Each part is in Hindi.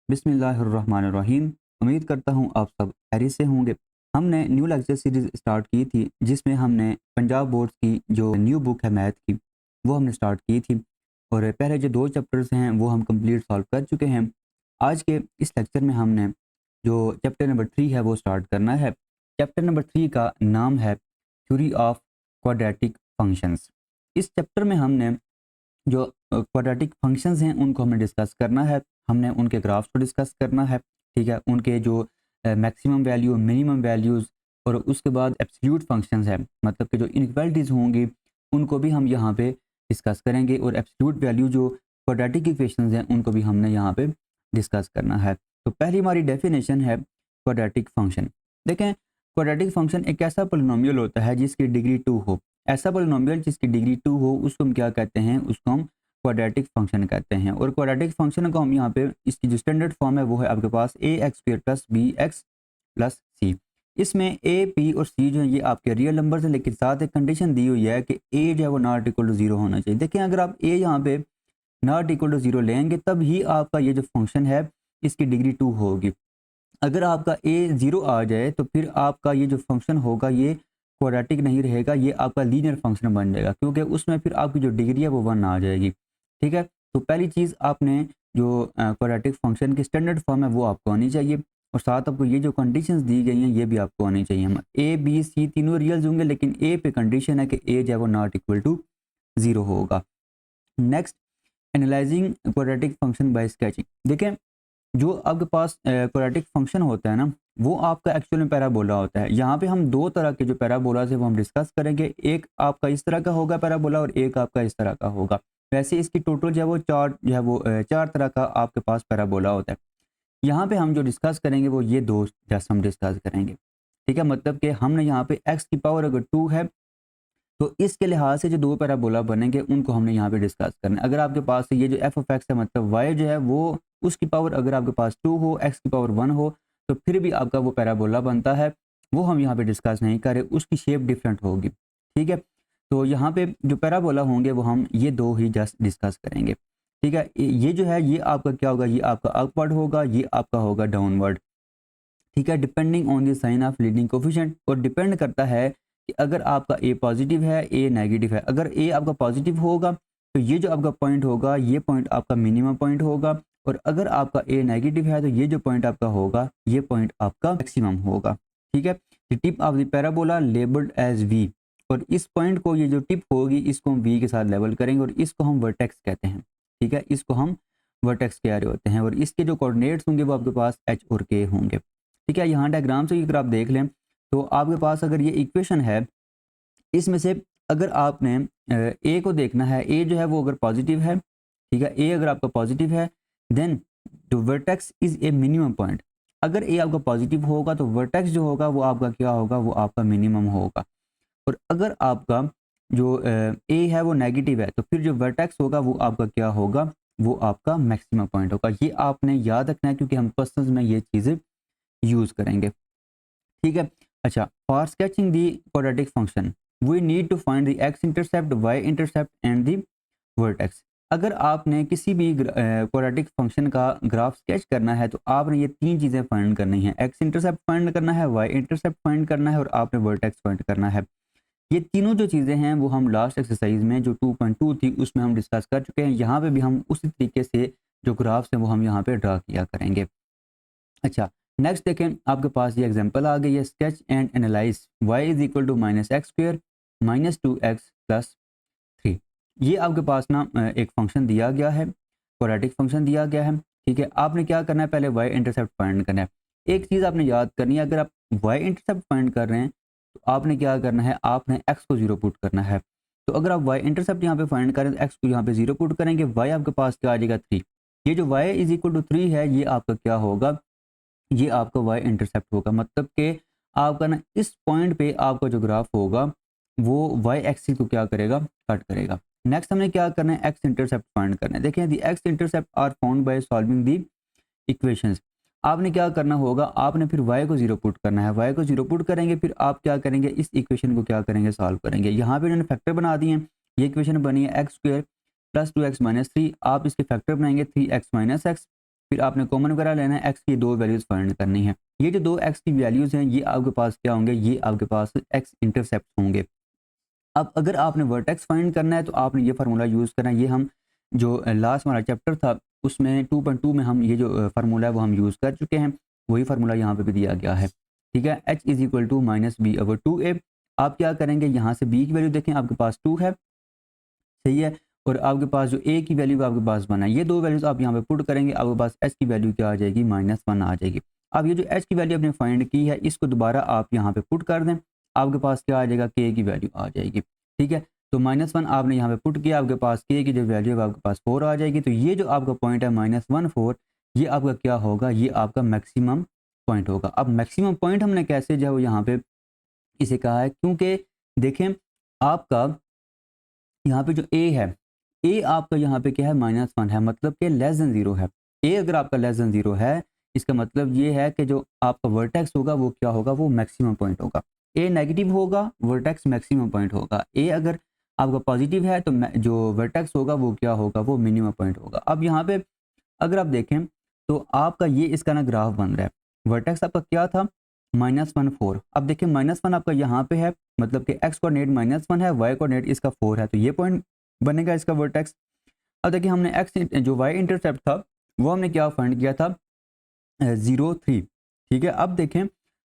बिस्मिल्लाहिर्रहमानिर्रहीम। उम्मीद करता हूँ आप सब खैरियत से होंगे। हमने न्यू लेक्चर सीरीज़ स्टार्ट की थी जिसमें हमने पंजाब बोर्ड की जो न्यू बुक है मैथ की वो हमने स्टार्ट की थी और पहले जो 2 चैप्टर्स हैं वो हम कंप्लीट सॉल्व कर चुके हैं। आज के इस लेक्चर में हमने जो चैप्टर नंबर 3 है वो स्टार्ट करना है। चैप्टर नंबर 3 का नाम है थ्योरी ऑफ क्वाड्रेटिक फंक्शंस। इस चैप्टर में हमने जो क्वाड्रेटिक फंक्शंस हैं उनको हमने डिस्कस करना है। हमने उनके ग्राफ्स को डिस्कस करना है, ठीक है। उनके जो मैक्सिमम वैल्यू, मिनिमम वैल्यूज़ और उसके बाद एब्सोल्यूट फंक्शंस हैं, मतलब कि जो इनइक्वालिटीज़ होंगी उनको भी हम यहाँ पे डिस्कस करेंगे और एब्सोल्यूट वैल्यू जो क्वाड्रेटिक इक्वेशंस हैं उनको भी हमने यहाँ पे डिस्कस करना है। तो पहली हमारी डेफिनेशन है क्वाड्रेटिक फंक्शन। देखें, क्वाड्रेटिक फंक्शन एक ऐसा पोलिनोमियल होता है जिसकी डिग्री 2 हो। ऐसा पोलिनोमियल जिसकी डिग्री 2 हो उसको हम क्या कहते हैं, उसको हम क्वाड्रेटिक फंक्शन कहते हैं। और क्वाड्रेटिक फंक्शन को हम यहाँ पे इसकी जो स्टैंडर्ड फॉर्म है वो है आपके पास a x square plus b x plus c. इसमें ए पी और सी जो है ये आपके रियल नंबर है, लेकिन साथ एक कंडीशन दी हुई है कि ए जो है वो नॉट इक्वल टू जीरो होना चाहिए। देखिए, अगर आप ए यहाँ पे नॉट इक्वल टू जीरो लेंगे तब ही आपका ये जो फंक्शन है इसकी डिग्री 2 होगी। अगर आपका ए ज़ीरो आ जाए तो फिर आपका ये जो फंक्शन होगा ये क्वाड्रेटिक नहीं रहेगा, ये आपका लीनियर फंक्शन बन जाएगा, क्योंकि उसमें फिर आपकी जो डिग्री है वो 1 आ जाएगी, ठीक है। तो पहली चीज़ आपने जो क्वाड्रेटिक फंक्शन की स्टैंडर्ड फॉर्म है वो आपको आनी चाहिए और साथ आपको ये जो कंडीशंस दी गई हैं ये भी आपको आनी चाहिए। हम ए बी सी तीनों रियल्स होंगे, लेकिन ए पे कंडीशन है कि ए जो है वो नॉट इक्वल टू ज़ीरो होगा। Next, analysing quadratic function by sketching. देखें, जो आपके पास क्वाड्रेटिक फंक्शन होता है ना वो आपका एक्चुअल में पैराबोला होता है। यहाँ पे हम दो तरह के जो पैराबोलाज है वो हम डिस्कस करेंगे। एक आपका इस तरह का होगा पैराबोला और एक आपका इस तरह का होगा। वैसे इसकी टोटल जो है वो चार जो है वो चार तरह का आपके पास पैराबोला होता है। यहाँ पे हम जो डिस्कस करेंगे वो ये दो जैसे हम डिस्कस करेंगे, ठीक है। मतलब कि हमने यहाँ पे एक्स की पावर अगर 2 है तो इसके लिहाज से जो दो पैराबोला बनेंगे उनको हमने यहाँ पे डिस्कस करना है। अगर आपके पास ये जो एफ ऑफ एक्स है मतलब वाई जो है वो उसकी पावर अगर आपके पास 2 हो, एक्स की पावर 1 हो तो फिर भी आपका वो पैराबोला बनता है। वो हम यहाँ पे डिस्कस नहीं करें, उसकी शेप डिफरेंट होगी, ठीक है। तो यहाँ पे जो पैराबोला होंगे वो हम ये दो ही जस्ट डिस्कस करेंगे, ठीक है। ये जो है ये आपका क्या होगा, ये आपका अपवर्ड होगा, ये आपका होगा डाउनवर्ड, ठीक है। Depending on the sign of leading coefficient, और डिपेंड करता है कि अगर आपका ए पॉजिटिव है ए नेगेटिव है। अगर ए आपका पॉजिटिव होगा तो ये जो आपका पॉइंट होगा ये पॉइंट आपका मिनिमम पॉइंट होगा, और अगर आपका ए नेगेटिव है तो ये जो पॉइंट आपका होगा ये पॉइंट आपका मैक्सिमम होगा, ठीक है। The tip of the parabola labelled as V, और इस पॉइंट को ये जो टिप होगी इसको हम वी के साथ लेबल करेंगे और इसको हम वर्टेक्स कहते हैं, ठीक है। इसको हम वर्टेक्स कह रहे होते हैं और इसके जो कोऑर्डिनेट्स होंगे वो आपके पास एच और के होंगे, ठीक है। यहाँ डायग्राम से अगर आप देख लें तो आपके पास अगर ये इक्वेशन है इसमें से अगर आपने ए को देखना है, ए जो है वो अगर पॉजिटिव है, ठीक है, ए अगर आपका पॉजिटिव है देन जो vertex is a minimum point. अगर ए आपका पॉजिटिव होगा तो वर्टेक्स जो होगा वो आपका क्या होगा, वो आपका मिनिमम होगा। और अगर आपका जो ए है वो नेगेटिव है तो फिर जो वर्टेक्स होगा वो आपका क्या होगा, वो आपका मैक्सिमम पॉइंट होगा। ये आपने याद रखना है क्योंकि हम क्वेश्चंस में ये चीज़ें यूज़ करेंगे, ठीक है। अच्छा, for sketching the quadratic function we need to find the x intercept, y intercept and the vertex. अगर आपने किसी भी क्वाड्रेटिक फंक्शन का ग्राफ स्केच करना है तो आपने ये तीन चीज़ें फाइंड करनी है। एक्स इंटरसेप्ट फाइंड करना है, वाई इंटरसेप्ट फाइंड करना है और आपने वर्टेक्स फाइंड करना है। ये तीनों जो चीज़ें हैं वो हम लास्ट एक्सरसाइज में जो 2.2 थी उसमें हम डिस्कस कर चुके हैं। यहाँ पे भी हम उसी तरीके से जो ग्राफ्स हैं वो हम यहाँ पे ड्रा किया करेंगे। अच्छा, नेक्स्ट देखें, आपके पास ये एग्जांपल आ गई है, sketch and analyse y is equal to minus x square minus 2x plus 3। ये आपके पास ना एक फंक्शन दिया गया है, क्वाड्रेटिक फंक्शन दिया गया है, ठीक है। आपने क्या करना है, पहले वाई इंटरसेप्ट फाइंड करना है। एक चीज़ आपने याद करनी है, अगर आप वाई इंटरसेप्ट फाइंड कर रहे हैं तो आपने क्या करना है, आपने एक्स को जीरो पुट करना है। तो अगर आप वाई इंटरसेप्ट यहाँ पे फाइंड करें तो एक्स को यहाँ पे जीरो पुट करेंगे, वाई आपके पास क्या आ जाएगा 3। ये जो वाई इज इक्वल टू 3 है ये आपका क्या होगा, ये आपका वाई इंटरसेप्ट होगा। मतलब कि आपका ना इस पॉइंट पे आपका जो ग्राफ होगा वो वाई एक्सिस को क्या करेगा, कट करेगा। नेक्स्ट हमें क्या करना है, एक्स इंटरसेप्ट फाइंड करना है। देखें, the x intercept are found by solving the equations. आपने क्या करना होगा, आपने फिर वाई को जीरो पुट करना है, वाई को जीरो पुट करेंगे फिर आप क्या करेंगे, इस इक्वेशन को क्या करेंगे, सॉल्व करेंगे। यहाँ पे उन्होंने फैक्टर बना दिए हैं, ये इक्वेशन बनी है x square plus 2x minus 3। आप इसके फैक्टर बनाएंगे 3x माइनस एक्स फिर आपने कॉमन वगैरह लेना है, एक्स की दो वैल्यूज़ फाइंड करनी है। ये जो दो एक्स की वैल्यूज़ हैं ये आपके पास क्या होंगे, ये आपके पास एक्स इंटरसेप्ट होंगे। अब अगर आपने वर्टेक्स फाइंड करना है तो आपने ये फार्मूला यूज़ करना है। ये हम जो लास्ट हमारा चैप्टर था उसमें 2.2 में हम ये जो फार्मूला है वो हम यूज़ कर चुके हैं, वही फार्मूला यहाँ पे भी दिया गया है। ठीक है, h is equal to minus b over 2a। आप क्या करेंगे, यहाँ से b की वैल्यू देखें, आपके पास 2 है, सही है, और आपके पास जो a की वैल्यू आपके पास 1 है, ये दो वैल्यूज आप यहाँ पे पुट करेंगे, आपके पास h की वैल्यू क्या आ जाएगी, -1 आ जाएगी। अब ये जो h की वैल्यू आपने फाइंड की है इसको दोबारा आप यहाँ पे पुट कर दें, आपके पास क्या आ जाएगा, k की वैल्यू आ जाएगी। ठीक है, तो -1 आपने यहाँ पे पुट किया, आपके पास k की जो वैल्यू है आपके पास 4 आ जाएगी। तो ये जो आपका पॉइंट है -1 4, ये आपका क्या होगा, ये आपका मैक्सिमम पॉइंट होगा। अब मैक्सिमम पॉइंट हमने कैसे जो है वो यहाँ पे इसे कहा है, क्योंकि देखें आपका यहाँ पे जो a है, a आपका यहाँ पे क्या है, -1 है, मतलब कि लेस देन 0 है। a अगर आपका लेस देन 0 है, इसका मतलब ये है कि जो आपका वर्टेक्स होगा वो क्या होगा, वो मैक्सिमम पॉइंट होगा। a नेगेटिव होगा, वर्टेक्स मैक्सिमम पॉइंट होगा। a अगर आपका पॉजिटिव है तो जो वर्टेक्स होगा वो क्या होगा, वो मिनिमम पॉइंट होगा। अब यहाँ पे अगर आप देखें तो आपका ये इसका ना ग्राफ बन रहा है। वर्टेक्स आपका क्या था, -1 4। अब देखिए -1 आपका यहाँ पे है, मतलब कि एक्स कोऑर्डिनेट -1 है, वाई कोऑर्डिनेट इसका 4 है, तो ये पॉइंट बनेगा इसका वर्टेक्स। अब देखिए हमने एक्स जो वाई इंटरसेप्ट था वो हमने क्या फाइंड किया था, 0 3। ठीक है, अब देखें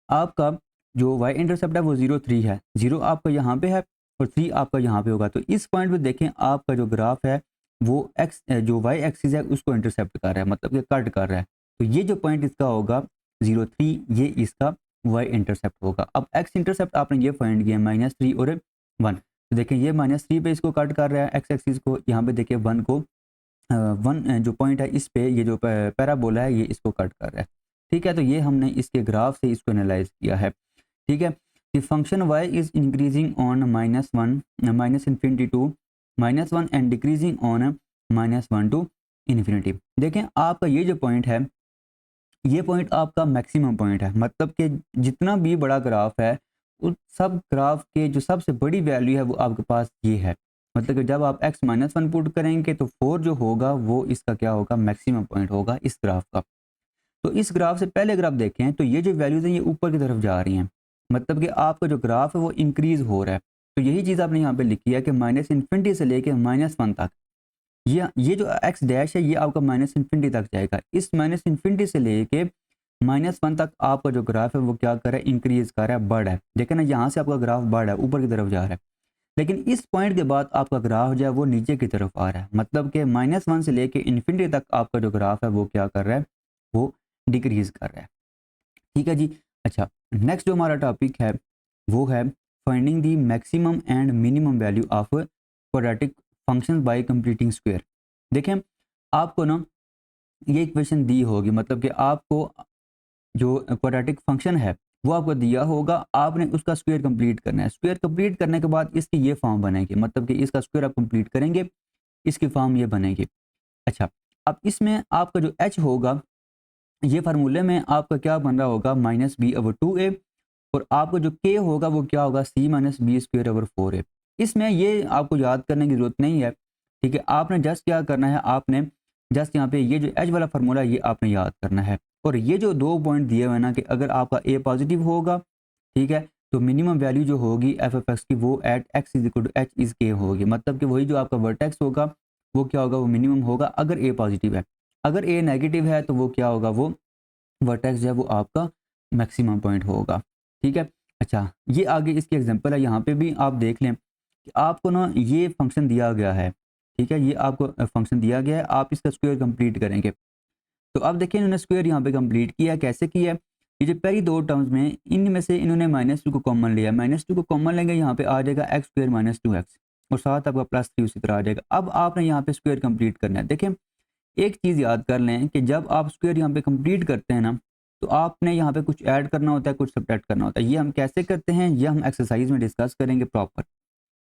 आपका जो वाई इंटरसेप्ट है वो 0 3 है, 0 आपका यहाँ पे है और 3 आपका यहाँ पे होगा। तो इस पॉइंट पे देखें आपका जो ग्राफ है वो एक्स जो वाई एक्सिस है उसको इंटरसेप्ट कर रहा है, मतलब कि कट कर रहा है। तो ये जो पॉइंट इसका होगा 0 3, ये इसका वाई इंटरसेप्ट होगा। अब एक्स इंटरसेप्ट आपने ये फाइंड किया -3 और 1। तो देखिए ये -3 पे इसको कट कर रहा है एक्स एक्सिस को, यहाँ पे देखिए 1 को 1 जो पॉइंट है इस पे ये जो पैराबोला है ये इसको कट कर रहा है। ठीक है, तो ये हमने इसके ग्राफ से इसको एनालाइज किया है। ठीक है, the function y is increasing on -1 minus infinity to -1 and decreasing on -1 to infinity. देखें आपका ये जो पॉइंट है ये पॉइंट आपका मैक्सिमम पॉइंट है, मतलब कि जितना भी बड़ा ग्राफ है उस सब ग्राफ के जो सबसे बड़ी वैल्यू है वो आपके पास ये है। मतलब कि जब आप x-1 पुट करेंगे तो 4 जो होगा वो इसका क्या होगा, मैक्सिमम पॉइंट होगा इस ग्राफ का। तो इस ग्राफ से पहले अगर आप देखें तो ये जो वैल्यूज़ हैं ये ऊपर की तरफ जा रही हैं, मतलब कि आपका जो ग्राफ है वो इंक्रीज़ हो रहा है। तो यही चीज़ आपने यहाँ पे लिखी है कि -इन्फिनिटी से लेके -1 तक, ये जो एक्स डैश है ये आपका -इन्फिनिटी तक जाएगा। इस -इन्फिनिटी से लेके -1 तक आपका जो ग्राफ है वो क्या कर रहा है, इंक्रीज़ कर रहा है, बढ़ रहा है। देखें ना यहाँ से आपका ग्राफ बढ़ रहा है, ऊपर की तरफ जा रहा है, लेकिन इस पॉइंट के बाद आपका ग्राफ जो है वो नीचे की तरफ आ रहा है, मतलब कि -1 से लेके इन्फिनिटी तक आपका जो ग्राफ है वो क्या कर रहा है, वो डिक्रीज़ कर रहा है। ठीक है जी। अच्छा, नेक्स्ट जो हमारा टॉपिक है वो है finding the maximum and minimum value of quadratic function by completing square. देखें आपको ना ये इक्वेशन दी होगी, मतलब कि आपको जो क्वाड्रेटिक फंक्शन है वो आपको दिया होगा, आपने उसका स्क्वायर कंप्लीट करना है। स्क्वायर कंप्लीट करने के बाद इसकी ये फॉर्म बनेगी, मतलब कि इसका स्क्वायर आप कंप्लीट करेंगे, इसकी फॉर्म ये बनेगी। अच्छा, अब इसमें आपका जो h होगा ये फार्मूले में आपका क्या बन रहा होगा, -b/2a, और आपका जो k होगा वो क्या होगा, c-b²/4a। इसमें ये आपको याद करने की ज़रूरत नहीं है। ठीक है, आपने जस्ट क्या करना है, आपने जस्ट यहाँ पे ये जो h वाला फार्मूला ये आपने याद करना है। और ये जो दो पॉइंट दिए हुए हैं ना कि अगर आपका a पॉजिटिव होगा, ठीक है, तो मिनिमम वैल्यू जो होगी f(x) की वो at x = h is k होगी, मतलब कि वही जो आपका वर्टेक्स होगा वो क्या होगा, वो मिनिमम होगा अगर a पॉजिटिव है। अगर a नेगेटिव है तो वो क्या होगा, वो वर्टेक्स जो है वो आपका मैक्सिमम पॉइंट होगा। ठीक है, अच्छा ये आगे इसकी एग्जांपल है, यहाँ पे भी आप देख लें कि आपको ना ये फंक्शन दिया गया है। ठीक है, ये आपको फंक्शन दिया गया है, आप इसका स्क्वायर कंप्लीट करेंगे। तो अब देखिए इन्होंने स्क्वायर यहाँ पे कंप्लीट किया है, कैसे किया है, ये जो पहली दो टर्म्स में इनमें से इन्होंने -2 को कॉमन लिया, -2 को कॉमन लेंगे यहाँ पे आ जाएगा x² - 2x, और साथ आपका +3 उसी तरह आ जाएगा। अब आपने यहाँ पे स्क्वायर कंप्लीट करना है। देखें एक चीज़ याद कर लें कि जब आप स्क्वायर यहाँ पे कंप्लीट करते हैं ना, तो आपने यहाँ पे कुछ ऐड करना होता है, कुछ सब्ट्रैक्ट करना होता है। ये हम कैसे करते हैं, ये हम एक्सरसाइज में डिस्कस करेंगे प्रॉपर।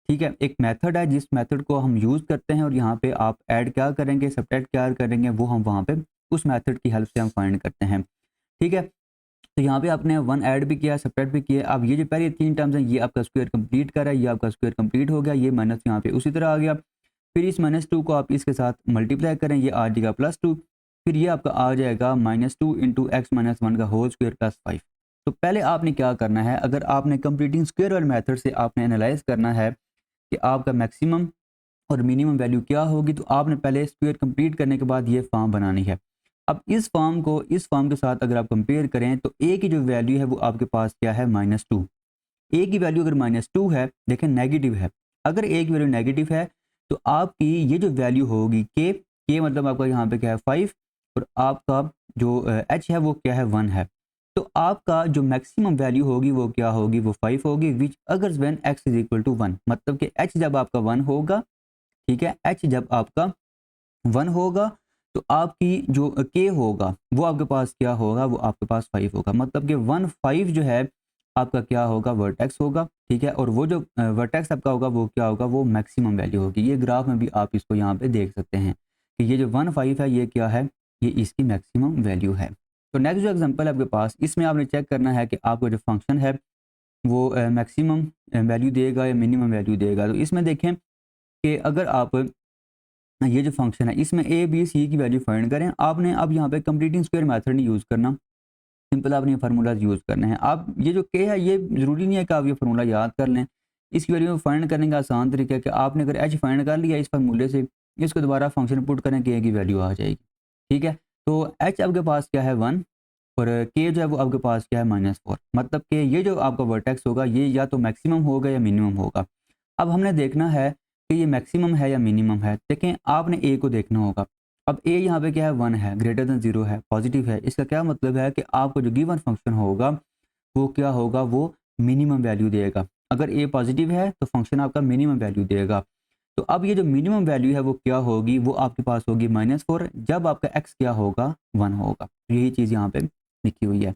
ठीक है, एक मेथड है जिस मेथड को हम यूज़ करते हैं, और यहाँ पे आप ऐड क्या करेंगे, सब्ट्रैक्ट क्या करेंगे, वो हम वहाँ पे उस मेथड की हेल्प से हम फाइंड करते हैं। ठीक है, तो यहाँ पे आपने 1 ऐड भी किया, सब्ट्रैक्ट भी किया। अब ये जो पहले 3 टर्म्स हैं ये आपका स्क्वायर कंप्लीट कर रहा है, ये आपका स्क्वायर कंप्लीट हो गया, ये माइनस यहाँ पे उसी तरह आ गया। फिर इस -2 को आप इसके साथ मल्टीप्लाई करें, ये आ जाएगा +2। फिर ये आपका आ जाएगा -2 इंटू एक्स माइनस वन का होल स्क्वायर प्लस 5। तो पहले आपने क्या करना है, अगर आपने कंप्लीटिंग स्क्वायर वाले मेथड से आपने एनालाइज करना है कि आपका मैक्सिमम और मिनिमम वैल्यू क्या होगी, तो आपने पहले स्क्वायर कंप्लीट करने के बाद ये फॉर्म बनानी है। अब इस फॉर्म को इस फॉर्म के साथ अगर आप कंपेयर करें तो ए की जो वैल्यू है वो आपके पास क्या है, -2। ए की वैल्यू अगर -2 है, देखें नेगेटिव है, अगर ए की वैल्यू नेगेटिव है तो आपकी ये जो वैल्यू होगी के मतलब आपका यहाँ पे क्या है 5, और आपका जो एच है वो क्या है 1 है। तो आपका जो मैक्सिमम वैल्यू होगी वो क्या होगी, वो 5 होगी, विच अगर when x is equal to 1, मतलब कि एच जब आपका 1 होगा, ठीक है, एच जब आपका 1 होगा तो आपकी जो के होगा वो आपके पास क्या होगा, वो आपके पास 5 होगा, मतलब कि 1 5 जो है आपका क्या होगा, वर्टेक्स होगा, ठीक है। और वो जो वर्टेक्स आपका होगा वो क्या होगा, वो मैक्सिमम वैल्यू होगी। ये ग्राफ में भी आप इसको यहाँ पे देख सकते हैं कि ये जो 1 5 है ये क्या है, ये इसकी मैक्सिमम वैल्यू है। तो नेक्स्ट जो एग्जांपल है आपके पास, इसमें आपने चेक करना है कि आपका जो फंक्शन है वो मैक्सिमम वैल्यू देगा या मिनिमम वैल्यू देगा। तो इसमें देखें कि अगर आप ये जो फंक्शन है इसमें ए बी सी की वैल्यू फाइंड करें, आपने अब यहाँ पे कंप्लीटिंग स्क्वायर मेथड नहीं यूज़ करना, सिंपल आपने ये फार्मूलाज यूज़ करने हैं। आप ये जो के है ये ज़रूरी नहीं है कि आप ये फार्मूला याद कर लें, इसकी वैल्यू फाइंड करने का आसान तरीका है कि आपने अगर एच फाइंड कर लिया इस फार्मूले से, इसको दोबारा फंक्शन पुट करें, के की वैल्यू आ जाएगी, ठीक है। तो एच आपके पास क्या है 1, और के जो है वो आपके पास क्या है -4, मतलब कि ये जो आपका वर्टेक्स होगा ये या तो मैक्सिमम होगा या मिनिमम होगा। अब हमने देखना है कि ये मैक्सिमम है या मिनिमम है। देखें आपने ए को देखना होगा, अब ए यहाँ पे क्या है 1 है, ग्रेटर देन 0 है, पॉजिटिव है, इसका क्या मतलब है कि आपको जो गिवन फंक्शन होगा वो क्या होगा, वो मिनिमम वैल्यू देगा। अगर ए पॉजिटिव है तो फंक्शन आपका मिनिमम वैल्यू देगा। तो अब ये जो मिनिमम वैल्यू है वो क्या होगी, वो आपके पास होगी -4, जब आपका एक्स क्या होगा, 1 होगा। यही चीज़ यहाँ पे लिखी हुई है।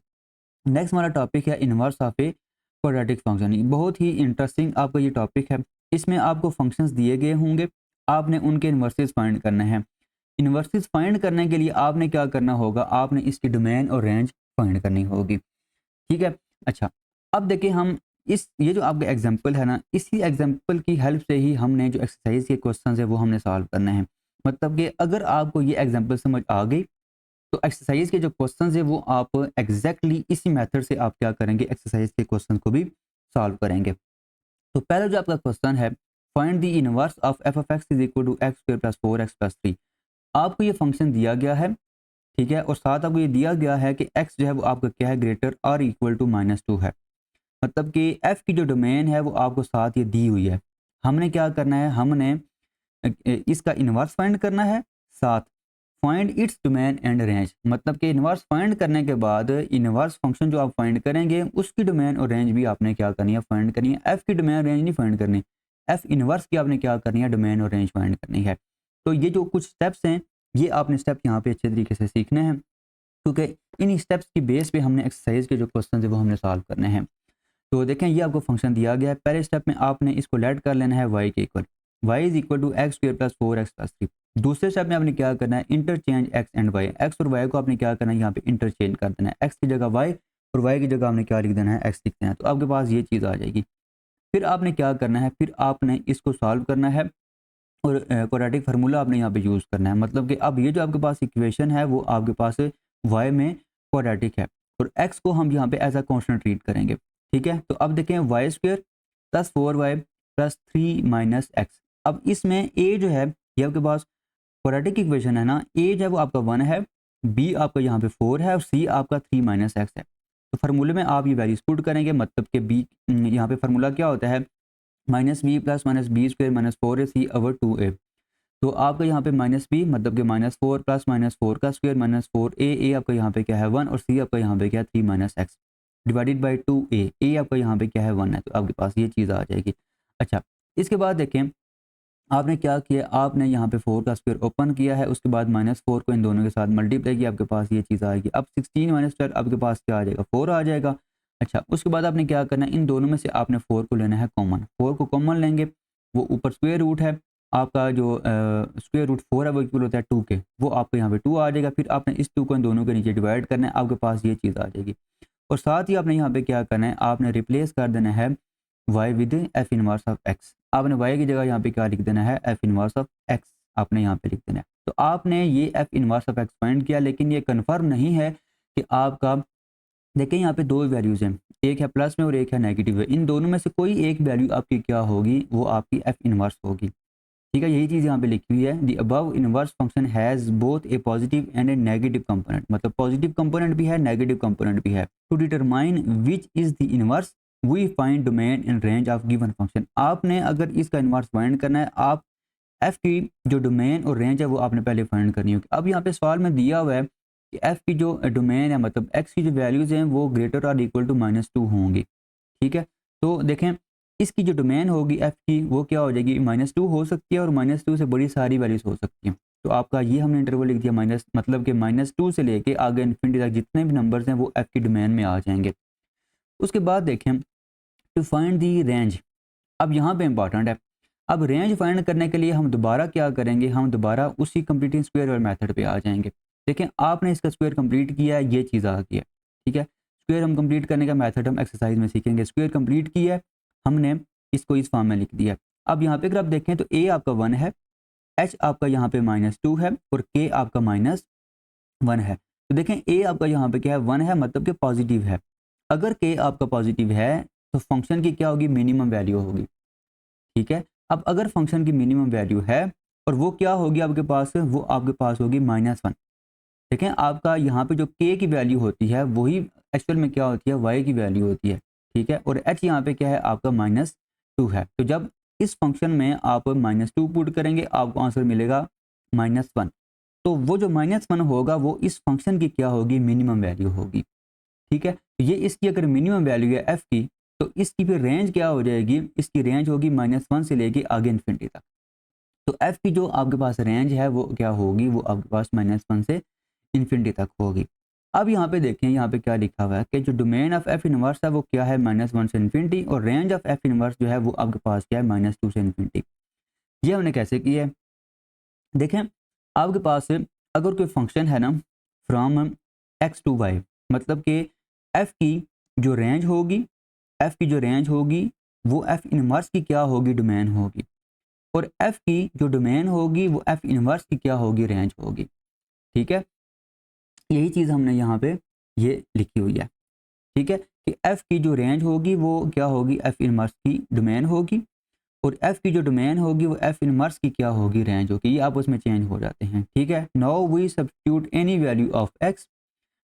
नेक्स्ट हमारा टॉपिक है inverse of a quadratic function. बहुत ही इंटरेस्टिंग आपका ये टॉपिक है। इसमें आपको फंक्शंस दिए गए होंगे, आपने उनके इन्वर्सेस फाइंड करने हैं। इन्वर्सेस फाइंड करने के लिए आपने क्या करना होगा, आपने इसकी डोमेन और रेंज फाइंड करनी होगी, ठीक है। अच्छा, अब देखिए हम इस ये जो आपका एग्जांपल है ना, इसी एग्जांपल की हेल्प से ही हमने जो एक्सरसाइज के क्वेश्चन है वो हमने सॉल्व करने हैं। मतलब कि अगर आपको ये एग्जांपल समझ आ गई तो एक्सरसाइज के जो क्वेश्चंस है वो आप एग्जैक्टली इसी मेथड से आप क्या करेंगे, एक्सरसाइज के क्वेश्चन को भी सॉल्व करेंगे। तो पहला जो आपका क्वेश्चन है, find the inverse of f of x is equal to x square plus 4x plus 3। आपको ये फंक्शन दिया गया है, ठीक है, और साथ आपको ये दिया गया है कि x जो है वो आपका क्या है, ग्रेटर और इक्वल टू -2 है। मतलब कि f की जो डोमेन है वो आपको साथ ये दी हुई है। हमने क्या करना है, हमने इसका इन्वर्स फाइंड करना है, साथ find its domain and range. मतलब कि इन्वर्स फाइंड करने के बाद इन्वर्स फंक्शन जो आप फाइंड करेंगे उसकी डोमेन और रेंज भी आपने क्या करनी है, फाइंड करनी है। एफ की डोमेन रेंज नहीं फाइंड करनी, एफ इन्वर्स की आपने क्या करनी है, डोमेन और रेंज फाइंड करनी है। तो ये जो कुछ स्टेप्स हैं ये आपने स्टेप यहाँ पे अच्छे तरीके से सीखने हैं, क्योंकि इन स्टेप्स की बेस पे हमने एक्सरसाइज के जो क्वेश्चन है वो हमने सॉल्व करने हैं। तो देखें ये आपको फंक्शन दिया गया है, पहले स्टेप में आपने इसको लेट कर लेना है y के equal, y is equal to x square plus 4x plus 3। दूसरे स्टेप में आपने क्या करना है, interchange x and y, x और y को आपने क्या करना है, यहाँ पे इंटरचेंज कर देना है, x की जगह y और y की जगह आपने क्या लिख देना है, x लिख देना है। तो आपके पास ये चीज़ आ जाएगी। फिर आपने क्या करना है, फिर आपने इसको सॉल्व करना है और क्वाड्रेटिक फार्मूला आपने यहाँ पे यूज़ करना है। मतलब कि अब ये जो आपके पास इक्वेशन है वो आपके पास y में क्वाड्रेटिक है और x को हम यहाँ पे एज अ कांस्टेंट ट्रीट करेंगे, ठीक है। तो अब देखें y square plus 4y plus 3 minus x. अब इसमें a जो है ये आपके पास क्वाड्रेटिक इक्वेशन है ना, a जो है वो आपका 1 है, b आपका यहाँ पे 4 है और c आपका 3 माइनस एक्स है। तो फार्मूले में आप ये वैल्यूज पुट करेंगे, मतलब कि b यहाँ पे फार्मूला क्या होता है, -b plus -b square -4ac/2a। तो आपका यहाँ पे -b मतलब कि -4 प्लस -4 का स्क्वायर -4a, आपका यहाँ पे क्या है 1 और c आपका यहाँ पे क्या है 3 minus x divided by 2a, आपका यहाँ पे क्या है 1 है। तो आपके पास ये चीज़ आ जाएगी। अच्छा, इसके बाद देखें आपने क्या किया, आपने यहाँ पे 4 का स्क्वायर ओपन किया है, उसके बाद -4 को इन दोनों के साथ मल्टीप्लाई किया, आपके पास ये चीज़ आएगी। अब 16 माइनस 12 आपके पास क्या आ जाएगा, 4 आ जाएगा। अच्छा, उसके बाद आपने क्या करना है, इन दोनों में से आपने 4 को लेना है कॉमन, 4 को कॉमन लेंगे, वो ऊपर स्क्वायर रूट है आपका जो स्क्वायर रूट 4 है वो इक्वल होता है 2 के, वो आपको यहाँ पे 2 आ जाएगा। फिर आपने इस 2 को इन दोनों के नीचे डिवाइड करना है, आपके पास ये चीज़ आ जाएगी। और साथ ही आपने यहाँ पे क्या करना है, आपने रिप्लेस कर देना है y with f inverse of x। आपने y की जगह यहाँ पे क्या लिख देना है, एफ इनवर्स ऑफ x आपने यहाँ पे लिख देना है। तो आपने ये F inverse of x find किया, लेकिन ये कन्फर्म नहीं है कि आपका, देखिए यहाँ पे दो वैल्यूज़ हैं, एक है प्लस में और एक है नेगेटिव में, इन दोनों में से कोई एक वैल्यू आपकी क्या होगी, वो आपकी एफ इनवर्स होगी। ठीक है, यही चीज़ यहाँ पे लिखी हुई है, the above inverse function has both a positive and a negative component, मतलब पॉजिटिव कंपोनेंट भी है, नेगेटिव कंपोनेंट भी है। To determine which is the inverse we find domain in range of given function. आपने अगर इसका इनवर्स फाइंड करना है, आप एफ की जो डोमेन और रेंज है वो आपने पहले फाइंड करनी होगी। अब यहाँ पे सवाल में दिया हुआ है कि एफ की जो डोमेन है, मतलब एक्स की जो वैल्यूज़ हैं वो ग्रेटर और इक्वल टू -2 होंगी। ठीक है, तो देखें इसकी जो डोमेन होगी एफ की वो क्या हो जाएगी, -2 हो सकती है और -2 से बड़ी सारी वैल्यूज हो सकती हैं। तो आपका ये हमने इंटरवल लिख दिया माइनस, मतलब कि -2 से लेके आगे इन्फिनिटी तक जितने भी नंबर्स हैं वो एफ की डोमेन में आ जाएंगे। उसके बाद देखें टू फाइंड दी रेंज, अब यहाँ पे इंपॉर्टेंट है, अब रेंज फाइंड करने के लिए हम दोबारा क्या करेंगे, हम दोबारा उसी कंप्लीटिंग स्क्वायर वाले मेथड पे आ जाएंगे। देखें आपने इसका स्क्वायर कंप्लीट किया है, ये चीज़ आ गई है। ठीक है, स्क्वायर हम कंप्लीट करने का मेथड हम एक्सरसाइज में सीखेंगे। स्क्वायर कंप्लीट किया है हमने, इसको इस फॉर्म में लिख दिया। अब यहाँ पे अगर आप देखें तो ए आपका 1 है, एच आपका यहाँ पे -2 है और के आपका -1 है। तो देखें ए आपका यहाँ पे क्या है, 1 है, मतलब कि पॉजिटिव है। अगर के आपका पॉजिटिव है तो फंक्शन की क्या होगी, मिनिमम वैल्यू होगी। ठीक है, अब अगर फंक्शन की मिनिमम वैल्यू है और वो क्या होगी आपके पास, वो आपके पास होगी -1। देखें आपका यहाँ पे जो के की वैल्यू होती है वही एक्चुअल में क्या होती है, वाई की वैल्यू होती है। ठीक है, और एच यहाँ पे क्या है आपका -2 है। तो जब इस फंक्शन में आप -2 पुट करेंगे आपको आंसर मिलेगा -1। तो वो जो -1 होगा वो इस फंक्शन की क्या होगी, मिनिमम वैल्यू होगी। ठीक है, तो ये इसकी अगर मिनिमम वैल्यू है एफ की, तो इसकी फिर रेंज क्या हो जाएगी, इसकी रेंज होगी -1 से लेके आगे इन्फिनिटी तक। तो एफ की जो आपके पास रेंज है वो क्या होगी, वो आपके पास -1 से इन्फिनिटी तक होगी। अब यहाँ पे देखें, यहाँ पे क्या लिखा हुआ है कि जो डोमेन ऑफ एफ इनवर्स है वो क्या है, -1 से इन्फिनिटी, और रेंज ऑफ एफ इनवर्स जो है वो आपके पास क्या है, -2 से इन्फिनिटी। ये हमने कैसे किया है, देखें आपके पास अगर कोई फंक्शन है ना फ्रॉम एक्स टू वाई, मतलब कि एफ की जो रेंज होगी, एफ की जो रेंज होगी वो एफ इनवर्स की क्या होगी, डोमेन होगी, और एफ की जो डोमेन होगी वो एफ इनवर्स की क्या होगी, रेंज होगी। ठीक है, यही चीज़ हमने यहाँ पे ये लिखी हुई है। ठीक है, कि एफ की जो रेंज होगी वो क्या होगी, एफ इनवर्स की डोमेन होगी, और एफ की जो डोमेन होगी वो एफ इनवर्स की क्या होगी, रेंज होगी। ये आपस में चेंज हो जाते हैं। ठीक है, now we substitute any value of x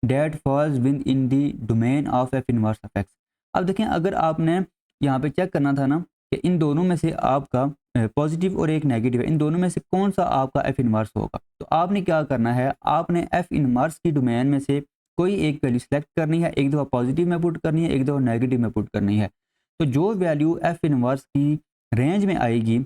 that falls within the domain of f inverse of x. अब देखें अगर आपने यहाँ पे चेक करना था ना कि इन दोनों में से आपका पॉजिटिव और एक नेगेटिव है, इन दोनों में से कौन सा आपका एफ इनवर्स होगा, तो आपने क्या करना है, आपने एफ इनवर्स की डोमेन में से कोई एक वैल्यू सेलेक्ट करनी है, एक दफ़ा पॉजिटिव में पुट करनी है, एक दफ़ा नेगेटिव में पुट करनी है। तो जो वैल्यू एफ इनवर्स की रेंज में आएगी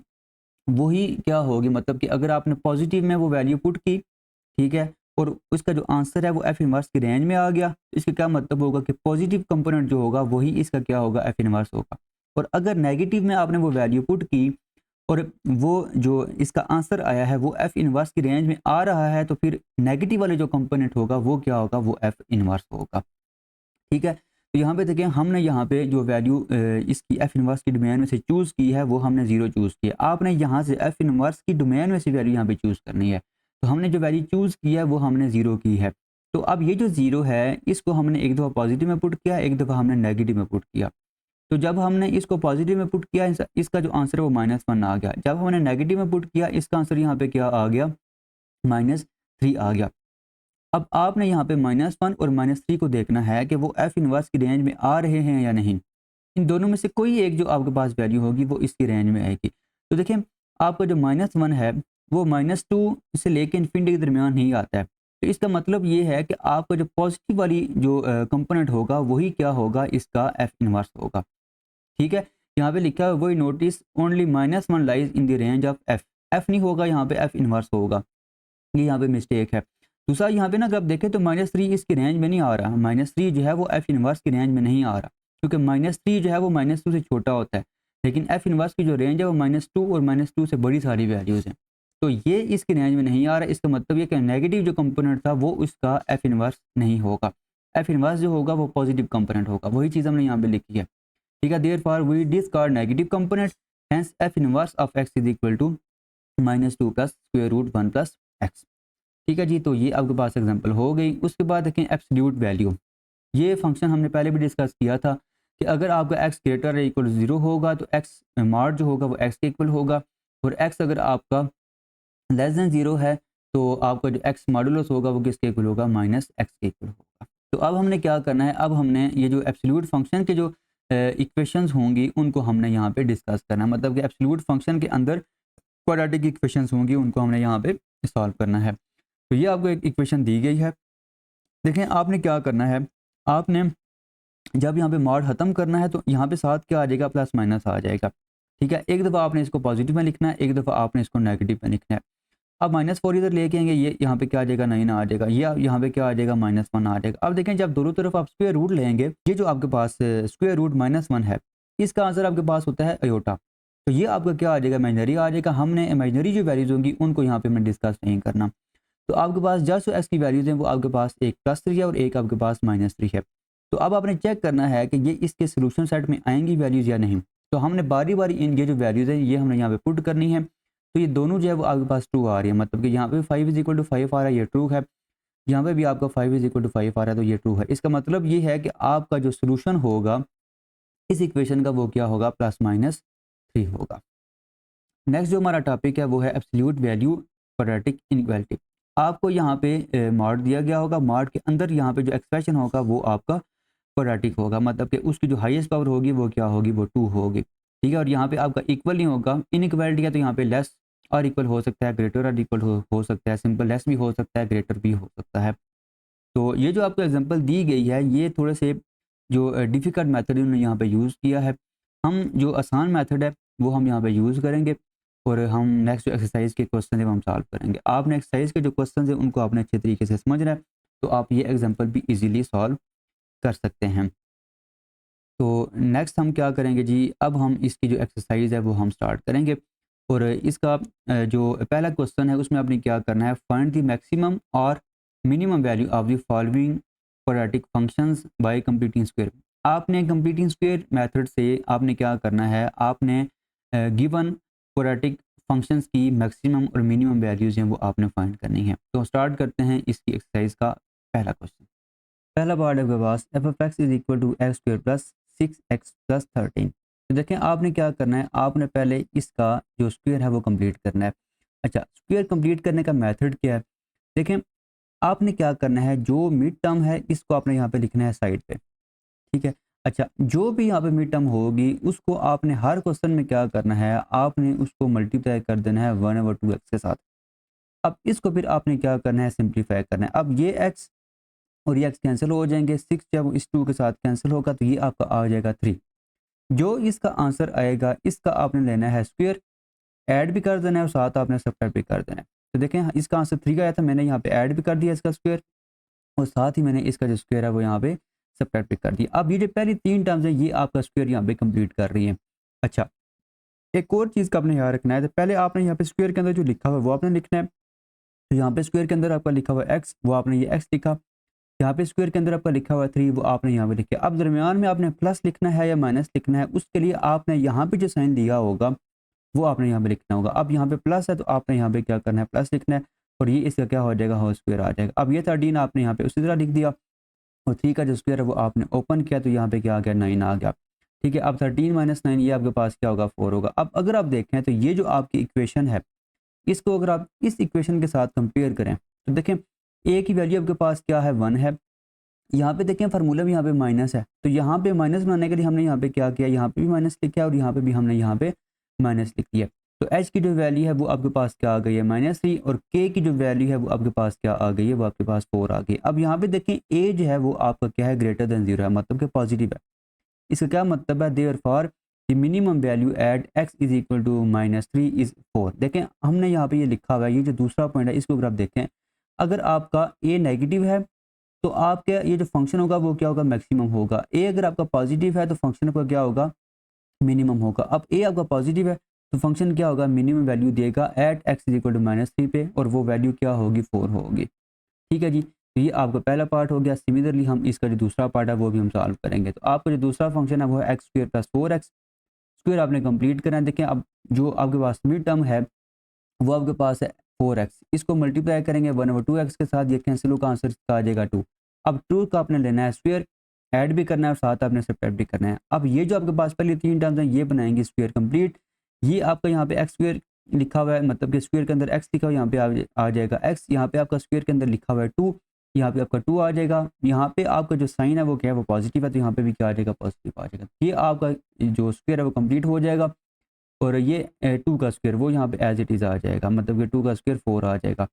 वही क्या होगी, मतलब कि अगर आपने पॉजिटिव में वो वैल्यू पुट की, ठीक है, और उसका जो आंसर है वो एफ इनवर्स की रेंज में आ गया, तो इसका क्या मतलब होगा कि पॉजिटिव कंपोनेंट जो होगा वही इसका क्या होगा, एफ इनवर्स होगा। और अगर नेगेटिव में आपने वो वैल्यू पुट की और वो जो इसका आंसर आया है वो एफ इनवर्स की रेंज में आ रहा है, तो फिर नेगेटिव वाले जो कंपोनेंट होगा वो क्या होगा, वो एफ इनवर्स होगा। ठीक है, तो यहाँ पे देखिए हमने यहाँ पे जो वैल्यू इसकी एफ इनवर्स की डोमेन में से चूज़ की है वो हमने 0 चूज़ किया। आपने यहाँ से एफ इनवर्स की डोमेन में से वैल्यू यहाँ पे चूज़ करनी है, तो हमने जो वैल्यू चूज़ की है वो हमने 0 की है। तो अब ये जो 0 है इसको हमने एक दफ़ा पॉजिटिव में पुट किया, एक दफ़ा हमने नेगेटिव में पुट किया। तो जब हमने इसको पॉजिटिव में पुट किया इसका जो आंसर है वो -1 आ गया। जब हमने नेगेटिव में पुट किया इसका आंसर यहाँ पे क्या आ गया, -3 आ गया। अब आपने यहाँ पे -1 और -3 को देखना है कि वो एफ इनवर्स की रेंज में आ रहे हैं या नहीं। इन दोनों में से कोई एक जो आपके पास वैल्यू होगी वो इसकी रेंज में आएगी। तो देखिए आपका जो -1 है वो -2 से लेके इन्फिनिटी के दरमियान ही आता है। तो इसका मतलब ये है कि आपका जो पॉजिटिव वाली जो कंपोनेंट होगा वही क्या होगा, इसका एफ इनवर्स होगा। ठीक है, यहाँ पे लिखा है वही notice only -1 lies in the range of F. F नहीं होगा यहाँ पे, एफ इनवर्स होगा, ये यहाँ पे मिस्टेक है। दूसरा यहाँ पे ना अगर आप देखें तो -3 इसकी रेंज में नहीं आ रहा, -3 जो है वो एफ इनवर्स की रेंज में नहीं आ रहा, क्योंकि -3 जो है वो -2 से छोटा होता है, लेकिन एफ इनवर्स की जो रेंज है वो -2 और -2 से बड़ी सारी वैल्यूज़ हैं। तो ये इसकी रेंज में नहीं आ रहा, इसका मतलब ये कि नेगेटिव जो कंपोनेंट था वो उसका एफ इनवर्स नहीं होगा। एफ इनवर्स जो होगा वो पॉजिटिव कंपोनेंट होगा, वही चीज़ हमने यहाँ पे लिखी है। ठीक है, therefore we discard negative component, hence f inverse of x is equal to -2 plus square root 1 plus x. ठीक है जी, तो ये आपके पास एग्जांपल हो गई। उसके बाद देखें एब्सोल्यूट वैल्यू। ये फंक्शन हमने पहले भी डिस्कस किया था कि अगर आपका x ग्रेटर या इक्वल 0 होगा तो x मार्ड जो होगा वो x के इक्वल होगा, और x अगर आपका लेस देन 0 है तो आपका जो x मॉडुलस होगा वो किसके इक्वल होगा, -x के इक्वल होगा। तो अब हमने क्या करना है, अब हमने ये जो एब्सोल्यूट फंक्शन के जो इक्वेशंस होंगी उनको हमने यहाँ पे डिस्कस करना है, मतलब कि एब्सोल्यूट फंक्शन के अंदर क्वाड्रेटिक इक्वेशंस होंगी उनको हमने यहाँ पे सॉल्व करना है। तो ये आपको एक इक्वेशन दी गई है। देखें आपने क्या करना है, आपने जब यहाँ पे मॉड ख़त्म करना है तो यहाँ पे साथ क्या आ जाएगा, प्लस माइनस आ जाएगा। ठीक है, एक दफ़ा आपने इसको पॉजिटिव में लिखना है, एक दफ़ा आपने इसको नेगेटिव में लिखना है। अब -4 इधर लेके आएंगे, ये यहाँ पे क्या आ जाएगा, 9 आ जाएगा, ये यहाँ पे क्या आ जाएगा, -1 आ जाएगा। अब देखें जब दोनों तरफ आप स्क्वायर रूट लेंगे, ये जो आपके पास स्क्वायर रूट -1 है, इसका आंसर आपके पास होता है अयोटा। तो ये आपका क्या आ जाएगा, इमेजनरी आ जाएगा। हमने इमेजनरी जो वैल्यूज़ होंगी उनको यहाँ पे हमने डिस्कस नहीं करना। तो आपके पास जस्ट जो एक्स की वैल्यूज़ हैं वो आपके पास एक +3 है और एक आपके पास -3 है। तो अब आपने चेक करना है कि ये इसके सोल्यूशन सेट में आएंगी वैल्यूज़ या नहीं। तो हमने बारी बारी इन ये जो वैल्यूज़ हैं ये हमने यहाँ पे पुट करनी है। तो ये दोनों जो है वो आपके पास ट्रू आ रही है, मतलब कि यहाँ पे 5 = 5 आ रहा है, ये ट्रू है। यहाँ पे भी आपका 5 = 5 आ रहा है, तो ये ट्रू है। इसका मतलब ये है कि आपका जो सोल्यूशन होगा इस इक्वेशन का वो क्या होगा, +-3 होगा। नेक्स्ट जो हमारा टॉपिक है वो है एब्सोल्यूट वैल्यू क्वाड्रेटिक इनइक्वालिटी। आपको यहाँ पे मॉड दिया गया होगा, मॉड के अंदर यहाँ पे जो एक्सप्रेशन होगा वो आपका क्वाड्रेटिक होगा, मतलब कि उसकी जो हाईएस्ट पावर होगी वो क्या होगी, वो 2 होगी। ठीक है, और यहाँ पे आपका इक्वल नहीं होगा, इनइक्वालिटी है तो यहाँ पे लेस और इक्वल हो सकता है, ग्रेटर और इक्वल हो सकता है, सिंपल लेस भी हो सकता है, ग्रेटर भी हो सकता है। तो ये जो आपको एग्जांपल दी गई है ये थोड़े से जो डिफ़िकल्ट मेथड उन्होंने यहाँ पे यूज़ किया है। हम जो आसान मेथड है वो हम यहाँ पे यूज़ करेंगे, और हम नेक्स्ट जो एक्सरसाइज के क्वेश्चन है वो हम सॉल्व करेंगे। आपने एक्सरसाइज के जो क्वेश्चन है उनको आपने अच्छे तरीके से समझना है, तो आप ये एग्जांपल भी ईज़िली सॉल्व कर सकते हैं। तो नेक्स्ट हम क्या करेंगे जी, अब हम इसकी जो एक्सरसाइज है वो हम स्टार्ट करेंगे, और इसका जो पहला क्वेश्चन है उसमें आपने क्या करना है, फाइंड द मैक्सिमम और minimum value of the following quadratic functions bye completing square. आपने कंप्लीटिंग स्क्वायर मेथड से आपने क्या करना है, आपने गिवन क्वाड्रेटिक फंक्शंस की मैक्सिमम और मिनिमम वैल्यूज़ हैं वो आपने फाइंड करनी है। तो स्टार्ट करते हैं इसकी एक्सरसाइज का पहला क्वेश्चन। पहला पार्ट है आपके पास f(x) = x² + 6x + 13। तो देखें आपने क्या करना है, आपने पहले इसका जो स्क्वायर है वो कंप्लीट करना है। अच्छा, स्क्वायर कंप्लीट करने का मेथड क्या है, देखें आपने क्या करना है, जो मिड टर्म है इसको आपने यहाँ पे लिखना है साइड पे। ठीक है, अच्छा जो भी यहाँ पे मिड टर्म होगी उसको आपने हर क्वेश्चन में क्या करना है, आपने उसको मल्टीप्लाई कर देना है 1/2x के साथ। अब इसको फिर आपने क्या करना है, सिंप्लीफाई करना है। अब ये x और ये x कैंसिल हो जाएंगे, 6 जब इस 2 के साथ कैंसिल होगा तो ये आपका आ जाएगा 3। जो इसका आंसर आएगा इसका आपने लेना है स्क्वायर, ऐड भी कर देना है और साथ आपने सब्ट्रैक्ट भी कर देना है। तो देखें इसका आंसर 3 का आया था, मैंने यहाँ पे ऐड भी कर दिया इसका स्क्वायर, और साथ ही मैंने इसका जो स्क्वायर है वो यहाँ पे सब्ट्रैक्ट भी कर दिया। अब ये जो पहली 3 टर्म्स है ये आपका स्क्वायर यहाँ पे कंप्लीट कर रही है। अच्छा, एक और चीज़ का आपने याद रखना है, तो पहले आपने यहाँ पे स्क्वायर के अंदर जो लिखा हुआ है वो आपने लिखना है। तो यहाँ पे स्क्वायर के अंदर आपका लिखा हुआ है x, वो आपने ये x लिखा। यहाँ पे स्क्वायर के अंदर आपका लिखा हुआ है 3, वो आपने यहाँ पे लिखा। अब दरमियान में आपने प्लस लिखना है या माइनस लिखना है, उसके लिए आपने यहाँ पे जो साइन दिया होगा वो आपने यहाँ पे लिखना होगा। अब यहाँ पे प्लस है तो आपने यहाँ पे क्या करना है, प्लस लिखना है, और ये इसका क्या हो जाएगा, होल स्क्वायर आ जाएगा। अब ये 13 आपने यहाँ पे उसी तरह लिख दिया, और 3 का जो स्क्वायर है वो आपने ओपन किया तो यहाँ पे क्या आ गया, 9 आ गया। ठीक है, अब 13 - 9 ये आपके पास क्या होगा, 4 होगा। अब अगर आप देखें तो ये जो आपकी इक्वेशन है इसको अगर आप इस इक्वेशन के साथ कंपेयर करें तो देखें ए की वैल्यू आपके पास क्या है, 1 है। यहाँ पे देखें फार्मूला भी यहाँ पे माइनस है, तो यहाँ पे माइनस बनाने के लिए हमने यहाँ पे क्या किया, यहाँ पे भी माइनस लिखा है और यहाँ पे भी हमने यहाँ पे माइनस लिख दिया। तो एच की जो वैल्यू है वो आपके पास क्या आ गई है, -3, और के की जो वैल्यू है वो आपके पास क्या आ गई है, वो आपके पास 4 आ गई। अब यहाँ पे देखें ए जो है वो आपका क्या है, ग्रेटर देन 0 है, मतलब कि पॉजिटिव है। इसका क्या मतलब है, therefore the minimum value at x = -3 is 4। देखें हमने यहाँ पे ये लिखा हुआ है, ये जो दूसरा पॉइंट है इसको अगर आप देखें, अगर आपका a नेगेटिव है तो आपका ये जो फंक्शन होगा वो क्या होगा, मैक्सिमम होगा। a अगर आपका पॉजिटिव है तो फंक्शन का क्या होगा, मिनिमम होगा। अब a आपका पॉजिटिव है तो फंक्शन क्या होगा, मिनिमम वैल्यू देगा एट x = -3 पे, और वो वैल्यू क्या होगी, 4 होगी। ठीक है जी, तो ये आपका पहला पार्ट हो गया। सिमिलरली हम इसका जो दूसरा पार्ट है वो भी हम सॉल्व करेंगे। तो आपका जो दूसरा फंक्शन है वो है x² + 4x। स्क्वायर आपने कंप्लीट करना है। देखें अब जो आपके पास मिड टर्म है वो आपके पास है 4x, इसको मल्टीप्लाई करेंगे 1/2x के साथ, ये कैंसिल होगा, आंसर इसका आ जाएगा 2। अब 2 का आपने लेना है स्क्वायर, ऐड भी करना है और साथ आपने सब्ट्रैक्ट भी करना है। अब ये जो आपके पास पहले 3 टर्म्स हैं ये बनाएंगे स्क्वायर कंप्लीट। ये आपका यहाँ पे एक्स स्क्वायर लिखा हुआ है, मतलब कि स्क्वायर के अंदर एक्स लिखा हुआ है, यहाँ पे आ जाएगा एक्स, यहाँ पे आपका स्क्वायर के अंदर लिखा हुआ है 2, यहाँ पे आपका 2 आ जाएगा। यहाँ पे आपका जो साइन है वो क्या है, वो पॉजिटिव है, तो यहाँ पे भी क्या आ जाएगा, पॉजिटिव आ जाएगा। ये आपका जो स्क्वायर है वो कंप्लीट हो जाएगा। और ये 2 का स्क्वायर वो यहाँ पे एज इट इज़ आ जाएगा, मतलब कि 2 का स्क्वायर 4 आ जाएगा।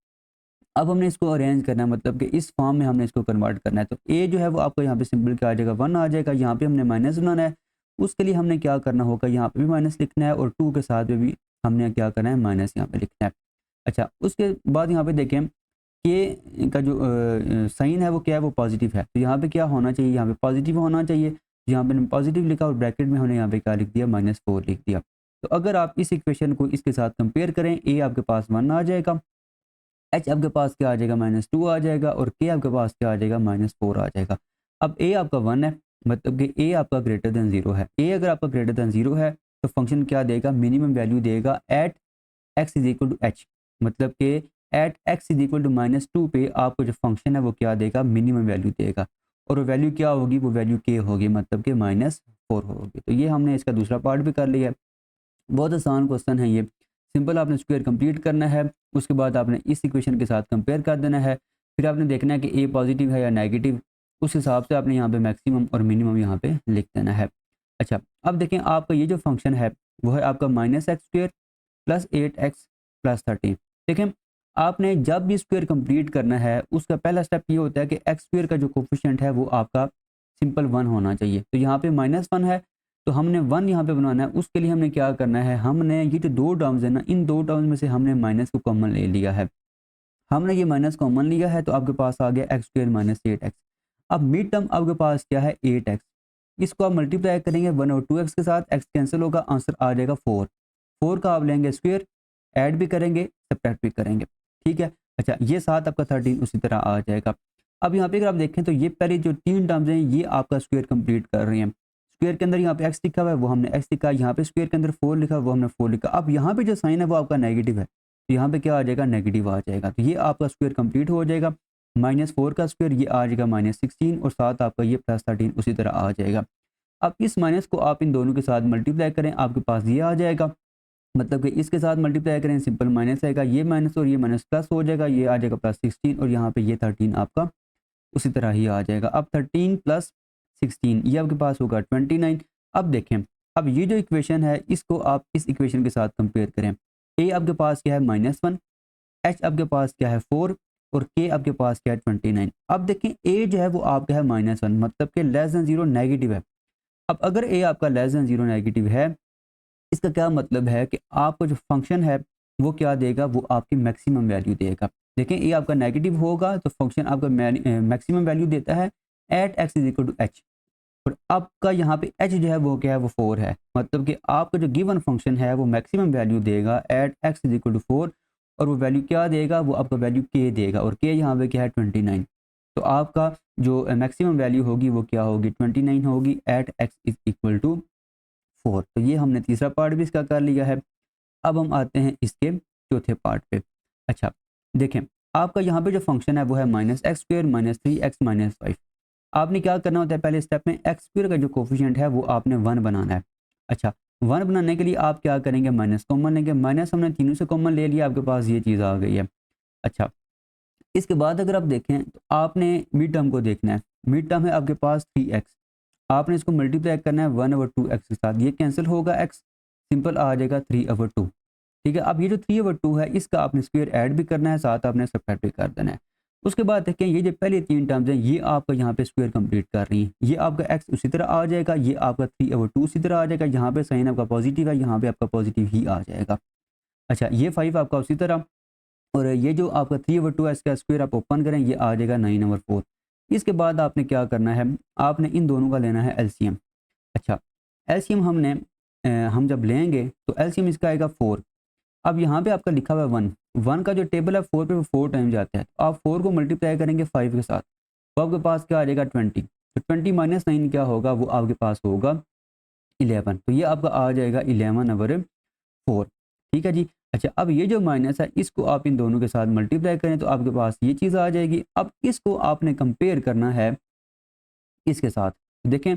अब हमने इसको अरेंज करना है, मतलब कि इस फॉर्म में हमने इसको कन्वर्ट करना है। तो ए जो है वो आपको यहाँ पे सिंपल क्या आ जाएगा, 1 आ जाएगा। यहाँ पे हमने माइनस बनाना है, उसके लिए हमने क्या करना होगा, यहाँ पे भी माइनस लिखना है और 2 के साथ में भी हमने क्या करना है, माइनस यहाँ पे लिखना है। अच्छा, उसके बाद यहाँ पे देखें के का जो साइन है वो क्या है, वो पॉजिटिव है, तो यहाँ पे क्या होना चाहिए, यहाँ पे पॉजिटिव होना चाहिए। यहाँ पे पॉजिटिव लिखा और ब्रैकेट में हमने यहाँ पे क्या लिख दिया, -4 लिख दिया। तो अगर आप इस इक्वेशन को इसके साथ कंपेयर करें, ए आपके पास 1 आ जाएगा, एच आपके पास क्या आ जाएगा, -2 आ जाएगा और के आपके पास क्या आ जाएगा, -4 आ जाएगा। अब ए आपका 1 है, मतलब कि ए आपका ग्रेटर देन 0 है। ए अगर आपका ग्रेटर देन 0 है तो फंक्शन क्या देगा, मिनिमम वैल्यू देगा at x is equal to h, मतलब कि at x is equal to -2 पे आपको जो फंक्शन है वो क्या देगा, मिनिमम वैल्यू देगा। और वो वैल्यू क्या होगी, वो वैल्यू के होगी, मतलब कि -4 होगी। तो ये हमने इसका दूसरा पार्ट भी कर लिया है। बहुत आसान क्वेश्चन है ये, सिंपल आपने स्क्वायर कंप्लीट करना है, उसके बाद आपने इस इक्वेशन के साथ कंपेयर कर देना है, फिर आपने देखना है कि ए पॉजिटिव है या नेगेटिव, उस हिसाब से आपने यहाँ पे मैक्सिमम और मिनिमम यहाँ पे लिख देना है। अच्छा, अब देखें आपका ये जो फंक्शन है वो है आपका -x² + 8x + 13। देखें, आपने जब भी स्क्वायर कंप्लीट करना है उसका पहला स्टेप ये होता है कि x² का जो कोफिशिएंट है वो आपका सिंपल 1 होना चाहिए। तो यहाँ पे -1 है, तो हमने 1 यहाँ पे बनाना है। उसके लिए हमने क्या करना है, हमने ये जो 2 टर्म्स है ना, इन 2 टर्म्स में से हमने माइनस को कॉमन ले लिया है। हमने ये माइनस कॉमन लिया है तो आपके पास आ गया x² - 8x। अब मिड टर्म आपके पास क्या है, 8x। इसको आप मल्टीप्लाई करेंगे 1/2x के साथ, x कैंसिल होगा, आंसर आ जाएगा 4। 4 का आप लेंगे स्क्वायर, ऐड भी करेंगे, सब्ट्रैक्ट भी करेंगे, ठीक है। अच्छा, ये साथ आपका 13 उसी तरह आ जाएगा। अब यहाँ पे अगर आप देखें तो ये पहले जो 3 टर्म्स हैं ये आपका स्क्वायर कंप्लीट कर रही हैं। स्क्वायर के अंदर यहाँ पे x लिखा हुआ है वो हमने x लिखा, यहाँ पे स्क्वायर के अंदर 4 लिखा है वो हमने 4 लिखा। अब यहाँ पे जो साइन है वो आपका नेगेटिव है, तो यहाँ पे क्या आ जाएगा, नेगेटिव आ जाएगा। तो ये आपका स्क्वायर कंप्लीट हो जाएगा। -4 का स्क्वायर ये आ जाएगा -16 और साथ आपका ये +13 उसी तरह आ जाएगा। अब इस माइनस को आप इन दोनों के साथ मल्टीप्लाई करें, आपके पास ये आ जाएगा, मतलब कि इसके साथ मल्टीप्लाई करें, सिंपल माइनस आएगा, ये माइनस और ये माइनस प्लस हो जाएगा, ये आ जाएगा +16 और यहाँ पे ये 13 आपका उसी तरह ही आ जाएगा। अब 13 + 16 ये आपके पास होगा 29। अब देखें, अब ये जो इक्वेशन है इसको आप इस इक्वेशन के साथ कंपेयर करें। ए आपके पास क्या है, -1, एच आपके पास क्या है 4 और के आपके पास क्या है 29। अब देखें ए जो है वो आपका है -1, मतलब कि लेस देन 0 नेगेटिव है। अब अगर ए आपका लेस देन 0 नेगेटिव है, इसका क्या मतलब है कि आपका जो फंक्शन है वो क्या देगा, वो आपकी मैक्सिमम वैल्यू देगा। देखें, ए आपका नेगेटिव होगा तो फंक्शन आपका मैक्सिमम वैल्यू देता है at x is equal to h. और आपका यहाँ पे एच जो है वो क्या है, वो 4 है, मतलब कि आपका जो गिवन फंक्शन है वो मैक्सिमम वैल्यू देगा at x is equal to 4 और वो वैल्यू क्या देगा, वो आपका वैल्यू के देगा और के यहाँ पे क्या है 29। तो आपका जो मैक्सिमम वैल्यू होगी वो क्या होगी, 29 होगी at x is equal to 4। तो ये हमने तीसरा पार्ट भी इसका कर लिया है। अब हम आते हैं इसके चौथे पार्ट पे। अच्छा, देखें, आपका यहाँ पे जो फंक्शन है वो है -x² - 3x - 5। आपने क्या करना होता है, पहले स्टेप में x² का जो कोफिशिएंट है वो आपने 1 बनाना है। अच्छा, 1 बनाने के लिए आप क्या करेंगे, माइनस कॉमन लेंगे, माइनस हमने तीनों से कॉमन ले लिया, आपके पास ये चीज़ आ गई है। अच्छा, इसके बाद अगर आप देखें तो आपने मिड टर्म को देखना है। मिड टर्म है आपके पास 3x, आपने इसको मल्टीप्लाई करना है 1/2x के साथ, ये कैंसिल होगा x, सिंपल आ जाएगा 3/2। ठीक है, अब ये जो 3/2 है इसका आपने स्क्वायर ऐड भी करना है, साथ आपने सब्ट्रैक्ट भी कर देना है। उसके बाद देखें, ये जो पहले 3 टर्म्स हैं ये आपका यहाँ पे स्क्वायर कंप्लीट कर रही हैं। ये आपका x उसी तरह आ जाएगा, ये आपका 3/2 उसी तरह आ जाएगा, यहाँ पे साइन आपका पॉजिटिव है, यहाँ पे आपका पॉजिटिव ही आ जाएगा। अच्छा, ये 5 आपका उसी तरह, और ये जो आपका 3/2 है इसका स्क्वायर आप ओपन करें, ये आ जाएगा 9/4। इसके बाद आपने क्या करना है, आपने इन दोनों का लेना है एलसीएम। अच्छा, एलसीएम हम जब लेंगे तो एलसीएम इसका आएगा 4। अब यहाँ पे आपका लिखा हुआ है 1, 1 का जो टेबल है 4 पे 4 टाइम जाता है, तो आप 4 को मल्टीप्लाई करेंगे 5 के साथ, तो आपके पास क्या आ जाएगा 20। तो 20 - 9 क्या होगा, वो आपके पास होगा 11। तो ये आपका आ जाएगा 11/4। ठीक है जी। अच्छा, अब ये जो माइनस है इसको आप इन दोनों के साथ मल्टीप्लाई करें तो आपके पास ये चीज़ आ जाएगी। अब इसको आपने कंपेयर करना है इसके साथ। देखें,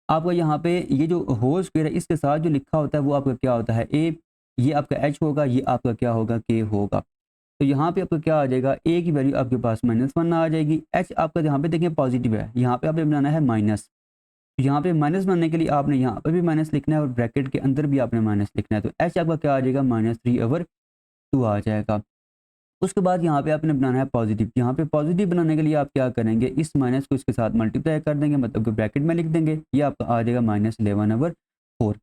आपका यहाँ पे ये जो होल स्क्वायर है इसके साथ जो लिखा होता है वो आपका क्या होता है, ए, ये आपका एच होगा, ये आपका क्या होगा, के होगा। तो यहाँ पे आपका क्या आ जाएगा, ए की वैल्यू आपके पास -1 आ जाएगी। एच आपका यहाँ पे देखें पॉजिटिव है, यहाँ पे आपने बनाना है माइनस। तो यहाँ पे माइनस बनाने के लिए आपने यहाँ पे भी माइनस लिखना है और ब्रैकेट के अंदर भी आपने माइनस लिखना है। तो एच आपका क्या आ जाएगा, -3/2 आ जाएगा। उसके बाद यहाँ पे आपने बनाना है पॉजिटिव। यहाँ पे पॉजिटिव बनाने के लिए आप क्या करेंगे, इस माइनस को इसके साथ मल्टीप्लाई कर देंगे, मतलब कि ब्रैकेट में लिख देंगे, ये आपका आ जाएगा -11/4।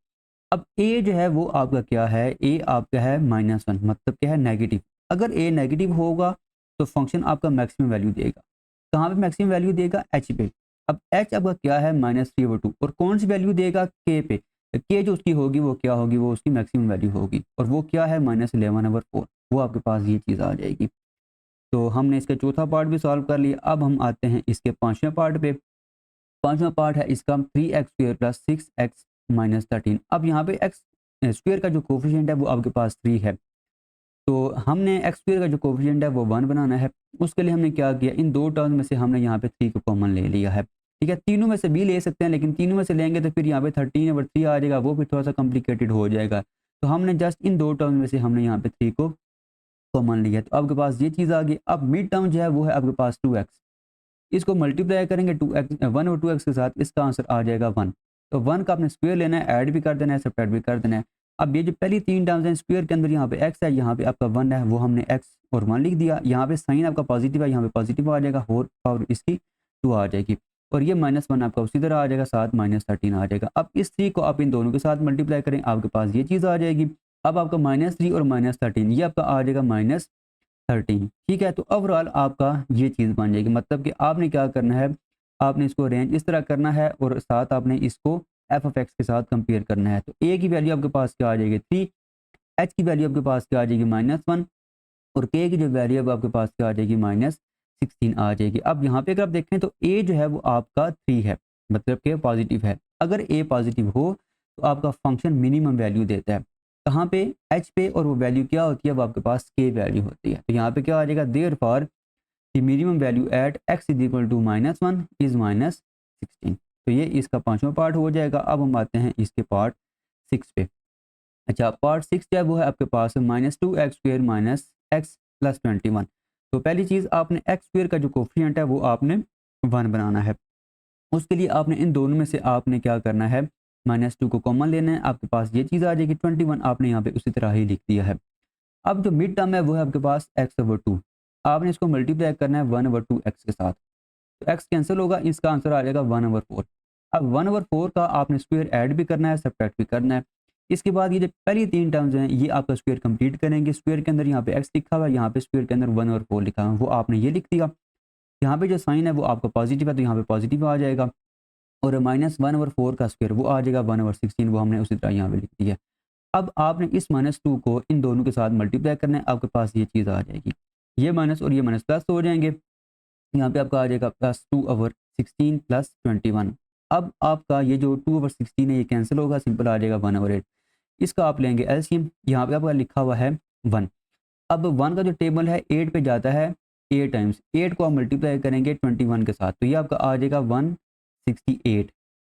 अब ए जो है वो आपका क्या है, ए आपका है -1, मतलब क्या है, नेगेटिव। अगर ए नेगेटिव होगा तो फंक्शन आपका मैक्सिमम वैल्यू देगा। कहाँ पे मैक्सिमम वैल्यू देगा, एच पे। अब एच आपका क्या है, -3/2, और कौन सी वैल्यू देगा, के पे। के जो उसकी होगी वो क्या होगी, वो उसकी मैक्सिमम वैल्यू होगी, और वो क्या है, -11/4। वो आपके पास ये चीज़ आ जाएगी। तो हमने इसका चौथा पार्ट भी सॉल्व कर लिया। अब हम आते हैं इसके पांचवें पार्ट पे। पांचवा पार्ट है इसका 3x² + 6x - 13। अब यहाँ पे एक्स स्क्वायर का जो कोफिशिएंट है वो आपके पास 3 है। तो हमने एक्स स्क्वायर का जो कोफिशिएंट है वो 1 बनाना है। उसके लिए हमने क्या किया, इन दो टर्म में से हमने यहाँ पे 3 को कॉमन ले लिया है। ठीक है, तीनों में से भी ले सकते हैं, लेकिन तीनों में से लेंगे तो फिर यहाँ पे 13/3 आ जाएगा, वो फिर थोड़ा सा कॉम्प्लिकेटेड हो जाएगा। तो हमने जस्ट इन दो टर्म में से हमने यहाँ पे 3 को कॉमन लिया है। तो आपके पास ये चीज़ आ गई। अब मिड टर्म जो है वो है आपके पास 2x। इसको मल्टीप्लाई करेंगे 2x 1/2x के साथ, इसका आंसर आ जाएगा 1। तो 1 का आपने स्क्वायर लेना है, ऐड भी कर देना है, सब्ट्रैक्ट भी कर देना है। अब ये जो पहली तीन टर्म्स हैं स्क्वायर के अंदर, यहाँ पे x है, यहाँ पे आपका 1 है, वो हमने x और 1 लिख दिया। यहाँ पे साइन आपका पॉजिटिव है, यहाँ पे पॉजिटिव आ जाएगा, और इसकी 2 आ जाएगी, और ये -1 आपका उसी तरह आ जाएगा, साथ -13 आ जाएगा। अब इस 3 को आप इन दोनों के साथ मल्टीप्लाई करें, आपके पास ये चीज़ आ जाएगी। अब आपका -3 और -13 ये आपका आ जाएगा -13। ठीक है, तो ओवरऑल आपका ये चीज़ बन जाएगी। मतलब कि आपने क्या करना है, आपने इसको रेंज इस तरह करना है और साथ आपने इसको f(x) के साथ कंपेयर करना है। तो a की वैल्यू आपके पास क्या आ जाएगी, 3, h की वैल्यू आपके पास क्या आ जाएगी, -1, और k की जो वैल्यू है आपके पास क्या आ जाएगी, -16 आ जाएगी। अब यहाँ पे अगर आप देखें तो a जो है वो आपका 3 है, मतलब कि पॉजिटिव है। अगर a पॉजिटिव हो तो आपका फंक्शन मिनिमम वैल्यू देता है। कहाँ पे, h पे, और वो वैल्यू क्या होती है, वो आपके पास k वैल्यू होती है। तो यहाँ पे क्या आ जाएगा, therefore the minimum value at x = -1 is -16। तो ये इसका पांचवा पार्ट हो जाएगा। अब हम आते हैं इसके पार्ट 6 पे। अच्छा, पार्ट 6 जो है वो है आपके पास -2x² - x + 21। तो पहली चीज़ आपने एक्स स्क्वायर का जो कोफिशिएंट है वो आपने 1 बनाना है। उसके लिए आपने इन दोनों में से आपने क्या करना है, -2 को कॉमन लेना है, आपके पास ये चीज़ आ जाएगी। 21 आपने यहाँ पे उसी तरह ही लिख दिया है। अब जो मिड टर्म है वो है आपके पास x/2। आपने इसको मल्टीप्लाई करना है 1/2x के साथ। तो x कैंसिल होगा, इसका आंसर आ जाएगा 1/4। अब 1/4 का आपने स्क्वायर ऐड भी करना है, सब्ट्रैक्ट भी करना है। इसके बाद ये जो पहली तीन टर्म्स हैं ये आपका स्क्वायर कंप्लीट करेंगे। स्क्वायर के अंदर यहाँ पे x लिखा हुआ है, यहाँ पे स्क्वायर के अंदर 1/4 लिखा हुआ है, वो आपने ये लिख दिया। यहाँ पे जो साइन है वो आपका पॉजिटिव है, तो यहाँ पे पॉजिटिव आ जाएगा, और -1/4 का स्क्वायर वो आ जाएगा 1/16, वो हमने उसी तरह यहाँ पे लिख दिया। अब आपने इस -2 को इन दोनों के साथ मल्टीप्लाई करना है, आपके पास ये चीज़ आ जाएगी। ये माइनस और ये माइनस प्लस हो जाएंगे। यहाँ पे आपका आ जाएगा +2/16 + 21। अब आपका ये जो 2/16 है ये कैंसिल होगा, सिंपल आ जाएगा 1/8। इसका आप लेंगे एलसीएम, यहाँ पे आपका लिखा हुआ है 1। अब 1 का जो टेबल है 8 पे जाता है 8 टाइम्स, 8 को आप मल्टीप्लाई करेंगे 21 के साथ, तो ये आपका आ जाएगा 168।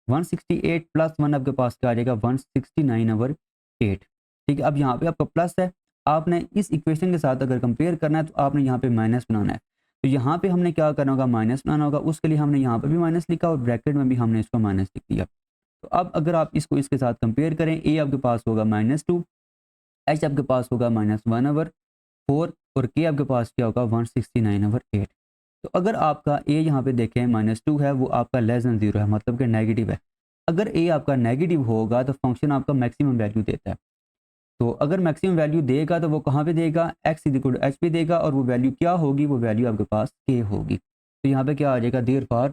168 + 1 आपके पास क्या आ जाएगा, 169/8। ठीक है, अब यहाँ पे आपका प्लस है, आपने इस इक्वेशन के साथ अगर कंपेयर करना है तो आपने यहाँ पे माइनस बनाना है। तो यहाँ पे हमने क्या करना होगा, माइनस बनाना होगा। उसके लिए हमने यहाँ पे भी माइनस लिखा और ब्रैकेट में भी हमने इसको माइनस लिख दिया। तो अब अगर आप इसको इसके साथ कंपेयर करें, ए आपके पास होगा -2, एच आपके पास होगा -1/4, और के आपके पास क्या होगा, 169/8। तो अगर आपका ए यहाँ पे देखें -2 है, वो आपका <0 है, मतलब कि नेगेटिव है। अगर ए आपका नेगेटिव होगा तो फंक्शन आपका मैक्सिमम वैल्यू देता है। तो अगर मैक्सिमम वैल्यू देगा तो वो कहाँ पे देगा, x = h पे देगा, और वो वैल्यू क्या होगी, वो वैल्यू आपके पास k होगी। तो यहाँ पे क्या आ जाएगा, therefore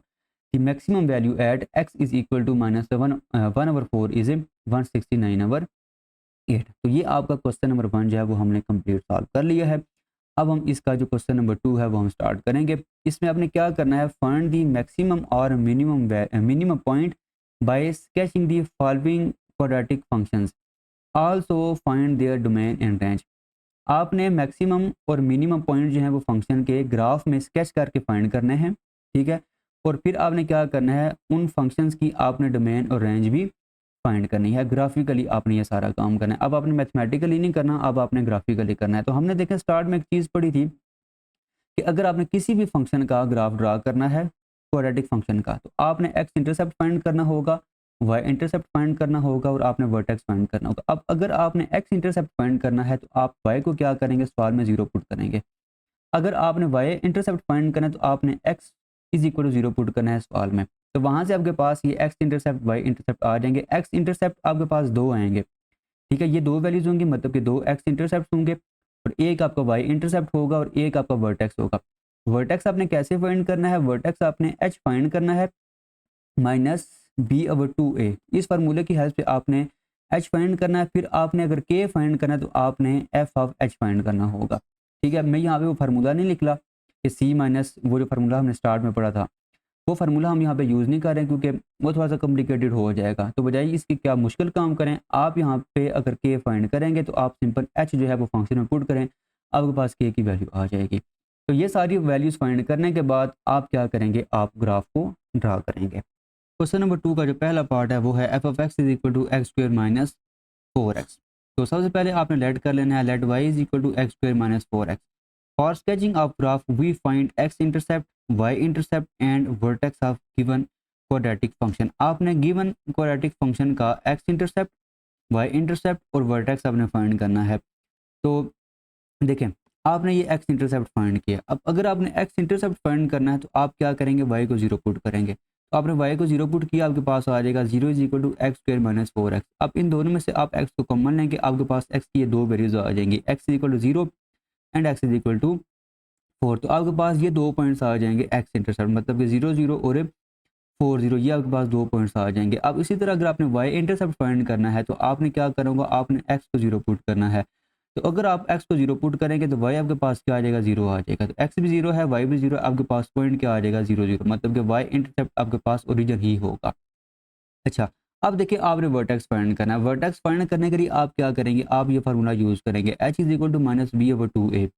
the maximum value at x = -1/4 is 169/8। तो ये आपका क्वेश्चन नंबर 1 जो है वो हमने कंप्लीट सॉल्व कर लिया है। अब हम इसका जो क्वेश्चन नंबर 2 है वो हम स्टार्ट करेंगे। इसमें आपने क्या करना है, फाइंड दी मैक्सिमम और minimum point by sketching the following quadratic functions, also find there domain and range. आपने मैक्सिमम और मिनिमम पॉइंट जो है वो फंक्शन के ग्राफ में स्केच करके फाइंड करने हैं, ठीक है। और फिर आपने क्या करना है, उन फंक्शंस की आपने डोमेन और रेंज भी फाइंड करनी है। ग्राफिकली आपने ये सारा काम करना है। अब आपने मैथमेटिकली नहीं करना, अब आपने ग्राफिकली करना है। तो हमने देखा स्टार्ट में एक चीज़ पढ़ी थी कि अगर आपने किसी भी फंक्शन का ग्राफ ड्रा करना है, क्वाड्रेटिक फंक्शन का, तो आपने एक्स इंटरसेप्ट फाइंड करना होगा, वाई इंटरसेप्ट फाइंड करना होगा और आपने वर्टेक्स फाइंड करना होगा। अब अगर आपने एक्स इंटरसेप्ट फाइंड करना है तो आप वाई को क्या करेंगे, सवाल में जीरो पुट करेंगे। अगर आपने वाई इंटरसेप्ट फाइंड करना है तो आपने x is equal to zero put करना है सवाल में। तो वहां से आपके पास ये एक्स इंटरसेप्ट वाई इंटरसेप्ट आ जाएंगे। एक्स इंटरसेप्ट आपके पास दो आएंगे, ठीक है। ये दो वैल्यूज होंगी, मतलब कि दो एक्स इंटरसेप्ट होंगे और एक आपका वाई इंटरसेप्ट होगा और एक आपका वर्टेक्स होगा। वर्टेक्स आपने कैसे फाइंड करना है, वर्टेक्स आपने एच फाइंड करना है माइनस बी ओवर टू ए। इस फार्मूले की हेल्प से आपने एच फाइंड करना है। फिर आपने अगर के फाइंड करना है तो आपने एफ ऑफ एच फाइंड करना होगा, ठीक है। मैं यहाँ पे वो फार्मूला नहीं निकला कि सी माइनस, वो जो फार्मूला हमने स्टार्ट में पढ़ा था वो फार्मूला हम यहाँ पे यूज़ नहीं कर रहे हैं क्योंकि वो थोड़ा सा कॉम्प्लिकेटेड हो जाएगा। तो बजाय इसकी क्या मुश्किल काम करें, आप यहाँ पे अगर के फाइंड करेंगे तो आप सिंपल एच जो है वो फंक्शन में पुट करें, आपके पास के की वैल्यू आ जाएगी। तो ये सारी वैल्यूज़ फाइंड करने के बाद आप क्या करेंगे, आप ग्राफ को ड्रा करेंगे। क्वेश्चन नंबर 2 का जो पहला पार्ट है वो है f of x is equal to x square minus 4x। तो सबसे पहले आपने लेट कर लेना है, let y is equal to x square minus 4x। For sketching of graph we find x intercept, y intercept and vertex of given quadratic function. आपने गिवन क्वाड्रेटिक फंक्शन का x इंटरसेप्ट, y इंटरसेप्ट और वर्टेक्स आपने फाइंड करना है। तो देखें, आपने ये x इंटरसेप्ट फाइंड किया। अब अगर आपने x इंटरसेप्ट फाइंड करना है तो आप क्या करेंगे, y को जीरो पुट करेंगे। तो आपने y को जीरो पुट किया, आपके पास आ जाएगा zero is equal to x square minus 4x। अब इन दोनों में से आप x को कॉमन लेंगे, आपके पास x की ये दो वैल्यूज आ जाएंगी, x is equal to zero and x is equal to 4। तो आपके पास ये दो पॉइंट्स आ जाएंगे x इंटरसेप्ट, मतलब कि 0 0 और 4 0, ये आपके पास दो पॉइंट्स आ जाएंगे। अब इसी तरह अगर आपने y इंटरसेप्ट फाइंड करना है तो आपने क्या करना होगा, आपने x को जीरो पुट करना है। तो अगर आप x को जीरो पुट करेंगे तो y आपके पास क्या आ जाएगा, जीरो आ जाएगा। तो x भी जीरो है, y भी जीरो, आपके पास पॉइंट क्या आ जाएगा, 0 0, मतलब कि y इंटरसेप्ट आपके पास ओरिजिन ही होगा। अच्छा, अब देखिए आपने वर्टेक्स फाइंड करना है। वर्टेक्स फाइंड करने के लिए आप क्या करेंगे, आप ये फार्मूला यूज करेंगे, h is equal to minus b over two a.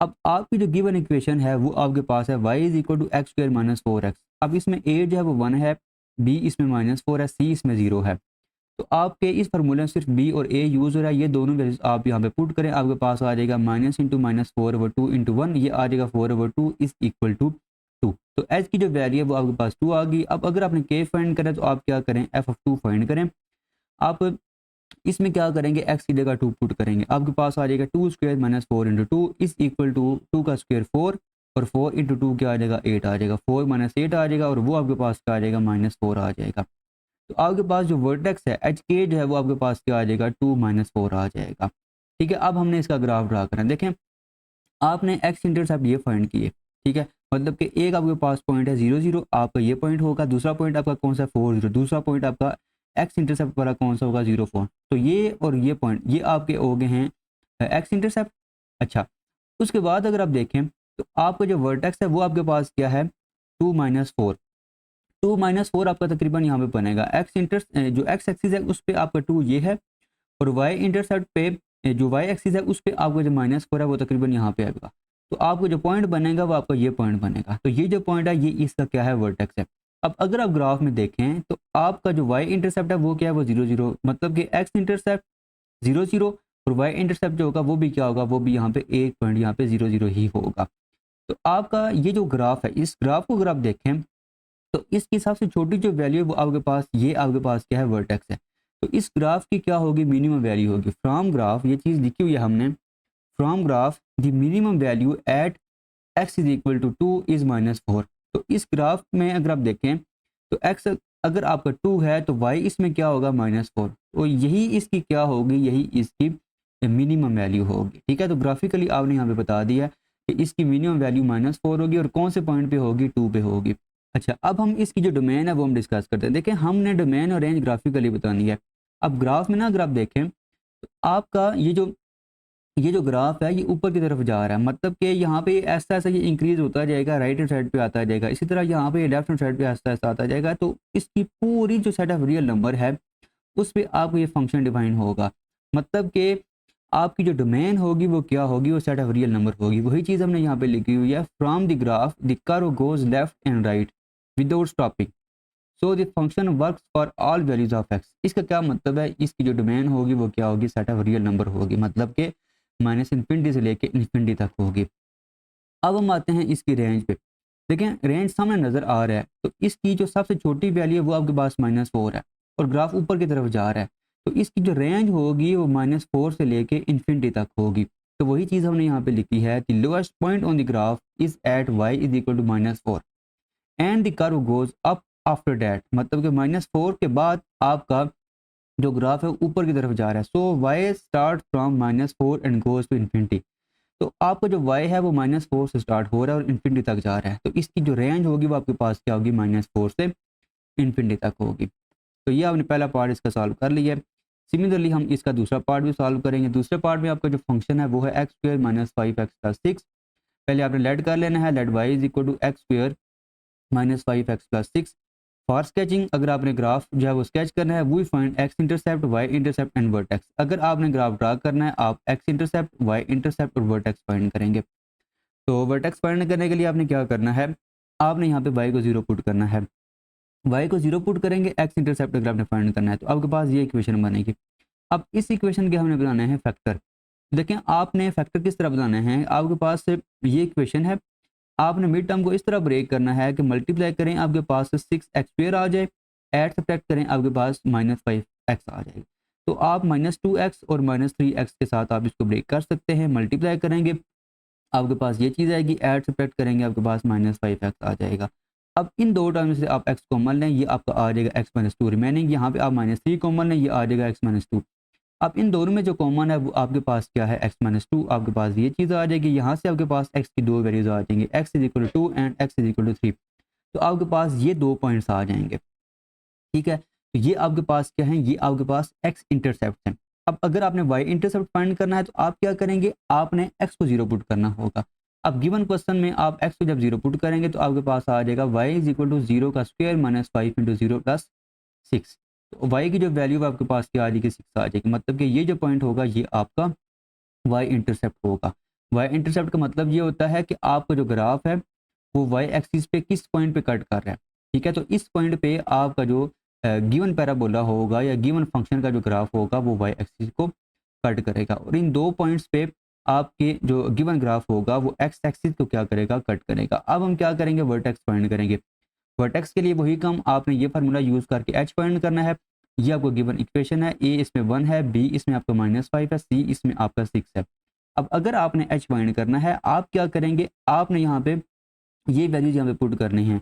अब आपकी जो गिवन इक्वेशन है वो आपके पास है y is equal to x square minus 4x। अब इसमें a जो है वो 1 है, b इसमें माइनस 4 है, c इसमें 0 है। तो आपके इस फार्मूले में सिर्फ b और a यूज़ हो रहा है, ये दोनों वैल्यूज आप यहाँ पे पुट करें, आपके पास आ जाएगा minus into minus 4 over 2 into 1, ये आ जाएगा 4 ओवर 2 इज इक्वल टू 2। तो h की जो वैल्यू है वो आपके पास 2 आ गई। अब अगर आपने k फाइंड करें तो आप क्या करें, f ऑफ 2 फाइंड करें। आप इसमें क्या करेंगे, x की जगह 2 पुट करेंगे, आपके पास आ जाएगा 2 square minus 4 into 2 is equal to 2 का स्क्वायर 4 और 4 इंटू 2 क्या आ जाएगा, 8 आ जाएगा। 4 माइनस 8 आ जाएगा और वो आपके पास क्या आ जाएगा, माइनस 4 आ जाएगा। तो आपके पास जो वर्टेक्स है एच के जो है वो आपके पास क्या आ जाएगा, 2 माइनस 4 आ जाएगा, ठीक है। अब हमने इसका ग्राफ ड्रा करना है। देखें, आपने एक्स इंटरसेप्ट ये फाइंड किए, ठीक है, मतलब कि एक आपके पास पॉइंट है 0 0, आपका ये पॉइंट होगा। दूसरा पॉइंट आपका कौन सा, 4 0। दूसरा पॉइंट आपका एक्स इंटरसेप्ट वाला कौन सा होगा, 0 4। तो ये और ये पॉइंट ये आपके हो गए हैं एक्स इंटरसेप्ट। अच्छा, उसके बाद अगर आप देखें तो आपका जो वर्टेक्स है वो आपके पास क्या है, 2 माइनस 4। 2 माइनस 4 आपका तकरीबन यहाँ पे बनेगा, एक्स इंटर जो एक्स एक्सिस है उस पर आपका 2 ये है और वाई इंटरसेप्ट पे जो वाई एक्सिस है उस पर आपका जो माइनस 4 है वो तकरीबन यहाँ पे आएगा। तो आपको जो पॉइंट बनेगा वो आपका ये पॉइंट बनेगा। तो ये जो पॉइंट है ये इसका क्या है, वर्टेक्स है। अब अगर आप ग्राफ में देखें तो आपका जो वाई इंटरसेप्ट है वो क्या है, वो 0 0, मतलब कि एक्स इंटरसेप्ट 0 0 और वाई इंटरसेप्ट जो होगा वो भी क्या होगा, वो भी यहाँ पे एक पॉइंट यहाँ पे 0 0 ही होगा। तो आपका ये जो ग्राफ है, इस ग्राफ को अगर आप देखें तो इसकी सबसे छोटी जो वैल्यू है वो आपके पास, ये आपके पास क्या है, वर्टेक्स है। तो इस ग्राफ की क्या होगी, मिनिमम वैल्यू होगी। फ्रॉम ग्राफ, ये चीज़ लिखी हुई है हमने, from graph the minimum value at x is equal to 2 is minus 4। तो इस ग्राफ में अगर आप देखें तो एक्स अगर आपका 2 है तो वाई इसमें क्या होगा, माइनस 4। तो यही इसकी क्या होगी, यही इसकी मिनिमम वैल्यू होगी, ठीक है। तो ग्राफिकली आपने यहाँ पे बता दिया कि इसकी मिनिमम वैल्यू माइनस 4 होगी और कौन से पॉइंट पे होगी, 2 पे होगी। अच्छा, अब हम इसकी जो डोमेन है वो हम डिस्कस करते हैं। देखें, हमने डोमेन और रेंज ग्राफिकली बतानी है। अब ग्राफ में ना अगर आप देखें तो आपका ये जो ग्राफ है ये ऊपर की तरफ जा रहा है, मतलब कि यहाँ पे ऐसा ऐसा ये इंक्रीज होता जाएगा, राइट हैंड साइड पे आता जाएगा। इसी तरह यहाँ पे लेफ्ट हैंड साइड पे ऐसा ऐसा आता जाएगा। तो इसकी पूरी जो सेट ऑफ रियल नंबर है उस पर आपको ये फंक्शन डिफाइन होगा, मतलब कि आपकी जो डोमेन होगी वो क्या होगी, वो सेट ऑफ रियल नंबर होगी। वही चीज़ हमने यहाँ पे लिखी हुई है, from the graph the curve goes left and right without stopping, so the function works for all values of x. इसका क्या मतलब है, इसकी जो डोमेन होगी वो क्या होगी, सेट ऑफ रियल नंबर होगी, मतलब कि माइनस इन्फिनिटी से लेके इन्फिनिटी तक होगी। अब हम आते हैं इसकी रेंज पे। देखें रेंज सामने नज़र आ रहा है, तो इसकी जो सबसे छोटी वैल्यू है वो आपके पास -4 है और ग्राफ ऊपर की तरफ जा रहा है, तो इसकी जो रेंज होगी वो -4 से लेके इन्फिनिटी तक होगी। तो वही चीज़ हमने यहाँ पे लिखी है कि lowest point on the graph is at y is equal to -4 and the curve goes up after that, मतलब कि -4 के बाद आपका जो ग्राफ है ऊपर की तरफ जा रहा है। So y start from -4 and goes to infinity. तो आपका जो y है वो -4 से स्टार्ट हो रहा है और इन्फिनिटी तक जा रहा है, तो इसकी जो रेंज होगी वो आपके पास क्या होगी, -4 से इन्फिनिटी तक होगी। तो ये आपने पहला पार्ट इसका सॉल्व कर लिया है। सिमिलरली हम इसका दूसरा पार्ट भी सॉल्व करेंगे। दूसरे पार्ट में आपका जो फंक्शन है वो है x² - 5x + 6। पहले आपने लेट कर लेना है, let y is equal to x² - 5x + 6। For sketching, अगर आपने ग्राफ जो है वो स्केच करना है, we find x intercept, y intercept and vertex. अगर आपने ग्राफ ड्रा करना है, आप x इंटरसेप्ट, y इंटरसेप्ट और वर्टेक्स फाइंड करेंगे। तो वर्टेक्स फाइंड करने के लिए आपने क्या करना है, आपने यहाँ पे y को 0 पुट करना है। y को 0 पुट करेंगे, x इंटरसेप्ट अगर आपने फाइंड करना है तो आपके पास ये इक्वेशन बनेगी। अब इस इक्वेशन के हमने बनाने हैं फैक्टर। देखें आपने फैक्टर किस तरह बनाने हैं, आपके पास ये इक्वेशन है, आपने मिड टर्म को इस तरह ब्रेक करना है कि मल्टीप्लाई करें आपके पास 6x² आ जाए, ऐड सब्ट्रैक्ट करें आपके पास -5x आ जाएगा। तो आप -2x और -3x के साथ आप इसको ब्रेक कर सकते हैं, मल्टीप्लाई करेंगे आपके पास ये चीज़ आएगी, ऐड सब्ट्रैक्ट करेंगे आपके पास -5x आ जाएगा। अब इन दो टर्म से आप x कॉमन लें, ये आपका आ जाएगा x-2 रिमेनिंग, यहाँ पे आप -3 कॉमन लें, ये आ जाएगा x-2। अब इन दोनों में जो कॉमन है वो आपके पास क्या है, x-2, आपके पास ये चीज़ आ जाएगी। यहाँ से आपके पास x की दो वैल्यूज आ जाएंगी, x is equal to 2 and x is equal to 3। तो आपके पास ये दो पॉइंट्स आ जाएंगे, ठीक है। तो ये आपके पास क्या है, ये आपके पास x इंटरसेप्ट है। अब अगर आपने y इंटरसेप्ट फाइंड करना है तो आप क्या करेंगे, आपने x को 0 पुट करना होगा। अब गिवन क्वेश्चन में आप x को जब 0 पुट करेंगे तो आपके पास आ जाएगा y इज इक्वल टू 0 का स्क्वायर -5 × 0 + 6। तो y की जो वैल्यू आपके पास क्या आ जाएगी, 6 आ जाएगी, मतलब कि ये जो पॉइंट होगा ये आपका y इंटरसेप्ट होगा। y इंटरसेप्ट का मतलब ये होता है कि आपका जो ग्राफ है वो y एक्सिस पे किस पॉइंट पे कट कर रहा है, ठीक है। तो इस पॉइंट पे आपका जो गिवन पैराबोला होगा या गिवन फंक्शन का जो ग्राफ होगा वो y एक्सिस को कट करेगा, और इन दो पॉइंट्स पे आपके जो गिवन ग्राफ होगा वो x एक्सिस को क्या करेगा, कट करेगा। अब हम क्या करेंगे, वर्टेक्स फाइंड करेंगे। वर्टेक्स के लिए वही काम, आपने ये फार्मूला यूज़ करके h फाइंड करना है। ये आपको गिवन इक्वेशन है, a इसमें 1 है, b इसमें आपका -5 है, c इसमें आपका 6 है। अब अगर आपने h फाइंड करना है, आप क्या करेंगे, आपने यहाँ पे ये वैल्यूज यहाँ पे पुट करनी है।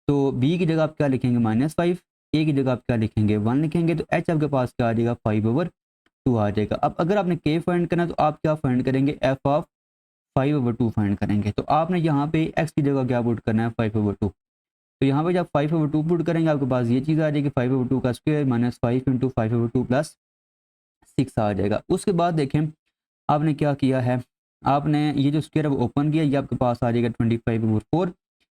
तो b की जगह आप क्या लिखेंगे, -5, a की जगह आप क्या लिखेंगे, 1 लिखेंगे, तो h आपके पास क्या आ जाएगा, 5/2 आ जाएगा। अब अगर आपने k फाइंड करना है तो आप क्या फाइंड करेंगे, f ऑफ 5/2 फाइंड करेंगे। तो आपने यहाँ पे x की जगह क्या पुट करना है, 5/2। तो यहाँ पे जब 5/2 पुट करेंगे आपके पास ये चीज़ आ जाएगी, 5/2 का स्क्वायर -5 × 5/2 + 6 आ जाएगा। उसके बाद देखें आपने क्या किया है, आपने ये जो स्क्वायर है वो ओपन किया, ये आपके पास आ जाएगा 25/4।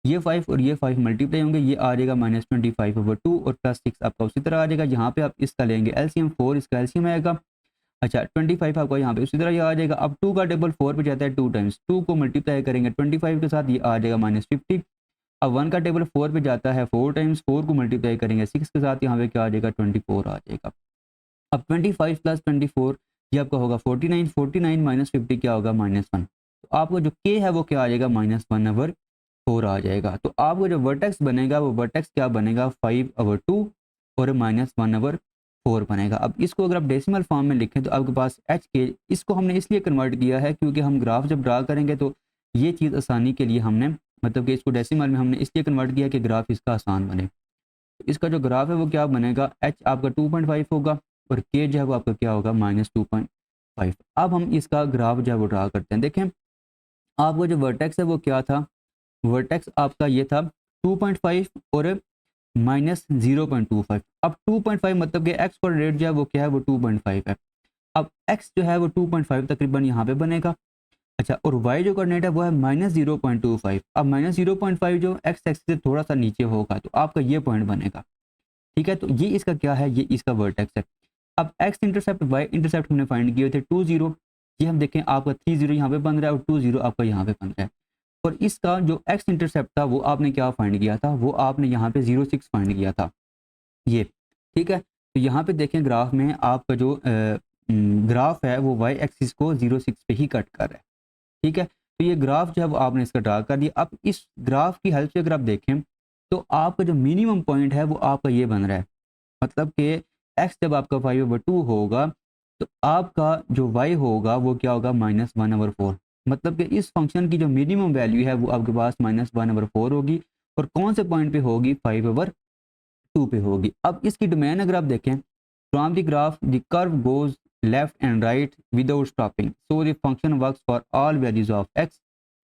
ये 5 और ये 5 मल्टीप्लाई होंगे, ये आ जाएगा -25/2 और +6 आपका उसी तरह आ जाएगा। यहाँ पे आप इसका लेंगे एलसीएम, 4 इसका एलसीएम आएगा। अच्छा 25 आपका यहाँ पे उसी तरह ये आ जाएगा। अब 2 का टेबल 4 पे जाता है 2 टाइम्स, 2 को मल्टीप्लाई करेंगे 25 के साथ, ये आ जाएगा -50। अब 1 का टेबल 4 पे जाता है 4 टाइम्स, 4 को मल्टीप्लाई करेंगे 6 के साथ, यहाँ पे क्या आ जाएगा, 24 आ जाएगा। अब 25 + 24 ये आपका होगा 49, 49 - 50 क्या होगा, -1। तो आपका जो k है वो क्या आ जाएगा, -1/4 आ जाएगा। तो आपका जो वर्टेक्स बनेगा वो वर्टेक्स क्या बनेगा, 5/2 और -1/4 बनेगा। अब इसको अगर आप डेसिमल फॉर्म में लिखें तो आपके पास h इसको हमने इसलिए कन्वर्ट किया है क्योंकि हम ग्राफ जब ड्रा करेंगे तो ये चीज़ आसानी के लिए हमने, मतलब कि इसको डेसिमल में हमने इसलिए कन्वर्ट किया कि ग्राफ इसका आसान बने। तो इसका जो ग्राफ है वो क्या बनेगा, h आपका 2.5 होगा और k जो है वो आपका क्या होगा, -2.5। अब हम इसका ग्राफ जो है वो ड्रा करते हैं। देखें आपका जो वर्टेक्स है वो क्या था, वर्टेक्स आपका ये था 2.5 और -0.25। अब 2.5 मतलब कि x कोऑर्डिनेट जो है वो क्या है, वो 2.5 है। अब x जो है वो 2.5 तकरीबन यहाँ पे बनेगा। अच्छा और y जो कोऑर्डिनेट है वो है -0.25। अब -0.5 जो x एक्सिस से थोड़ा सा नीचे होगा तो आपका ये पॉइंट बनेगा, ठीक है। तो ये इसका क्या है, ये इसका वर्टेक्स है। अब x इंटरसेप्ट y इंटरसेप्ट हमने फाइंड किए थे 2 0। ये हम देखें आपका 30 यहाँ पे बन रहा है और 20 आपका यहाँ पे बन रहा है। और इसका जो एक्स इंटरसेप्ट था वो आपने क्या फाइंड किया था, वो आपने यहाँ पे 06 फाइंड किया था ये, ठीक है। तो यहाँ पे देखें ग्राफ में आपका जो ग्राफ है वो वाई एक्सिस को 06 पे ही कट कर रहा है, ठीक है। तो ये ग्राफ जब आपने इसका ड्रा कर दिया, अब इस ग्राफ की हेल्प से अगर आप देखें तो आपका जो मिनिमम पॉइंट है वो आपका ये बन रहा है, मतलब कि एक्स जब आपका 5/2 होगा तो आपका जो वाई होगा वो क्या होगा -1/4, मतलब कि इस फंक्शन की जो मिनिमम वैल्यू है वो आपके पास -1/4 होगी, और कौन से पॉइंट पे होगी 5/2 पे होगी। अब इसकी डोमेन अगर आप देखें, from the graph the curve goes left and right without stopping, so the function works for all values of x,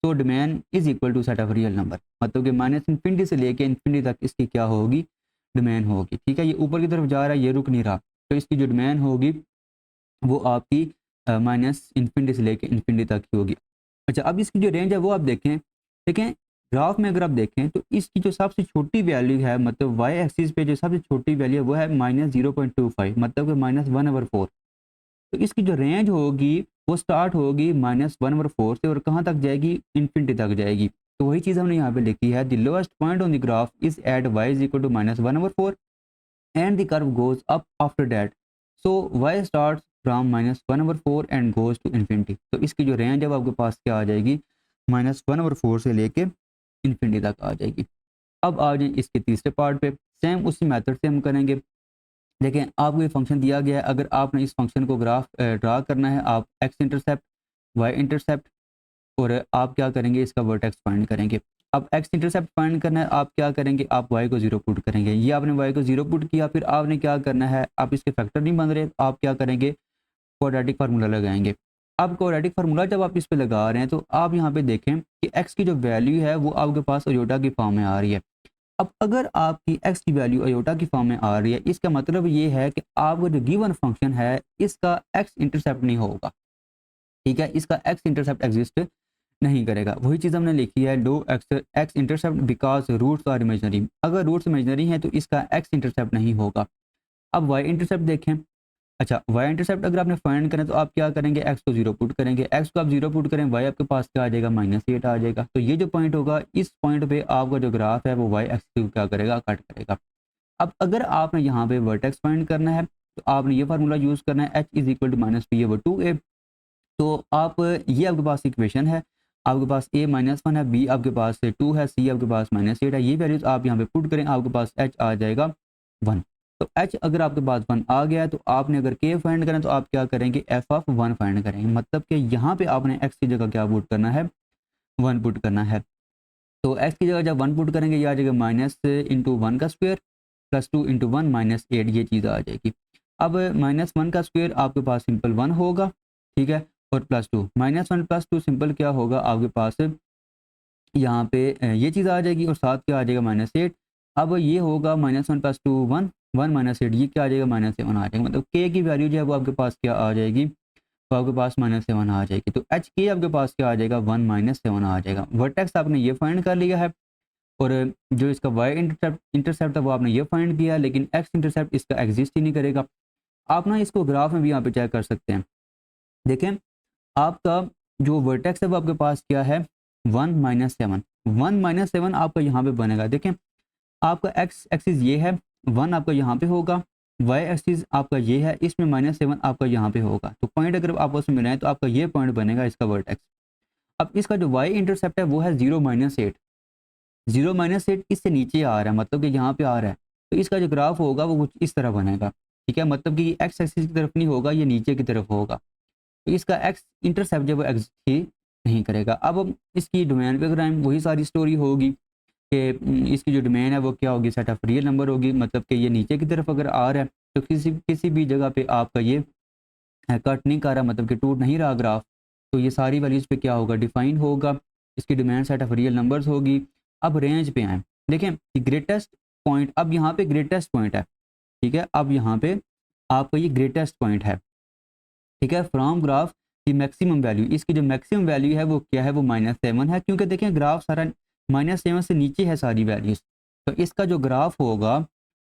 तो domain is equal to set of real number, मतलब कि -∞ से लेके इन्फिनिटी तक इसकी क्या होगी, डोमेन होगी, ठीक है। ये ऊपर की तरफ जा रहा है, ये रुक नहीं रहा, तो इसकी जो डोमेन होगी वो आपकी -∞ से लेके इन्फिनिटी तक की होगी। अच्छा, अब इसकी जो रेंज है वो आप देखें, देखें ग्राफ में अगर आप देखें तो इसकी जो सबसे छोटी वैल्यू है, मतलब वाई एक्सिस पे जो सबसे छोटी वैल्यू है वो है -0.25, मतलब कि -1/4। तो इसकी जो रेंज होगी वो स्टार्ट होगी -1/4 से और कहाँ तक जाएगी, इन्फिनिटी तक जाएगी। तो वही चीज़ हमने यहाँ पे लिखी है, the lowest point on the graph is at y is equal to -1/4 and the curve goes up after that, so y start from -1/4 and goes to infinity. तो इसकी जो रेंज है वो आपके पास क्या आ जाएगी, -1/4 से लेके इन्फिनिटी तक आ जाएगी। अब आ जाए इसके तीसरे पार्ट पे, सेम उसी मेथड से हम करेंगे। देखें आपको ये फंक्शन दिया गया है, अगर आपने इस फंक्शन को ग्राफ ड्रा करना है, आप एक्स इंटरसेप्ट, वाई इंटरसेप्ट और आप क्या करेंगे, इसका वर्टेक्स फाइंड करेंगे। अब एक्स इंटरसेप्ट फाइंड करना है, आप क्या करेंगे, आप वाई को 0 पुट करेंगे। ये आपने वाई को 0 पुट किया, फिर आपने क्या करना है, आप इसके फैक्टर नहीं बन रहे, आप क्या करेंगे, क्वाड्रेटिक फार्मूला लगाएंगे। अब क्वाड्रेटिक फार्मूला जब आप इस पे लगा रहे हैं तो आप यहाँ पे देखें कि एक्स की जो वैल्यू है वो आपके पास अयोटा की फॉर्म में आ रही है। अब अगर आपकी एक्स की वैल्यू अयोटा की फॉर्म में आ रही है, इसका मतलब ये है कि आपका जो गिवन फंक्शन है इसका एक्स इंटरसेप्ट नहीं होगा, ठीक है, इसका एक्स इंटरसेप्ट एग्जिस्ट नहीं करेगा। वही चीज़ हमने लिखी है, do x intercept because roots are imaginary, अगर रूट्स इमेजनरी हैं तो इसका एक्स इंटरसेप्ट नहीं होगा। अब वाई इंटरसेप्ट देखें, अच्छा वाई इंटरसेप्ट अगर आपने फाइंड करना है तो आप क्या करेंगे, एक्स को 0 पुट करेंगे, एक्स को आप 0 पुट करें, वाई आपके पास क्या आ जाएगा, -8 आ जाएगा। तो ये जो पॉइंट होगा, इस पॉइंट पे आपका जो ग्राफ है वो वाई एक्स को क्या करेगा, कट करेगा। अब अगर आपने यहाँ पे वर्टेक्स फाइंड करना है तो आपने ये फार्मूला यूज़ करना है, h is equal to -2a/2a। तो आप ये आपके पास इक्वेशन है, आपके पास a -1 है, b आपके पास 2 है, c आपके पास -8 है। ये वैल्यूज आप यहाँ पे पुट करें, आपके पास h आ जाएगा 1। तो h अगर आपके पास 1 आ गया तो आपने अगर k फाइंड करना है तो आप क्या करेंगे, f(1) फाइंड करेंगे, मतलब कि यहाँ पे आपने x की जगह क्या पुट करना है, 1 पुट करना है। तो x की जगह जब 1 पुट करेंगे ये आ जाएगा -(1) का स्क्वायर +2 × 1 -8, ये चीज़ आ जाएगी। अब -1 का स्क्वायर आपके पास सिंपल 1 होगा, ठीक है, और +2 -1 +2 सिंपल क्या होगा आपके पास, यहाँ पे ये चीज़ आ जाएगी और साथ क्या आ जाएगा, -8। अब ये होगा -1 + 2 1 1 -8, ये क्या आ जाएगा, -7 आ जाएगा, मतलब k की वैल्यू जो है वो आपके पास क्या आ जाएगी, तो आपके पास -7 आ जाएगी। तो एच के आपके पास क्या आ जाएगा, 1 -7 आ जाएगा। वर्टेक्स आपने ये फाइंड कर लिया है, और जो इसका वाई इंटरसेप्ट है वो आपने ये फाइंड किया, लेकिन एक्स इंटरसेप्ट इसका एग्जिस्ट ही नहीं करेगा। आप ना इसको ग्राफ में भी यहाँ पे चेक कर सकते हैं। देखें आपका जो वर्टेक्स है वो आपके पास क्या है, 1 -7, 1 -7 आपका यहाँ पे बनेगा। देखें आपका एक्स एक्सिस ये है, 1 आपका यहाँ पे होगा, वाई एक्सिस आपका ये है, इसमें -7 आपका यहाँ पे होगा। तो पॉइंट अगर आपस में मिलाएं तो आपका ये पॉइंट बनेगा इसका वर्टेक्स। अब इसका जो वाई इंटरसेप्ट है वो है 0 -8, 0 -8 इससे नीचे आ रहा है, मतलब कि यहाँ पे आ रहा है, तो इसका जो ग्राफ होगा वो कुछ इस तरह बनेगा, ठीक है, मतलब कि एक्स एक्सिस की तरफ नहीं होगा, ये नीचे की तरफ होगा। तो इसका एक्स इंटरसेप्ट जो वो एग्जिस्ट ही नहीं करेगा। अब हम इसकी डोमेन पे अगर आएँ वही सारी स्टोरी होगी कि इसकी जो डोमेन है वो क्या होगी, सेट ऑफ रियल नंबर होगी, मतलब कि ये नीचे की तरफ अगर आ रहा है तो किसी किसी भी जगह पे आपका ये कट नहीं कर रहा, मतलब कि टूट नहीं रहा ग्राफ, तो ये सारी वैल्यूज़ पे क्या होगा, डिफाइन होगा, इसकी demand set of real numbers होगी। अब रेंज पे आए, देखें ग्रेटेस्ट पॉइंट, अब यहाँ पे ग्रेटेस्ट पॉइंट है, ठीक है, अब यहाँ पे आपका ये ग्रेटेस्ट पॉइंट है, ठीक है, फ्रॉम ग्राफ की मैक्सिमम वैल्यू, इसकी जो मैक्सिमम वैल्यू है वो क्या है, वो -7 है, क्योंकि देखें ग्राफ सारा -7 से नीचे है सारी वैल्यूज़, तो इसका जो ग्राफ होगा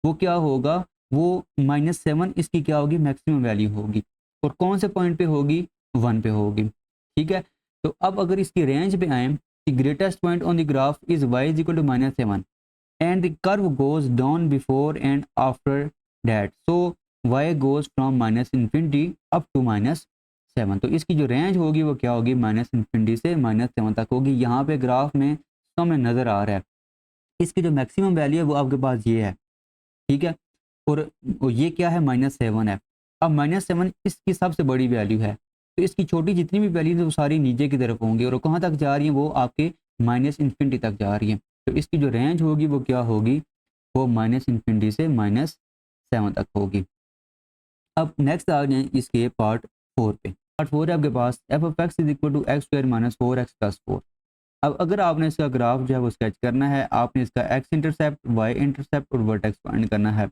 वो क्या होगा, वो -7 इसकी क्या होगी, मैक्सिमम वैल्यू होगी। और कौन से पॉइंट पे होगी, 1 पे होगी। ठीक है, तो अब अगर इसकी रेंज पे आए कि greatest point on the graph is y is equal to -7 and the curve goes down before and after that, so y goes from -infinity up to -7। तो इसकी जो रेंज होगी वो क्या होगी, -infinity से -7 तक होगी। यहाँ पे ग्राफ में हमें नज़र आ रहा है इसकी जो मैक्सिमम वैल्यू है वो आपके पास ये है। ठीक है, और ये क्या है, -7 है। अब -7 इसकी सबसे बड़ी वैल्यू है, तो इसकी छोटी जितनी भी वैल्यू है वो सारी नीचे की तरफ होंगी और कहाँ तक जा रही हैं, वो आपके -infinity तक जा रही हैं। तो इसकी जो रेंज होगी वो क्या होगी, वो -infinity से -7 तक होगी। अब नेक्स्ट आ जाए इसके पार्ट 4 पे। पार्ट 4 है आपके पास f(x) is equal to x square minus 4x plus 4। अब अगर आपने इसका ग्राफ जो है वो स्केच करना है, आपने इसका x इंटरसेप्ट, y इंटरसेप्ट और वर्टेक्स फाइंड करना है।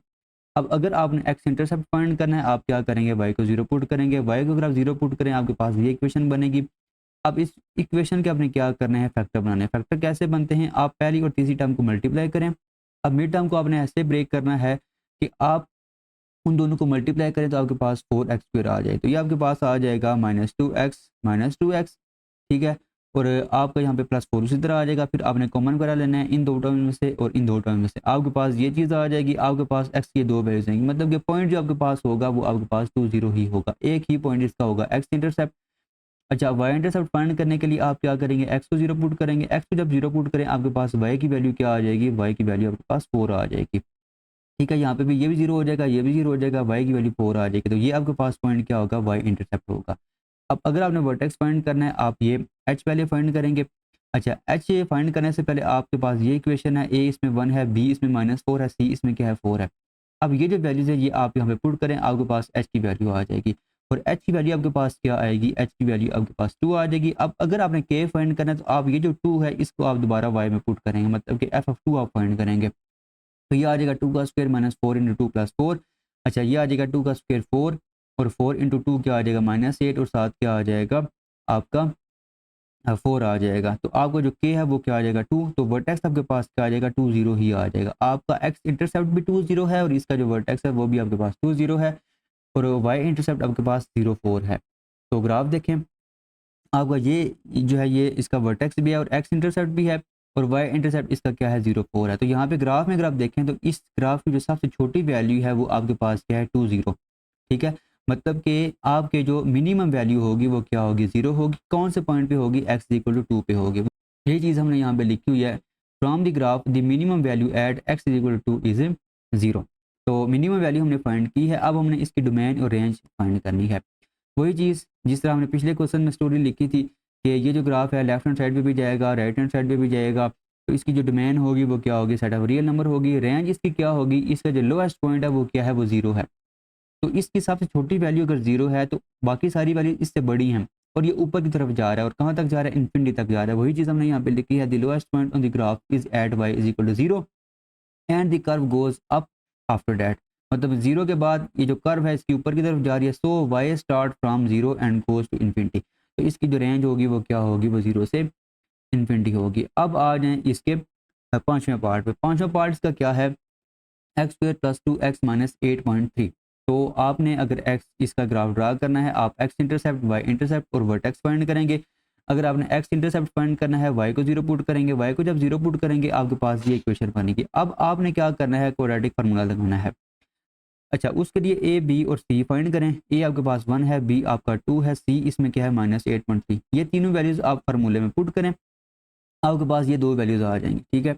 अब अगर आपने x इंटरसेप्ट फाइंड करना है, आप क्या करेंगे, y को 0 पुट करेंगे, y को अगर आप 0 पुट करें आपके पास ये इक्वेशन बनेगी। अब इस इक्वेशन के आपने क्या करना है, फैक्टर बनाने हैं। फैक्टर कैसे बनते हैं, आप पहली और तीसरी टर्म को मल्टीप्लाई करें। अब मिड टर्म को आपने ऐसे ब्रेक करना है कि आप उन दोनों को मल्टीप्लाई करें तो आपके पास 4x² आ जाए, तो ये आपके पास आ जाएगा -2x। ठीक है, और आपका यहाँ पे +4 उसी तरह आ जाएगा। फिर आपने कॉमन वगैरह लेना है इन दो टर्म में से और इन दो टर्म में से, आपके पास ये चीज़ आ जाएगी। आपके पास x की दो वैल्यूज आएंगी, मतलब कि पॉइंट जो आपके पास होगा वो आपके पास 2 0 ही होगा। एक ही पॉइंट इसका होगा x इंटरसेप्ट। अच्छा, y इंटरसेप्ट फाइंड करने के लिए आप क्या करेंगे, x को 0 पुट करेंगे। x को जब 0 पुट करें आपके पास y की वैल्यू क्या आ जाएगी, y की वैल्यू आपके पास 4 आ जाएगी। ठीक है, यहाँ पे भी ये भी 0 हो जाएगा, ये भी 0 हो जाएगा, y की वैल्यू 4 आ जाएगी। तो ये आपके पास पॉइंट क्या होगा, y इंटरसेप्ट होगा। अब अगर आपने वर्टेक्स फाइंड करना है, आप ये h पहले फाइंड करेंगे। अच्छा, h फाइंड करने से पहले आपके पास ये इक्वेशन है, a इसमें 1 है, b इसमें -4 है, c इसमें क्या है 4 है। अब ये जो वैल्यूज है ये आप यहाँ पे पुट करें, आपके पास h की वैल्यू आ जाएगी। और h की वैल्यू आपके पास क्या आएगी, h की वैल्यू आपके पास 2 आ जाएगी। अब अगर आपने k फाइंड करना है तो आप ये जो 2 है इसको आप दोबारा y में पुट करेंगे, मतलब कि f(2) आप फाइंड करेंगे। तो ये आ जाएगा 2 का स्क्वायर -4 इंटू 2 प्लस 4। अच्छा, ये आ जाएगा 2 का स्क्वायर 4 और 4 इंटू 2 क्या आ जाएगा -8 और साथ क्या आ जाएगा आपका 4 आ जाएगा। तो आपका जो k है वो क्या आ जाएगा 2, तो वर्टेक्स आपके पास क्या आ जाएगा 2 0 ही आ जाएगा। आपका x इंटरसेप्ट भी 2 0 है और इसका जो वर्टेक्स है वो भी आपके पास 2 0 है और y इंटरसेप्ट आपके पास 0 4 है। तो ग्राफ देखें, आपका ये जो है ये इसका वर्टेक्स भी है और x इंटरसेप्ट भी है और y इंटरसेप्ट इसका क्या है 0 4 है। तो यहाँ पे ग्राफ में अगर आप देखें तो इस ग्राफ की जो सबसे छोटी वैल्यू है वो आपके पास क्या है 2 0। ठीक है, मतलब कि आपके जो मिनिमम वैल्यू होगी वो क्या होगी 0 होगी। कौन से पॉइंट पे होगी, x इक्वल टू 2 पे होगी। ये चीज़ हमने यहाँ पे लिखी हुई है, from the graph the minimum value at x equal to 2 is 0। तो मिनिमम वैल्यू हमने फाइंड की है, अब हमने इसकी डोमेन और रेंज फाइंड करनी है। वही चीज़ जिस तरह हमने पिछले क्वेश्चन में स्टोरी लिखी थी कि ये जो ग्राफ है लेफ्ट हैंड साइड पे भी जाएगा, राइट हैंड साइड पे भी जाएगा। तो इसकी जो डोमेन होगी वो क्या होगी, सेट ऑफ रियल नंबर होगी। रेंज इसकी क्या होगी, इसका जो लोएस्ट पॉइंट है वो क्या है, वो 0 है। तो इसकी सबसे छोटी वैल्यू अगर 0 है तो बाकी सारी वैल्यू इससे बड़ी हैं और ये ऊपर की तरफ जा रहा है और कहाँ तक जा रहा है, इन्फिनिटी तक जा रहा है। वही चीज़ हमने यहाँ पे लिखी है, the lowest point on the graph is at y is equal to 0 and the curve goes up after that. मतलब 0 के बाद ये जो कर्व है इसकी ऊपर की तरफ जा रही है। So y start from 0 and goes to infinity. तो इसकी जो रेंज होगी वो क्या होगी, वो 0 से इन्फिनिटी होगी। अब आ जाएँ इसके पाँचवें पार्ट पे। पाँचवें पार्ट इसका क्या है, x square plus 2x minus 8.3। तो आपने अगर x इसका ग्राफ ड्रा करना है, आप x इंटरसेप्ट, y इंटरसेप्ट और वर्टेक्स फाइंड करेंगे। अगर आपने x इंटरसेप्ट फाइंड करना है, y को 0 पुट करेंगे, y को जब 0 पुट करेंगे आपके पास ये इक्वेशन बनेगी। अब आपने क्या करना है, क्वाड्रेटिक फार्मूला लगाना है। अच्छा, उसके लिए a b और c फाइंड करें। a आपके पास 1 है, b आपका 2 है, c इसमें क्या है -8.3। ये तीनों वैल्यूज आप फार्मूले में पुट करें, आपके पास ये दो वैल्यूज आ जाएंगी। ठीक है,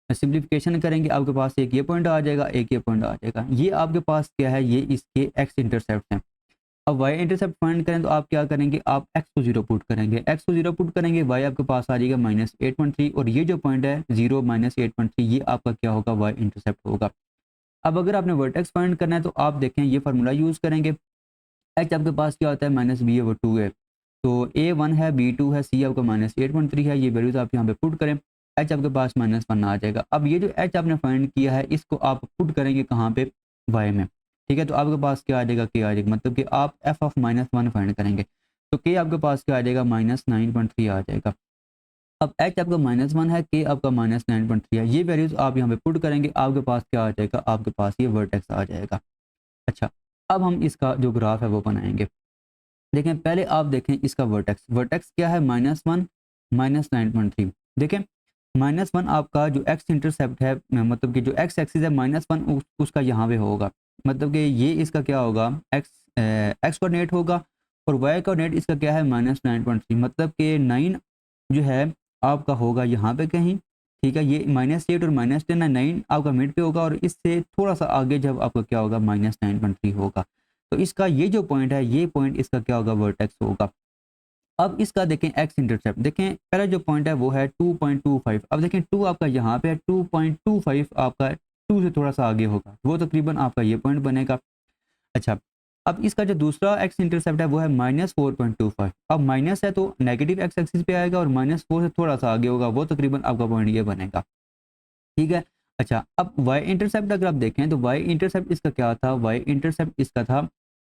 सिंप्लीफिकेशन करेंगे आपके पास एक ये पॉइंट आ जाएगा, एक ये पॉइंट आ जाएगा। ये आपके पास क्या है, ये इसके x इंटरसेप्ट हैं। अब y इंटरसेप्ट फाइंड करें तो आप क्या करेंगे, आप x को 0 पुट करेंगे, x को 0 पुट करेंगे, y आपके पास आ जाएगा -8.3 और ये जो पॉइंट है 0 -8.3 ये आपका क्या होगा, y इंटरसेप्ट होगा। अब अगर आपने वर्टेक्स फाइंड करना है तो आप देखें ये फार्मूला यूज़ करेंगे। h आपके पास क्या होता है, -b है वो 2 है, तो a 1 है, b 2 है, c आपका -8.3 है। ये वैल्यूज आप यहाँ पे पुट करें, h आपके पास -1 आ जाएगा। अब ये जो h आपने फाइंड किया है इसको आप पुट करेंगे कहाँ पे, y में। ठीक है, तो आपके पास क्या आ जाएगा, k आ जाएगा, मतलब कि आप f ऑफ -1 फाइंड करेंगे तो k आपके पास क्या आ जाएगा, -9.3 आ जाएगा। अब h आपका -1 है, k आपका -9.3 है। ये वैल्यूज आप यहाँ पे पुट करेंगे, आपके पास क्या आ जाएगा, आपके पास ये वर्टेक्स आ जाएगा। अच्छा, अब हम इसका जो ग्राफ है वो बनाएंगे। देखें पहले आप देखें इसका वर्टेक्स, वर्टेक्स क्या है -1 -9.3। देखें -1 आपका जो एक्स इंटरसेप्ट है, मतलब कि जो एक्स एक्सिस है -1 उसका यहाँ पे होगा, मतलब कि ये इसका क्या होगा, एक्स कोऑर्डिनेट होगा, और वाई कोऑर्डिनेट इसका क्या है -9.3, मतलब कि 9 जो है आपका होगा यहाँ पे कहीं, ठीक है। ये -8 और -10 है, 9 आपका मिड पे होगा, और इससे थोड़ा सा आगे जब आपका क्या होगा -9.3 होगा, तो इसका ये जो पॉइंट है, ये पॉइंट इसका क्या होगा, वर्टेक्स होगा। अब इसका देखें एक्स इंटरसेप्ट, देखें पहला जो पॉइंट है वो है 2.25। अब देखें 2 आपका यहाँ पे है, 2.25 आपका 2 से थोड़ा सा आगे होगा, वो तकरीबन आपका ये पॉइंट बनेगा। अच्छा, अब इसका जो दूसरा एक्स इंटरसेप्ट है वो है -4.25। अब माइनस है तो नेगेटिव एक्स एक्सिस पे आएगा, और -4 से थोड़ा सा आगे होगा, वो तकरीबन आपका पॉइंट ये बनेगा, ठीक है। अच्छा, अब वाई इंटरसेप्ट अगर आप देखें तो वाई इंटरसेप्ट इसका क्या था, वाई इंटरसेप्ट इसका था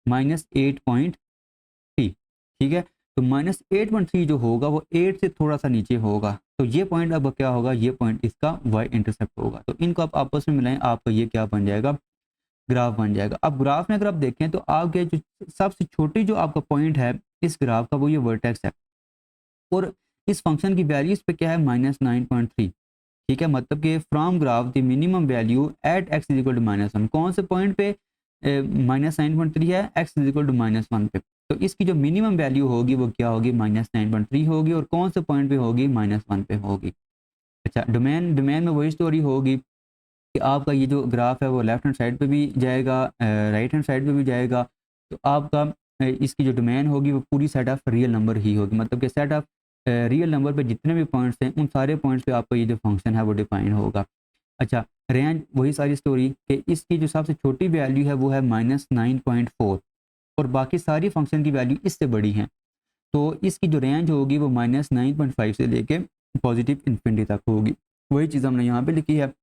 -8.3, ठीक है। तो -8.3 जो होगा वो 8 से थोड़ा सा नीचे होगा, तो ये पॉइंट अब क्या होगा, ये पॉइंट इसका वाई इंटरसेप्ट होगा। तो इनको आप आपस में मिलाएं, आपका ये क्या बन जाएगा, ग्राफ बन जाएगा। अब ग्राफ में अगर आप देखें तो आगे जो सबसे छोटी जो आपका पॉइंट है इस ग्राफ का, वो ये वर्टेक्स है, और इस फंक्शन की वैल्यू इस पे क्या है, -9.3, ठीक है। मतलब कि from graph the minimum value at x is equal to -1, कौन से पॉइंट पे -9.3 है, एक्स इज इक्वल टू -1 पे, तो इसकी जो मिनिमम वैल्यू होगी वो क्या होगी, -9.3 होगी, और कौन से पॉइंट पे होगी, -1 पे होगी। अच्छा, डोमेन डोमेन में वही स्टोरी होगी कि आपका ये जो ग्राफ है वो लेफ्ट हैंड साइड पे भी जाएगा, राइट हैंड साइड पे भी जाएगा, तो आपका इसकी जो डोमेन होगी वो पूरी सेट ऑफ रियल नंबर ही होगी, मतलब कि सेट ऑफ रियल नंबर पे जितने भी पॉइंट्स हैं उन सारे पॉइंट्स पे आपका ये जो फंक्शन है वो डिफाइन होगा। अच्छा, रेंज वही सारी स्टोरी कि इसकी जो सबसे छोटी वैल्यू है वो है -9.4, और बाकी सारी फंक्शन की वैल्यू इससे बड़ी हैं, तो इसकी जो रेंज होगी वो -9.5 से लेके पॉजिटिव इन्फिनिटी तक होगी। वही चीज़ हमने यहाँ पे लिखी है,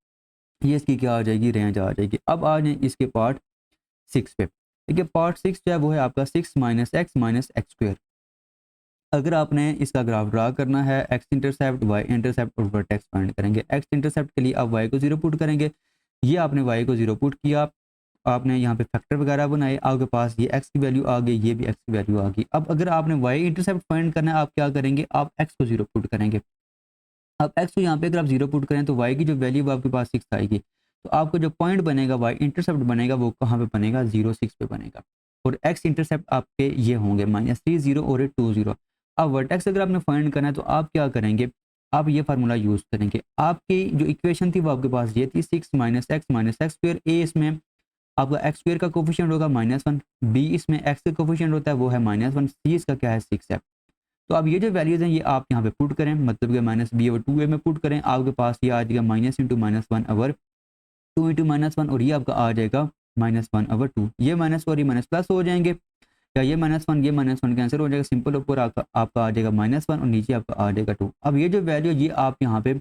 ये इसकी क्या आ जाएगी, रेंज आ जाएगी। अब आ जाए इसके पार्ट 6 पे। देखिए पार्ट 6 जो है वो है आपका 6 - x - x स्क्वायर। अगर आपने इसका ग्राफ ड्रा करना है, एक्स इंटरसेप्ट, वाई इंटरसेप्ट और वर्टेक्स फाइंड करेंगे। एक्स इंटरसेप्ट के लिए आप वाई को 0 पुट करेंगे, ये आपने वाई को 0 पुट किया, आपने यहाँ पे फैक्टर वगैरह बनाए, आपके पास ये एक्स की वैल्यू आ गई, ये भी एक्स की वैल्यू आ गई। अब अगर आपने वाई इंटरसेप्ट फाइंड करना है, आप क्या करेंगे, आप एक्स को 0 पुट करेंगे। अब एक्स को यहाँ पे अगर आप 0 पुट करें तो वाई की जो वैल्यू वो आपके पास 6 आएगी, तो आपको जो पॉइंट बनेगा वाई इंटरसेप्ट बनेगा वो कहाँ पे बनेगा, 0 6 पे बनेगा, और एक्स इंटरसेप्ट आपके ये होंगे -3 0 और 2 0। अब वर्टेक्स अगर आपने फाइंड करना है तो आप क्या करेंगे, आप ये फार्मूला यूज़ करेंगे। आपकी जो इक्वेशन थी वो आपके पास ये थी, 6 - x - x स्क्वायर, ए इसमें आपका एक्स स्क्वायर का कोफिशिएंट होगा -1, बी इसमें एक्स का कोफिशिएंट होता है वो है -1, सी इसका क्या है, 6 है। तो अब ये जो वैल्यूज़ हैं ये आप यहाँ पे पुट करें, मतलब कि -b/2a में पुट करें, आपके पास ये आ जाएगा -(-1/2) और ये आपका आ जाएगा -1/2। ये माइनस और ये माइनस प्लस हो जाएंगे, या ये -1 कैंसिल हो जाएगा, सिंपल ऊपर आपका आपका आ जाएगा -1 और नीचे आपका आ जाएगा 2। अब ये जो वैल्यू ये आप यहाँ पे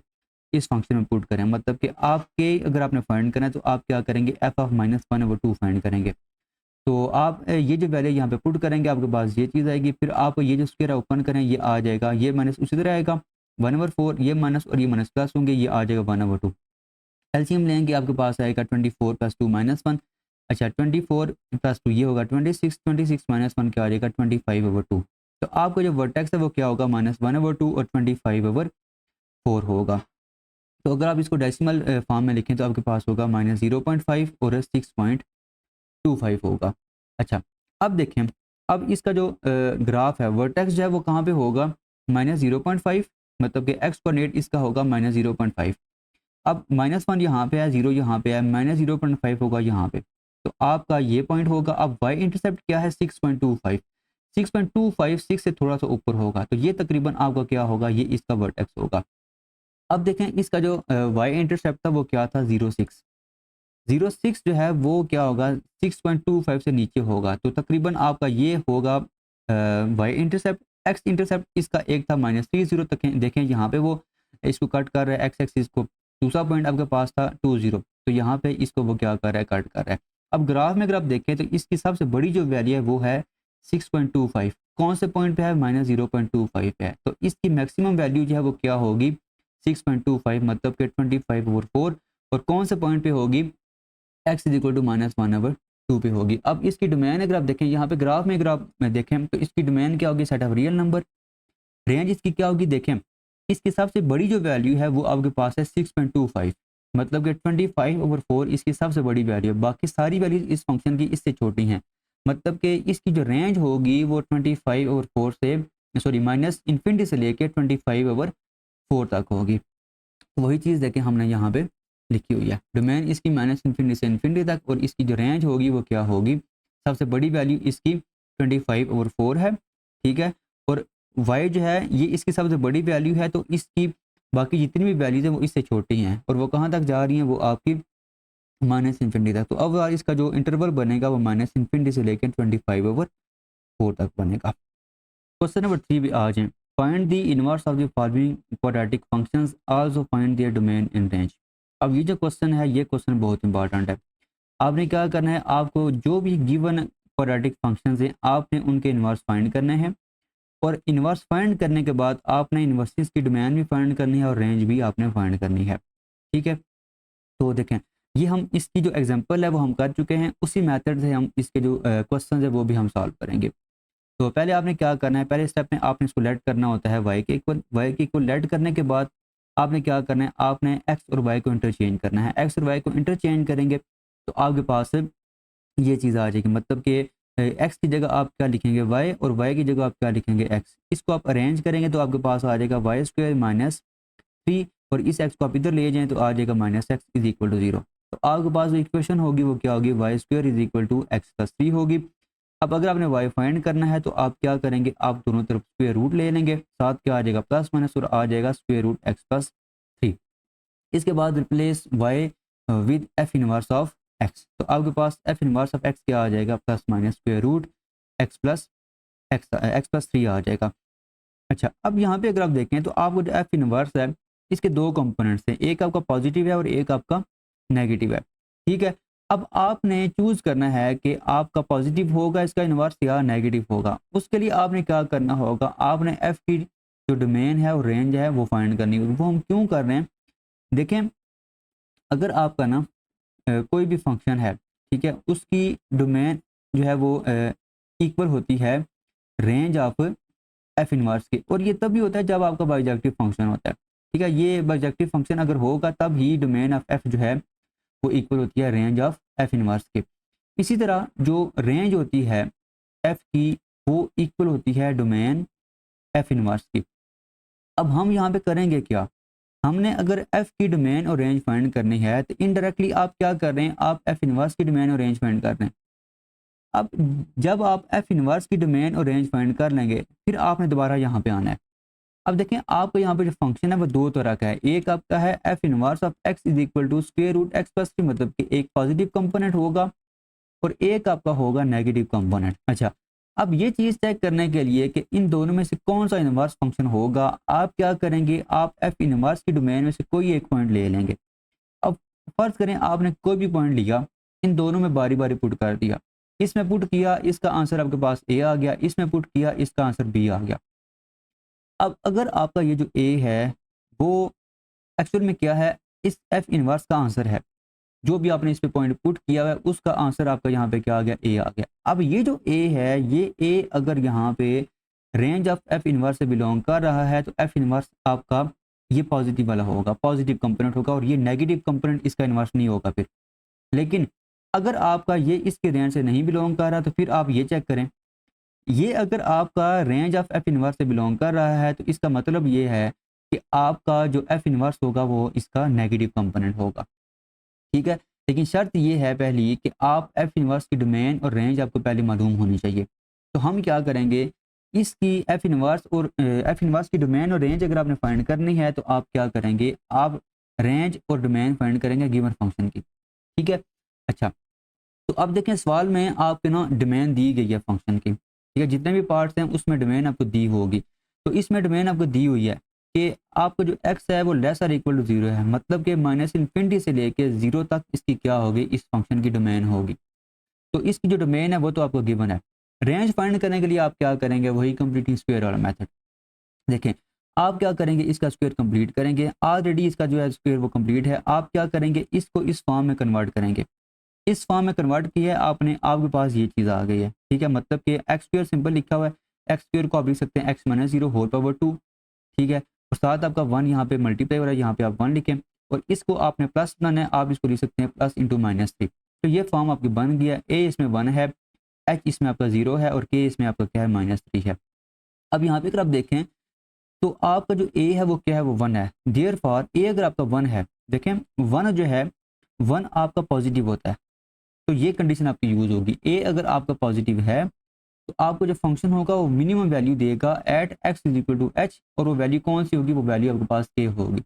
इस फंक्शन में पुट करें, मतलब कि आपके अगर आपने फाइंड करना है तो आप क्या करेंगे, f(-1/2) फाइंड करेंगे। तो आप ये जो वैल्यू यहाँ पे पुट करेंगे आपके पास ये चीज़ आएगी, फिर आप ये जो स्क्वायर ओपन करें ये आ जाएगा, ये माइनस उसी तरह आएगा 1/4, ये माइनस और ये माइनस प्लस होंगे, ये आ जाएगा 1/2। एलसीएम लेंगे आपके पास आएगा 24 + 2 -1। अच्छा, 24 + 2 ये होगा 26, 26 - 1 क्या आ जाएगा, 25/2। तो आपका जो वर्टेक्स है वो क्या होगा, -1/2 और 25/4 होगा। तो अगर आप इसको डेसिमल फॉर्म में लिखें तो आपके पास होगा -0.5 और 6.25 होगा। अच्छा, अब देखें, अब इसका जो ग्राफ है वर्टेक्स जो है वो कहाँ पे होगा, -0.5, मतलब कि एक्स कोऑर्डिनेट इसका होगा -0.5। अब -1 यहाँ पे है, 0 यहाँ पे है, -0.5 होगा यहाँ पे, तो आपका ये पॉइंट होगा। अब वाई इंटरसेप्ट क्या है, 6.25, 6.25 6 से थोड़ा सा ऊपर होगा, तो ये तकरीबन आपका क्या होगा, ये इसका वर्टेक्स होगा। अब देखें इसका जो वाई इंटरसेप्ट था वो क्या था, 0 6, 0 6 जो है वो क्या होगा, 6.25 से नीचे होगा, तो तकरीबन आपका ये होगा वाई इंटरसेप्ट। एक्स इंटरसेप्ट इसका एक था -3 0 तक, देखें यहाँ पे वो इसको कट कर रहा है, एक्स एक्सिस को। दूसरा पॉइंट आपके पास था 2 0, तो यहाँ पे इसको वो क्या कर रहा है, कट कर रहा है। अब ग्राफ में अगर आप देखें तो इसकी सबसे बड़ी जो वैल्यू है वो है 6.25, कौन से पॉइंट पे है, -0.25 पे है, तो इसकी मैक्सिमम वैल्यू जो है वो क्या होगी, 6.25, मतलब कि 25/4, और कौन से पॉइंट पे होगी, x = -1/2। 2 पे होगी। अब इसकी डोमेन अगर आप देखें यहाँ पे ग्राफ में, अगर आप देखें तो इसकी डोमेन क्या होगी, set of real number. Range इसकी क्या होगी, देखें इसकी सबसे बड़ी जो वैल्यू है वो आपके पास है 6.25, मतलब कि 25/4 इसकी सबसे बड़ी वैल्यू है। बाकी सारी वैल्यू इस फंक्शन की इससे छोटी हैं, मतलब कि इसकी जो रेंज होगी वो 25/4 से, सॉरी, माइनस इन्फिनिटी से लेके 25/4 तक होगी। तो वही चीज़ देखें हमने यहाँ पे लिखी हुई है, डोमेन इसकी माइनस इन्फिनिटी से इन्फिनिटी तक, और इसकी जो रेंज होगी वो क्या होगी, सबसे बड़ी वैल्यू इसकी 25/4 है, ठीक है। और y जो है ये इसकी सबसे बड़ी वैल्यू है, तो इसकी बाकी जितनी भी वैल्यूज हैं वो इससे छोटी हैं, और वो कहाँ तक जा रही हैं, वो आपकी माइनस इन्फिनिटी तक। तो अब यार इसका जो इंटरवल बनेगा वो माइनस इन्फिनिटी से लेकर 25/4 तक बनेगा। क्वेश्चन नंबर 3 भी आ जाए, find the inverse of the following quadratic functions, also find there domain in range. अब ये जो क्वेश्चन है ये क्वेश्चन बहुत इंपॉर्टेंट है। आपने क्या करना है, आपको जो भी गिवन क्वाड्रेटिक फंक्शंस हैं आपने उनके इनवर्स फाइंड करने हैं, और इन्वर्स फाइंड करने के बाद आपने इन्वर्सेस की डोमेन भी फाइंड करनी है और रेंज भी आपने फाइंड करनी है, ठीक है। तो देखें ये हम इसकी जो एग्जांपल है वो हम कर चुके हैं, उसी मेथड से हम इसके जो क्वेश्चन है वो भी हम सॉल्व करेंगे। तो पहले आपने क्या करना है, पहले स्टेप में आपने इसको लेट करना होता है y के इक्वल लेट करने के बाद आपने क्या करना है, आपने x और y को इंटरचेंज करना है। x और y को इंटरचेंज करेंगे तो आपके पास ये चीज़ आ जाएगी, मतलब कि x की जगह आप क्या लिखेंगे y, और y की जगह आप क्या लिखेंगे x। इसको आप अरेंज करेंगे तो आपके पास आ जाएगा y² माइनस 3, और इस x को आप इधर ले जाएं तो आ जाएगा -x इज इक्वल टू 0। तो आपके पास जो इक्वेशन होगी वो क्या होगी, y² is equal to x+3 होगी। अब अगर आपने y फाइंड करना है तो आप क्या करेंगे, आप दोनों तरफ स्क्वायर रूट ले लेंगे, साथ क्या आ जाएगा प्लस माइनस, और आ जाएगा स्क्वायर रूट x+3। इसके बाद replace y with f inverse of x, तो आपके पास f इनवर्स ऑफ x क्या आ जाएगा, plus minus square root x+3 आ जाएगा। अच्छा, अब यहाँ पे अगर आप देखें तो आपको जो f इनवर्स है इसके दो कंपोनेंट्स हैं, एक आपका पॉजिटिव है और एक आपका नेगेटिव है, ठीक है। अब आपने चूज करना है कि आपका पॉजिटिव होगा इसका इनवर्स या नेगेटिव होगा। उसके लिए आपने क्या करना होगा, आपने f की जो डोमेन है और रेंज है वो फाइंड करनी होगी। वो हम क्यों कर रहे हैं, देखें अगर आपका ना कोई भी फंक्शन है, ठीक है, उसकी डोमेन जो है वो इक्वल होती है रेंज ऑफ एफ इनवर्स की, और ये तब भी होता है जब आपका बाइजेक्टिव फंक्शन होता है, ठीक है। ये बाइजेक्टिव फंक्शन अगर होगा तब ही डोमेन ऑफ एफ जो है वो इक्वल होती है रेंज ऑफ एफ इनवर्स के। इसी तरह जो रेंज होती है एफ की वो इक्वल होती है डोमेन एफ इनवर्स की। अब हम यहाँ पे करेंगे क्या, हमने अगर एफ की डोमेन और रेंज फाइंड करनी है तो इनडायरेक्टली आप क्या कर रहे हैं, आप एफ इनवर्स की डोमेन और रेंज फाइंड कर रहे हैं। अब जब आप एफ इनवर्स की डोमेन और रेंज फाइंड कर लेंगे फिर आपने दोबारा यहाँ पे आना है। अब देखें आपको यहाँ पे जो फंक्शन है वो दो तरह का है, एक आपका है f inverse of x is equal to square root x+3, मतलब कि एक पॉजिटिव कंपोनेंट होगा और एक आपका होगा नेगेटिव कंपोनेंट। अच्छा, अब ये चीज़ चेक करने के लिए कि इन दोनों में से कौन सा इनवर्स फंक्शन होगा, आप क्या करेंगे, आप एफ इनवर्स की डोमेन में से कोई एक पॉइंट ले लेंगे। अब फर्ज करें आपने कोई भी पॉइंट लिया, इन दोनों में बारी बारी पुट कर दिया, इसमें पुट किया इसका आंसर आपके पास ए आ गया, इसमें पुट किया इसका आंसर बी आ गया। अब अगर आपका ये जो ए है वो एक्चुअल में क्या है, इस एफ इनवर्स का आंसर है, जो भी आपने इस पे पॉइंट पुट किया हुआ है उसका आंसर आपका यहाँ पे क्या आ गया, ए आ गया। अब ये जो ए है, ये ए अगर यहाँ पे रेंज ऑफ एफ इनवर्स से बिलोंग कर रहा है तो एफ इनवर्स आपका ये पॉजिटिव वाला होगा, पॉजिटिव कंपोनेंट होगा, और ये नेगेटिव कंपोनेंट इसका इनवर्स नहीं होगा फिर। लेकिन अगर आपका ये इसके रेंज से नहीं बिलोंग कर रहा तो फिर आप ये चेक करें, ये अगर आपका रेंज ऑफ एफ इनवर्स से बिलोंग कर रहा है तो इसका मतलब ये है कि आपका जो एफ इनवर्स होगा वो इसका नेगेटिव कंपोनेंट होगा, ठीक है। लेकिन शर्त ये है पहली कि आप एफ इनवर्स की डोमेन और रेंज आपको पहले मालूम होनी चाहिए। तो हम क्या करेंगे, इसकी एफ इनवर्स और एफ इनवर्स की डोमेन और रेंज अगर आपने फाइंड करनी है तो आप क्या करेंगे, आप रेंज और डोमेन फाइंड करेंगे गिवन फंक्शन की, ठीक है। अच्छा, तो अब देखें सवाल में आपके ना डोमेन दी गई है फंक्शन की, ठीक है, जितने भी पार्ट्स हैं उसमें डोमेन आपको दी होगी। तो इसमें डोमेन आपको दी हुई है कि आपको जो x है वो लेस और इक्वल टू 0 है, मतलब कि माइनस इन्फिनिटी से लेके 0 तक इसकी क्या होगी, इस फंक्शन की डोमेन होगी। तो इसकी जो डोमेन है वो तो आपको गिवन है। रेंज फाइंड करने के लिए आप क्या करेंगे, वही कंप्लीटिंग स्क्वायर वाला मेथड। देखें आप क्या करेंगे, इसका स्क्वायर कंप्लीट करेंगे, ऑलरेडी इसका जो है स्क्वायर वो कंप्लीट है, आप क्या करेंगे, इसको इस फॉर्म में कन्वर्ट करेंगे। इस फॉर्म में कन्वर्ट किया है आपने, आपके पास ये चीज़ आ गई है। ठीक है, मतलब कि एक्स स्क्वायर सिंपल लिखा हुआ है, एक्स स्क्वायर को आप लिख सकते हैं एक्स माइनस 0 होल पावर 2। ठीक है, और साथ आपका 1 यहाँ पे मल्टीप्लाई हो रहा है, यहाँ पे आप 1 लिखें, और इसको आपने प्लस बनाना है, आप इसको लिख सकते हैं प्लस इंटू -3। तो ये फॉर्म आपकी बन गया। ए इसमें 1 है, एच इसमें आपका 0 है, और के इसमें आपका क्या है -3 है। अब यहाँ पे अगर आप देखें तो आपका जो ए है वो क्या है, वो 1 है। देयरफॉर ए अगर आपका 1 है, देखें 1 जो है 1 आपका पॉजिटिव होता है, तो ये कंडीशन आपकी यूज होगी। ए अगर आपका पॉजिटिव है तो आपको जो फंक्शन होगा वो मिनिमम वैल्यू देगा at x is equal to h, और वो वैल्यू कौन सी होगी, वो वैल्यू आपके पास के होगी।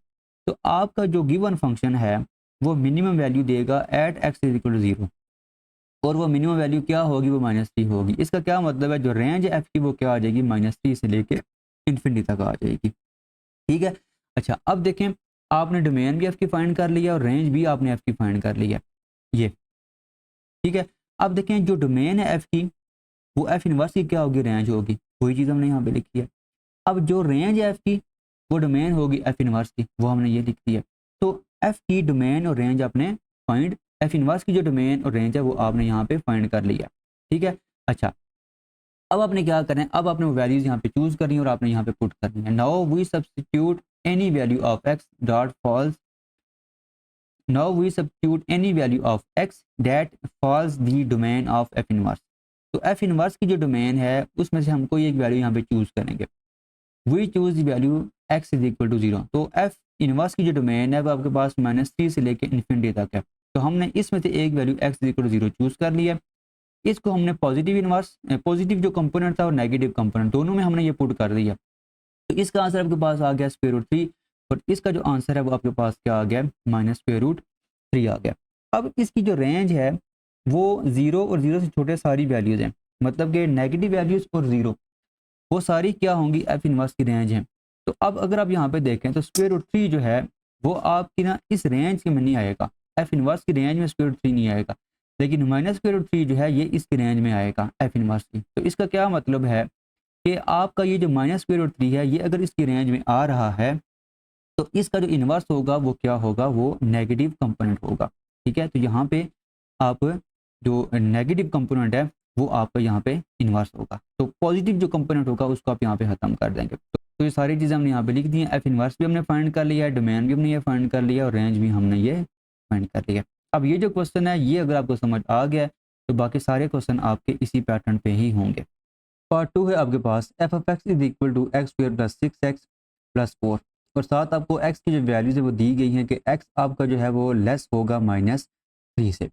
तो आपका जो गिवन फंक्शन है वो मिनिमम वैल्यू देगा at x is equal to 0, और वो मिनिमम वैल्यू क्या होगी, वो -3 होगी। इसका क्या मतलब है, जो रेंज एफ की वो क्या आ जाएगी, -3 से लेके इन्फिनिटी तक आ जाएगी। ठीक है, अच्छा अब देखें आपने डोमेन भी एफ की फाइंड कर लिया और रेंज भी आपने एफ की फाइंड कर लिया, ये ठीक है। अब देखें जो डोमेन है एफ की, वो एफ इनवर्स की क्या होगी, रेंज होगी, वही चीज़ हमने यहाँ पे लिखी है। अब जो रेंज है एफ की, वो डोमेन होगी एफ इनवर्स की, वो हमने ये लिख दी है। तो एफ की डोमेन और रेंज आपने फाइंड, एफ इनवर्स की जो डोमेन और रेंज है वो आपने यहाँ पे फाइंड कर लिया। ठीक है, अच्छा अब आपने क्या करना है, अब आपने वो वैल्यूज यहाँ पे चूज करनी है और आपने यहाँ पे पुट करनी है। Now we substitute any value of x that falls, now we substitute any value of x that falls the domain of f inverse. तो एफ इनवर्स की जो डोमेन है उसमें से हम कोई एक वैल्यू यहाँ पे चूज करेंगे। We choose the value x is equal to 0। तो एफ इनवर्स की जो डोमेन है वो आपके पास -3 से लेकर इन्फिनिटी तक है। तो हमने इसमें से एक value x is equal to 0 choose कर लिया। इसको हमने पॉजिटिव इनवर्स, पॉजिटिव जो कंपोनेंट था और नेगेटिव कंपोनेंट दोनों में हमने ये पुट कर दिया। तो इसका आंसर आपके पास आ गया √3, और इसका जो आंसर है वो आपके पास क्या आ गया, -√3 आ गया। अब इसकी जो रेंज है वो 0 और 0 से छोटे सारी वैल्यूज़ हैं, मतलब कि नेगेटिव वैल्यूज़ और 0 वो सारी क्या होंगी, एफ इनवर्स की रेंज है। तो अब अगर आप यहाँ पे देखें तो √3 जो है वो आपकी ना इस रेंज के में नहीं आएगा, एफ इनवर्स की रेंज में √3 नहीं आएगा, लेकिन -√3 जो है ये इसकी रेंज में आएगा एफ इनवर्स की। तो इसका क्या मतलब है कि आपका ये जो -√3 है ये अगर इसकी रेंज में आ रहा है तो इसका जो इन्वर्स होगा वो क्या होगा, वो नेगेटिव कंपोनेंट होगा। ठीक है, तो यहाँ पे आप जो नेगेटिव कंपोनेंट है वो आपका यहाँ पे इन्वर्स होगा, तो पॉजिटिव जो कंपोनेंट होगा उसको आप यहाँ पे खत्म कर देंगे। तो ये सारी चीज़ें हमने यहाँ पे लिख दी हैं। एफ इन्वर्स भी हमने फाइंड कर लिया है, डोमेन भी हमने ये फाइंड कर लिया और रेंज भी हमने ये फाइंड कर लिया। अब ये जो क्वेश्चन है ये अगर आपको समझ आ गया तो बाकी सारे क्वेश्चन आपके इसी पैटर्न पे ही होंगे। पार्ट 2 है आपके पास f of x is equal to x square plus 6x plus 4, और साथ आपको x की जो वैल्यूज है वो दी गई हैं कि x आपका जो है वो लेस होगा -3 से।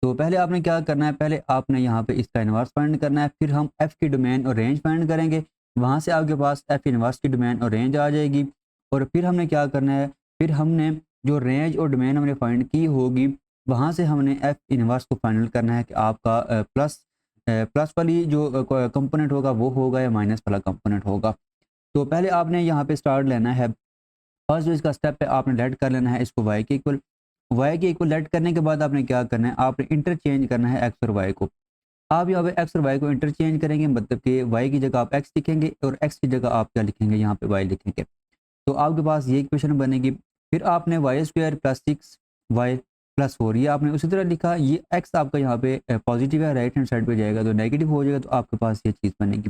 तो पहले आपने क्या करना है, पहले आपने यहाँ पे इसका इन्वर्स फाइंड करना है, फिर हम f की डोमेन और रेंज फाइंड करेंगे, वहाँ से आपके पास f इन्वर्स की डोमेन और रेंज आ जाएगी। और फिर हमने क्या करना है, फिर हमने जो रेंज और डोमेन हमने फाइंड की होगी वहाँ से हमने f इन्वर्स को फाइनल करना है कि आपका प्लस वाली जो कंपोनेंट होगा वो होगा या माइनस वाला कंपोनेंट होगा। तो पहले आपने यहाँ पे स्टार्ट लेना है, फर्स्ट जो इसका स्टेप है आपने लेट कर लेना है इसको y के इक्वल। y के इक्वल लेट करने के बाद आपने क्या करना है, आपने इंटरचेंज करना है x और y को। आप यहाँ पे x और y को इंटरचेंज करेंगे, मतलब कि y की जगह आप x लिखेंगे और x की जगह आप क्या लिखेंगे, यहाँ पे y लिखेंगे। तो आपके पास ये इक्वेशन बनेगी। फिर आपने y² प्लस 6y प्लस 4 ये आपने उसी तरह लिखा। ये x आपका यहाँ पे पॉजिटिव है, राइट हैंड साइड पे जाएगा तो नेगेटिव हो जाएगा, तो आपके पास ये चीज़ बनेगी।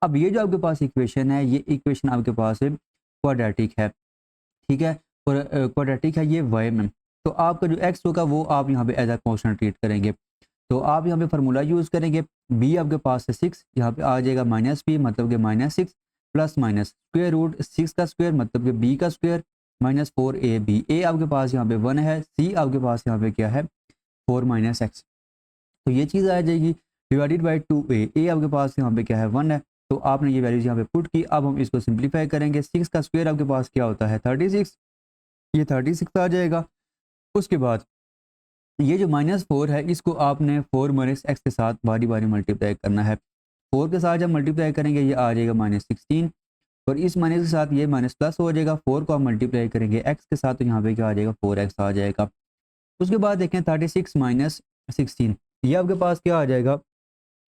अब ये जो आपके पास इक्वेशन है ये इक्वेशन आपके पास क्वाड्रेटिक है। ठीक है, और क्वाड्रेटिक है ये y में। तो आपका जो x होगा वो आप यहाँ पे एज अ कॉन्स्टेंट ट्रीट करेंगे। तो आप यहाँ पे फार्मूला यूज़ करेंगे, b आपके पास है 6, यहाँ पे आ जाएगा -b, मतलब कि -6 प्लस माइनस स्क्वायर रूट 6 का स्क्वायर, मतलब कि b का स्क्वायर -4ab। a आपके पास यहाँ पे 1 है, c आपके पास यहाँ पे क्या है 4 - x। तो ये चीज़ आ जाएगी डिवाइडेड बाई 2a। a आपके पास यहाँ पे क्या है 1 है, तो आपने ये वैल्यूज यहाँ पे पुट की। अब हम इसको सिंप्लीफाई करेंगे। 6 का स्क्वायर आपके पास क्या होता है 36, ये 36 आ जाएगा। उसके बाद ये जो -4 है इसको आपने 4 - x के साथ बारी बारी मल्टीप्लाई करना है। 4 के साथ जब मल्टीप्लाई करेंगे ये आ जाएगा -16, और इस माइनस के साथ ये माइनस प्लस हो जाएगा। 4 को आप मल्टीप्लाई करेंगे x के साथ तो यहाँ पे क्या आ जाएगा 4x आ जाएगा। उसके बाद देखें 36 - 16 ये आपके पास क्या आ जाएगा,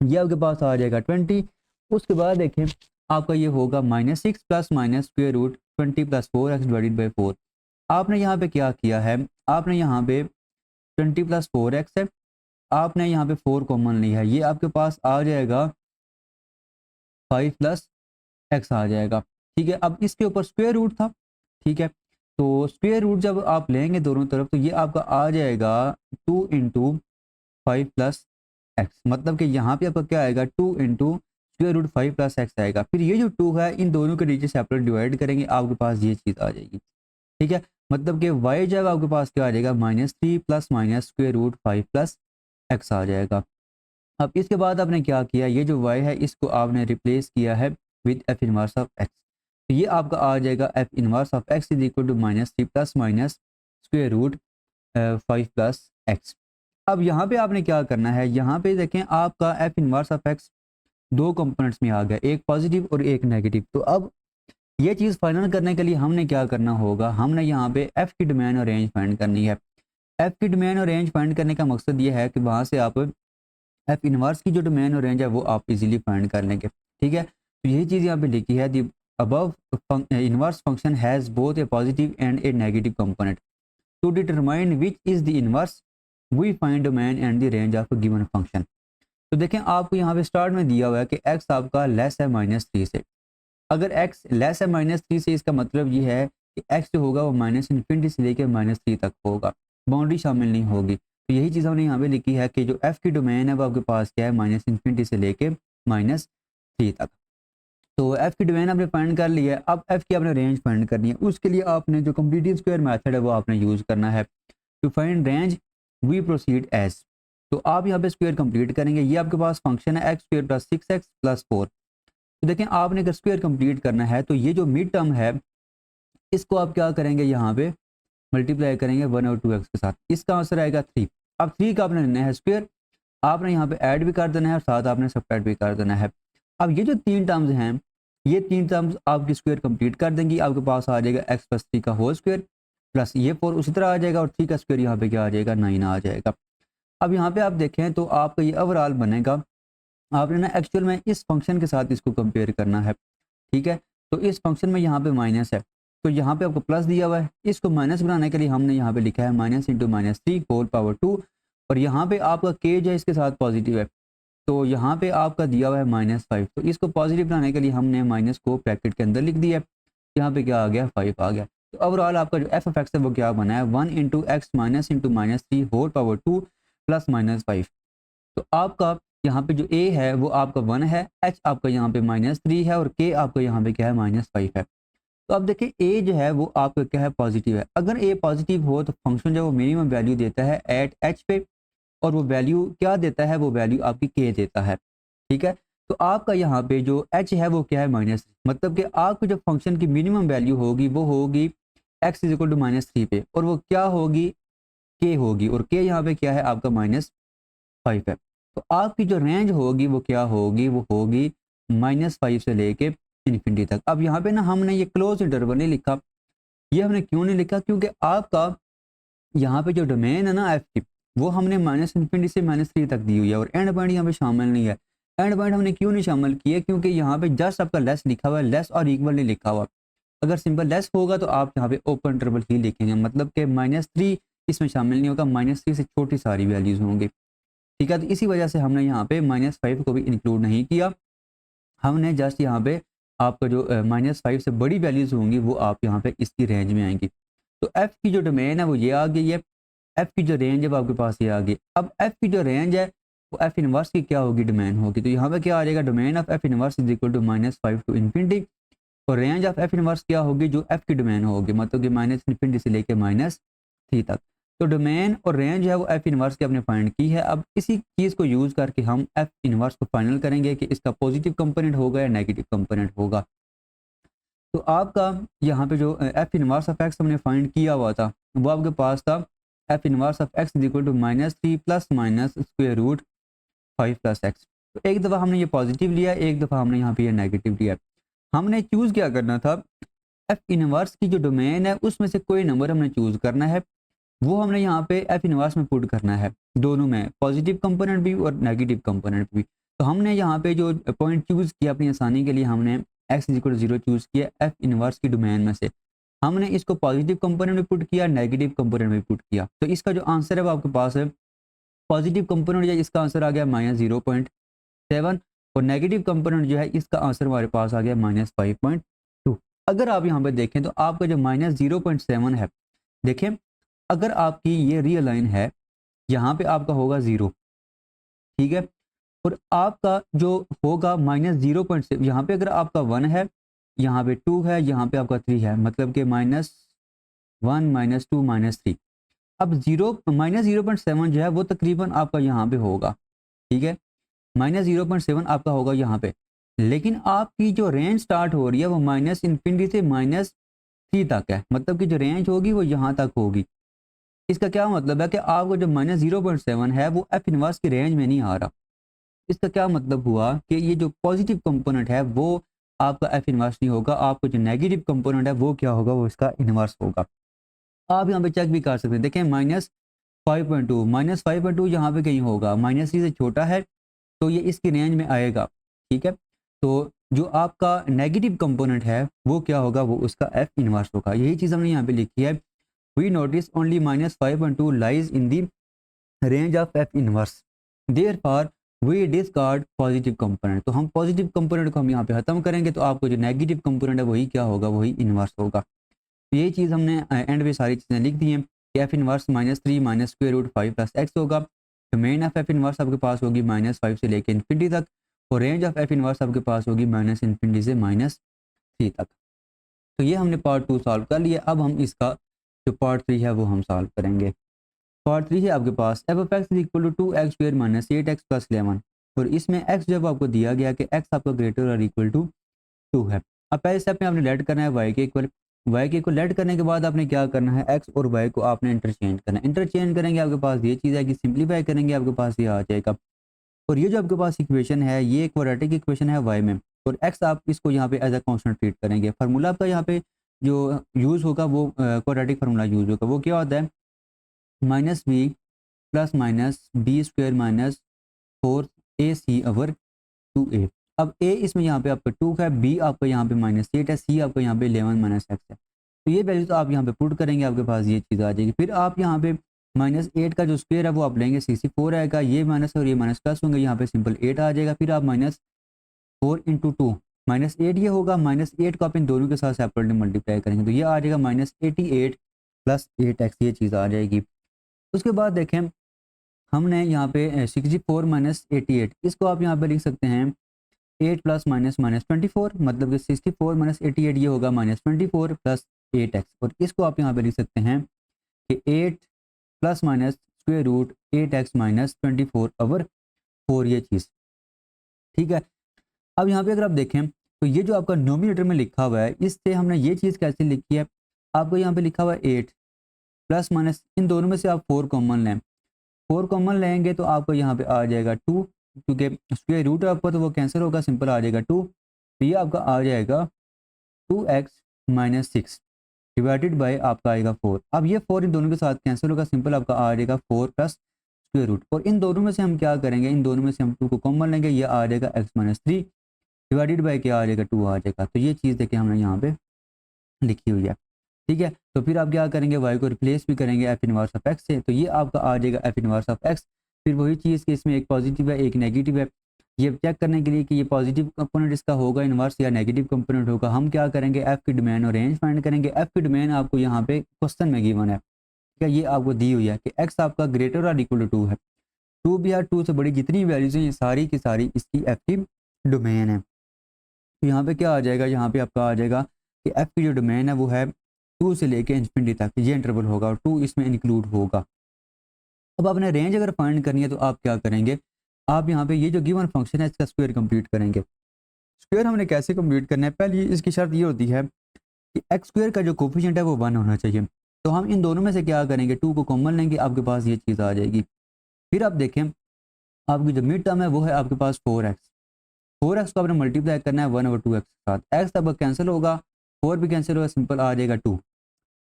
ये आपके पास आ जाएगा 20। उसके बाद देखें आपका ये होगा -6 plus minus square root 20 plus 4x divided by 4। आपने यहाँ पे क्या किया है, आपने यहाँ पे 20 प्लस 4x है आपने यहाँ पे 4 कॉमन लिया है, ये आपके पास आ जाएगा 5 प्लस एक्स आ जाएगा। ठीक है, अब इसके ऊपर स्क्वायर रूट था। ठीक है, तो स्क्वायर रूट जब आप लेंगे दोनों तरफ तो ये आपका आ जाएगा 2 इंटू 5 प्लस एक्स, मतलब कि यहाँ पे आपका क्या आएगा 2 into square root 5 plus x आएगा। फिर ये जो 2 है इन दोनों के नीचे सेपरेट डिवाइड करेंगे, आपके पास ये चीज़ आ जाएगी। ठीक है, मतलब कि वाई जब आपके पास क्या आ जाएगा -3 plus minus square root 5 plus x आ जाएगा। अब इसके बाद आपने क्या किया, ये जो y है इसको आपने रिप्लेस किया है with f inverse of x, तो ये आपका आ जाएगा f inverse of x is equal to -3 plus minus square root 5 plus x. अब यहाँ पे आपने क्या करना है, यहाँ पे देखें आपका एफ इनवर्स ऑफ x दो कंपोनेंट्स में आ गया, एक पॉजिटिव और एक नेगेटिव। तो अब ये चीज़ फाइनल करने के लिए हमने क्या करना होगा, हमने यहाँ पे f की डोमेन और रेंज फाइंड करनी है। f की डोमेन और रेंज फाइंड करने का मकसद ये है कि वहाँ से आप एफ इनवर्स की जो डोमेन और रेंज है वो आप इजीली फाइंड कर लेंगे। ठीक है, तो यही चीज़ यहाँ पे लिखी है, the above inverse function has both a positive and a negative component, to determine which is the inverse we find domain and the range of a given function. तो देखें आपको यहाँ पे स्टार्ट में दिया हुआ है कि x आपका लेस है -3 से। अगर x लेस है -3 से, इसका मतलब ये है कि x जो होगा वो -∞ से लेकर -3 तक होगा, बाउंड्री शामिल नहीं होगी। तो यही चीज़ हमने यहाँ पे लिखी है कि जो f की डोमेन है वो आपके पास क्या है -∞ से लेके -3 तक। तो f की डोमेन आपने फाइंड कर लिया है, अब f की आपने रेंज फाइंड करनी है। उसके लिए आपने जो कंप्लीटिंग स्क्वायर मेथड है वो आपने यूज़ करना है। To find range we proceed as, तो आप यहाँ पे स्क्वायर कंप्लीट करेंगे। ये आपके पास फंक्शन है x square plus 6x plus 4। तो देखें आपने अगर स्क्वायर कंप्लीट करना है तो ये जो मिड टर्म है इसको आप क्या करेंगे, यहाँ पे मल्टीप्लाई करेंगे 1 और 2x के साथ, इसका आंसर आएगा 3। अब 3 का आपने लेना है स्क्वायर, आपने यहाँ पे ऐड भी कर देना है और साथ आपने सब्ट्रैक्ट भी कर देना है। अब ये जो 3 टर्म्स हैं, ये 3 टर्म्स आपकी स्क्वायर कंप्लीट कर देंगी, आपके पास आ जाएगा x प्लस 3 का होल स्क्वायर प्लस ये 4 उसी तरह आ जाएगा और 3 का स्क्वायर यहाँ पे क्या आ जाएगा 9 आ जाएगा। अब यहाँ पे आप देखें तो आपका ये ओवरऑल बनेगा, आपने ना एक्चुअल में इस फंक्शन के साथ इसको कंपेयर करना है। ठीक है, तो इस फंक्शन में यहाँ पे माइनस है, तो यहाँ पे आपको प्लस दिया हुआ है, इसको माइनस बनाने के लिए हमने यहाँ पे लिखा है -(-3 होल पावर 2) और यहाँ पे आपका k जो है इसके साथ पॉजिटिव है, तो यहाँ पे आपका दिया हुआ है -5, तो इसको पॉजिटिव बनाने के लिए हमने माइनस को ब्रैकेट के अंदर लिख दिया है। यहाँ पे क्या आ गया 5 आ गया। तो ओवरऑल आपका जो एफ ऑफ एक्स है वो क्या बना है 1 into x minus into -3 whole power 2 plus -5। तो आपका यहाँ पे जो a है वो आपका 1 है, h आपका यहाँ पे -3 है और k आपका यहाँ पे क्या है -5 है। तो अब देखिए a जो है वो आपका क्या है पॉजिटिव है। अगर a पॉजिटिव हो तो फंक्शन जो वो मिनिमम वैल्यू देता है एट h पे, और वो वैल्यू क्या देता है, वो वैल्यू आपकी k देता है। ठीक है, तो आपका यहाँ पे जो h है वो क्या है -3, मतलब कि आपकी जो फंक्शन की मिनिमम वैल्यू होगी वो होगी x इज इक्वल टू -3 पे, और वो क्या होगी k होगी, और k यहाँ पे क्या है आपका -5 है। तो आपकी जो रेंज होगी वो क्या होगी, वो होगी -5 से लेके इन्फिनिटी तक। अब यहाँ पे ना हमने ये क्लोज इंटरवल नहीं लिखा, ये हमने क्यों नहीं लिखा, क्योंकि आपका यहाँ पे जो डोमेन है ना एफ की, वो हमने -∞ से -3 तक दी हुई है और एंड पॉइंट यहाँ पे शामिल नहीं है। एंड पॉइंट हमने क्यों नहीं शामिल किया, क्योंकि यहाँ पे जस्ट आपका लेस लिखा हुआ है, लेस और इक्वल नहीं लिखा हुआ। अगर सिंपल लेस होगा तो आप यहाँ पे ओपन इंटरवल ही लिखेंगे, मतलब कि -3 इसमें शामिल नहीं होगा, -3 से छोटी सारी वैल्यूज होंगी। ठीक है, तो इसी वजह से हमने यहाँ पे -5 को भी इंक्लूड नहीं किया, हमने जस्ट यहाँ पे आपका जो -5 से बड़ी वैल्यूज होंगी वो आप यहाँ पे इसकी रेंज में आएंगी। तो एफ की जो डोमेन है वो ये आ गई है, एफ की जो रेंज है वो आपके पास ये आ गई। अब एफ की जो रेंज है वो एफ इनवर्स की क्या होगी, डोमेन होगी। तो यहाँ पे क्या आ जाएगा, domain of f inverse is equal to -5 to infinity, और रेंज ऑफ एफ इनवर्स क्या होगी, जो एफ की डोमेन होगी, मतलब कि -∞ से लेके -3 तक। तो डोमेन और रेंज है वो एफ इनवर्स की आपने फाइंड की है। अब इसी चीज़ को यूज़ करके हम एफ इनवर्स को फाइनल करेंगे कि इसका पॉजिटिव कंपोनेंट होगा या नेगेटिव कंपोनेंट होगा। तो आपका यहाँ पे जो एफ इनवर्स ऑफ एक्स हमने फाइंड किया हुआ था वो आपके पास था f inverse of x is equal to -3 plus minus square root 5 plus x. तो एक दफ़ा हमने ये पॉजिटिव लिया, एक दफ़ा हमने यहाँ पे ये नेगेटिव लिया। हमने चूज़ क्या करना था, एफ इनवर्स की जो डोमेन है उसमें से कोई नंबर हमने चूज़ करना है, वो हमने यहाँ पे एफ इनवर्स में पुट करना है, दोनों में पॉजिटिव कंपोनेंट भी और नेगेटिव कंपोनेंट भी। तो हमने यहाँ पे जो पॉइंट चूज़ किया अपनी आसानी के लिए, हमने एक्स इक्वल 0 चूज़ किया एफ इनवर्स की डोमेन में से, हमने इसको पॉजिटिव कंपोनेंट में पुट किया, नेगेटिव कंपोनेंट में पुट किया। तो इसका जो आंसर है वो आपके पास है पॉजिटिव कंपोनेंट जो है इसका आंसर आ गया -0.7 और नेगेटिव कंपोनेंट जो है इसका आंसर हमारे पास आ गया -5.2। अगर आप यहाँ पे देखें तो आपका जो -0.7 है, देखें अगर आपकी ये रियल लाइन है यहाँ पे आपका होगा 0, ठीक है, और आपका जो होगा -0.7, यहाँ पे अगर आपका 1 है, यहाँ पे 2 है, यहाँ पे आपका 3 है, मतलब कि -1 -2 -3। अब -0.7 जो है वो तकरीबन आपका यहाँ पे होगा, ठीक है, -0.7 आपका होगा यहाँ पे, लेकिन आपकी जो रेंज स्टार्ट हो रही है वो -∞ से -3 तक है, मतलब कि जो रेंज होगी वो यहाँ तक होगी। इसका क्या मतलब है कि आपको जो -0.7 है वो एफ इनवर्स की रेंज में नहीं आ रहा। इसका क्या मतलब हुआ कि ये जो पॉजिटिव कंपोनेंट है वो आपका एफ इनवर्स नहीं होगा, आपको जो नेगेटिव कंपोनेंट है वो क्या होगा, वो इसका इनवर्स होगा। आप यहाँ पे चेक भी कर सकते हैं, देखें -5.2 यहाँ पे कहीं होगा, -3 से छोटा है तो ये इसकी रेंज में आएगा, ठीक है। तो जो आपका नेगेटिव कंपोनेंट है वो क्या होगा, वो उसका एफ इनवर्स होगा। यही चीज़ हमने यहाँ पे लिखी है, we notice only -5.2 lies in the range of f inverse, therefore we discard positive component. तो हम पॉजिटिव कंपोनेंट को हम यहाँ पे खत्म करेंगे तो आपको जो नेगेटिव कंपोनेंट है वही क्या होगा, वही इनवर्स होगा। तो यही चीज़ हमने एंड में सारी चीज़ें लिख दी हैं कि एफ इनवर्स -3 -√5 + x होगा। तो मेन ऑफ एफ इनवर्स आपके पास होगी -5 से लेकर इन्फिनिटी तक, और रेंज ऑफ एफ इनवर्स आपके पास होगी -∞ से -3 तक। तो ये हमने पार्ट 2 सॉल्व कर लिया। अब हम इसका जो पार्ट 3 है वो हम सॉल्व करेंगे। पार्ट 3 है आपके पास f of x is equal to 2x² - 8x + 11, और इसमें x जब आपको दिया गया कि x आपका ग्रेटर और इक्वल टू 2 है। अब पहले स्टेप में आपने लेट करना है y के इक्वल, y के इक्वल लेट करने के बाद आपने क्या करना है, x और y को आपने इंटरचेंज करना है। इंटरचेंज करेंगे आपके पास ये चीज़ है कि सिंप्लीफाई करेंगे आपके पास ये आ जाएगा, और ये जो आपके पास इक्वेशन है ये एक क्वाड्रेटिक इक्वेशन है y में, और x आप इसको यहाँ पे एज अ कांस्टेंट ट्रीट करेंगे। फार्मूला आपका यहाँ पे जो यूज़ होगा वो क्वाड्रेटिक फार्मूला यूज़ होगा, वो क्या होता है -b + -b² - 4ac/2a। अब a इसमें यहाँ पे आपका 2 है, b आपका यहाँ पे -8 है, c आपका यहाँ पे 11 - x है। तो ये वैल्यू तो आप यहाँ पे पुट करेंगे, आपके पास ये चीज़ आ जाएगी। फिर आप यहाँ पे -8 का जो स्क्वायर है वो आप लेंगे, 64 आएगा, ये माइनस और ये माइनस प्लस होंगे, यहाँ पे सिंपल 8 आ जाएगा। फिर आप -4 × 2 -8 ये होगा, -8 को आप इन दोनों के साथ सेपरेटली मल्टीप्लाई करेंगे तो ये आ जाएगा -88 + 8x, ये चीज़ आ जाएगी। उसके बाद देखें हमने यहाँ पे 64 - 88, इसको आप यहाँ पे लिख सकते हैं 8 + -24, मतलब कि 64 - 88 ये होगा -24 + 8x, और इसको आप यहाँ पे लिख सकते हैं कि 8 ± √8x - 24/4, ये चीज़, ठीक है। अब यहाँ पे अगर आप देखें तो ये जो आपका नोमिनेटर में लिखा हुआ है इससे हमने ये चीज़ कैसे लिखी है, आपको यहाँ पे लिखा हुआ है 8 ± इन दोनों में से आप 4 कॉमन लें, 4 कॉमन लेंगे तो आपको यहाँ पे आ जाएगा 2, क्योंकि स्क्वायर रूट आपका तो वो कैंसिल होगा, सिंपल आ जाएगा 2, तो ये आपका आ जाएगा 2x - 6 डिवाइडेड बाय आपका आएगा 4। अब ये 4 इन दोनों के साथ कैंसिल होगा, सिंपल आपका आ जाएगा 4 + स्क्वायर रूट, और इन दोनों में से हम क्या करेंगे, इन दोनों में से हम 2 को कॉमन लेंगे, ये आ जाएगा x - 3 डिवाइडेड बाय क्या आ जाएगा 2 आ जाएगा। तो ये चीज़ देखिए हमने यहाँ पे लिखी हुई है, ठीक है। तो फिर आप क्या करेंगे, y को रिप्लेस भी करेंगे एफ इनवर्स ऑफ x से, तो ये आपका आ जाएगा एफ इनवर्स ऑफ x। फिर वही चीज़ कि इसमें एक पॉजिटिव है एक नेगेटिव है, ये चेक करने के लिए कि ये पॉजिटिव कंपोनेंट इसका होगा इनवर्स या नेगेटिव कंपोनेंट होगा, हम क्या करेंगे एफ की डोमेन और रेंज फाइंड करेंगे। एफ की डोमेन आपको यहाँ पे क्वेश्चन में गिवन है, ठीक है, ये आपको दी हुई है कि x आपका ग्रेटर और इक्वल टू 2 है, 2 भी है, 2 से बड़ी जितनी वैल्यूज हैं ये सारी की सारी इसकी एफ की डोमेन है। तो यहाँ पे क्या आ जाएगा, यहाँ पे आपका आ जाएगा कि एफ की जो डोमेन है वो है 2 से लेके इन्फिनिटी तक, ये इंटरवल होगा और 2 इसमें इंक्लूड होगा। अब आपने रेंज अगर फाइंड करनी है तो आप क्या करेंगे, आप यहाँ पे ये जो गिवन फंक्शन है इसका स्क्वायर कंप्लीट करेंगे। स्क्वायर हमने कैसे कंप्लीट करना है, पहले इसकी शर्त ये होती है कि एक्स स्क्वायर का जो कोफिशिएंट है वो 1 होना चाहिए। तो हम इन दोनों में से क्या करेंगे, 2 को कॉमन लेंगे, आपके पास ये चीज़ आ जाएगी। फिर आप देखें आपकी जो मिड टर्म है वो है आपके पास 4x, 4x को आपने मल्टीप्लाई करना है 1/2x के साथ, x तब कैंसिल होगा, 4 भी कैंसिल होगा, सिंपल आ जाएगा 2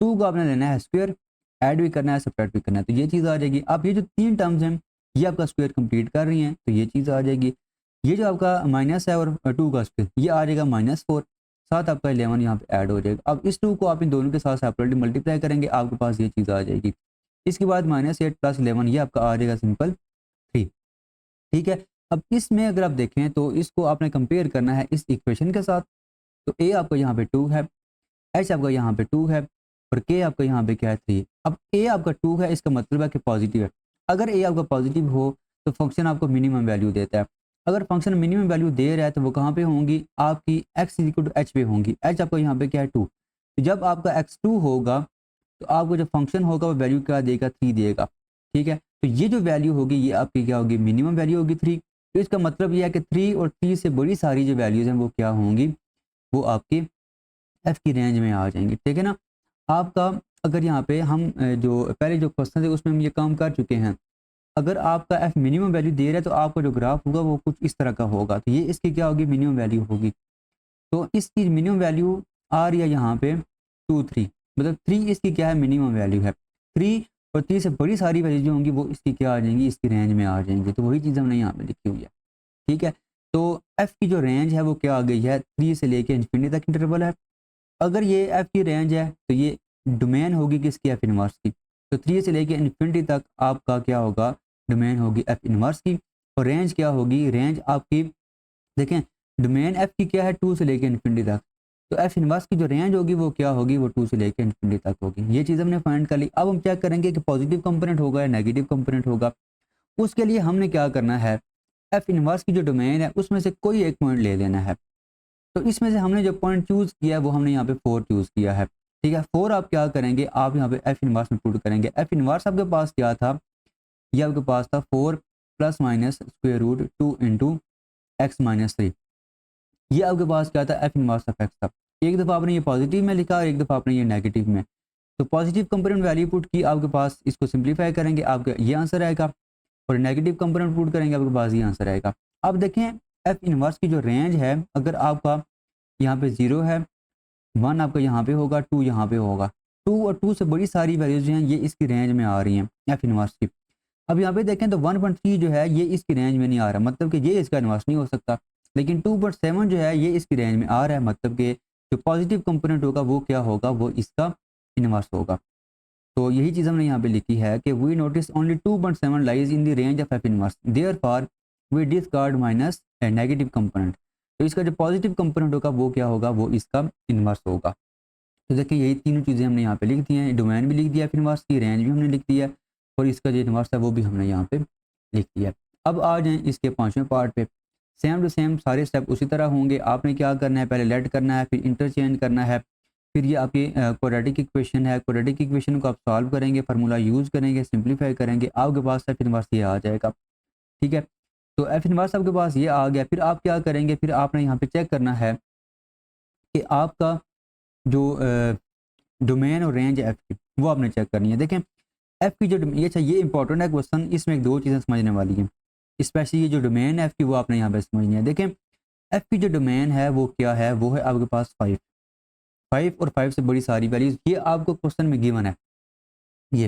को आपने लेना है स्क्वायर, ऐड भी करना है सब्ट्रैक्ट भी करना है, तो ये चीज़ आ जाएगी। अब ये जो 3 टर्म्स हैं ये आपका स्क्वायर कंप्लीट कर रही हैं तो ये चीज़ आ जाएगी। ये जो आपका माइनस है और 2 का स्क्वायर ये आ जाएगा -4, साथ आपका 11 यहाँ पे ऐड हो जाएगा। अब इस 2 को आप इन दोनों के साथ सेपरेटली मल्टीप्लाई करेंगे, आपके पास ये चीज़ आ जाएगी। इसके बाद -8 + 11 ये आपका आ जाएगा सिंपल ठीक है। अब इसमें अगर आप देखें तो इसको आपने कंपेयर करना है इस इक्वेशन के साथ। तो ए आपका यहाँ पे 2 है, एच आपका यहाँ पे 2 है और के आपका यहाँ पे क्या है 3। अब ए आपका 2 है, इसका मतलब है कि पॉजिटिव है। अगर ए आपका पॉजिटिव हो तो फंक्शन आपको मिनिमम वैल्यू देता है। अगर फंक्शन मिनिमम वैल्यू दे रहा है तो वो कहाँ पे होंगी, आपकी एक्स इक्वल टू एच पे होंगी। एच आपका यहाँ पे क्या है 2। तो जब आपका एक्स 2 होगा तो आपको जो फंक्शन होगा वो वैल्यू क्या देगा, 3 देगा। ठीक है, तो ये जो वैल्यू होगी ये आपकी क्या होगी, मिनिमम वैल्यू होगी 3। तो इसका मतलब ये है कि 3 और 3 से बड़ी सारी जो वैल्यूज़ हैं वो क्या होंगी, वो आपकी एफ की रेंज में आ जाएंगी। ठीक है ना। आपका अगर यहाँ पे हम जो पहले जो क्वेश्चन है उसमें हम ये काम कर चुके हैं। अगर आपका एफ मिनिमम वैल्यू दे रहा है तो आपका जो ग्राफ होगा वो कुछ इस तरह का होगा। तो ये इसकी क्या होगी, मिनिमम वैल्यू होगी। तो इसकी मिनिमम वैल्यू आ रही है यहाँ पे 2 3, मतलब 3 इसकी क्या है, मिनिमम वैल्यू है। 3 और 3 से बड़ी सारी वैल्यू जो होंगी वो इसकी क्या आ जाएंगी, इसकी रेंज में आ जाएंगी। तो वही चीज़ हमने यहाँ पे लिखी हुई है। ठीक है, तो एफ की जो रेंज है वो क्या आ गई है, 3 से लेके इन्फिनिटी तक इंटरवल है। अगर ये एफ की रेंज है तो ये डोमेन होगी किसकी, एफ इनवर्स की। तो 3 से लेके इन्फिनिटी तक आपका क्या होगा, डोमेन होगी एफ इनवर्स की। और रेंज क्या होगी, रेंज आपकी देखें डोमेन एफ की क्या है, 2 से लेके इन्फिनिटी तक। तो एफ इनवर्स की जो रेंज होगी वो क्या होगी, वो 2 से लेके इन्फिनिटी तक होगी। ये चीज़ हमने फाइंड कर ली। अब हम चेक करेंगे कि पॉजिटिव कंपोनेंट होगा या नेगेटिव कंपोनेंट होगा। उसके लिए हमने क्या करना है, एफ इनवर्स की जो डोमेन है उसमें से कोई एक पॉइंट ले लेना है। तो इसमें से हमने जो पॉइंट चूज़ किया है वो हमने यहाँ पे 4 चूज़ किया है। ठीक है, 4 आप क्या करेंगे, आप यहाँ पे एफ इनवर्स में पुट करेंगे। एफ इनवर्स आपके पास क्या था, ये आपके पास था 4 plus minus square root 2 into x minus 3। ये आपके पास क्या था, एफ इनवर्स ऑफ एक्स था। एक दफ़ा आपने ये पॉजिटिव में लिखा और एक दफ़ा आपने ये नेगेटिव में। तो पॉजिटिव कंपोनेंट वैल्यू पुट की आपके पास, इसको सिंप्लीफाई करेंगे आपका ये आंसर आएगा। और नेगेटिव कंपोनेंट पुट करेंगे आपके पास ये आंसर आएगा। अब देखें एफ इनवर्स की जो रेंज है, अगर आपका यहाँ पे 0 है, 1 आपका यहाँ पे होगा, 2 यहाँ पे होगा। 2 और 2 से बड़ी सारी वैल्यूज जो हैं ये इसकी रेंज में आ रही हैं एफ इनवर्स की। अब यहाँ पे देखें तो 1.3 जो है ये इसकी रेंज में नहीं आ रहा, मतलब कि ये इसका इन्वर्स नहीं हो सकता। लेकिन 2.7 जो है ये इसकी रेंज में आ रहा है, मतलब कि जो पॉजिटिव कंपोनेंट होगा वो क्या होगा, वो इसका इन्वर्स होगा। तो यही चीज़ हमने यहाँ पे लिखी है कि we notice only 2.7 lies in the range of f inverse, therefore we discard minus negative component. तो इसका जो पॉजिटिव कंपोनेंट होगा वो क्या होगा, वो इसका इन्वर्स होगा। तो देखिए यही तीनों चीज़ें हमने यहाँ पे लिख दी हैं। डोमेन भी लिख दिया, फिर इनवर्स की रेंज भी हमने लिख दिया और इसका जो इनवर्स है वो भी हमने यहाँ पे लिख दिया। अब आ जाएँ इसके 5वें पार्ट पे। सेम टू सेम सारे स्टेप उसी तरह होंगे। आपने क्या करना है, पहले लेट करना है, फिर इंटरचेंज करना है, फिर ये आपकी क्वाड्रेटिक इक्वेशन है। क्वाड्रेटिक इक्वेशन को आप सॉल्व करेंगे, फार्मूला यूज़ करेंगे, सिंप्लीफाई करेंगे, आपके पास एफ इनवर्स ये आ जाएगा। ठीक है, तो एफ इनवर्स आपके पास ये आ गया। फिर आप क्या करेंगे, फिर आपने यहाँ पे चेक करना है कि आपका जो डोमेन और रेंज एफ की वो आपने चेक करनी है। देखें एफ की जो ये अच्छा ये इंपॉर्टेंट है क्वेश्चन, इसमें एक दो चीज़ें समझने वाली हैं। स्पेशली ये जो डोमेन एफ की वो आपने यहाँ पे समझनी है। देखें एफ की जो डोमेन है वो क्या है, वो है आपके पास 5। 5 और 5 से बड़ी सारी वैल्यूज, ये आपको क्वेश्चन में गिवन है ये।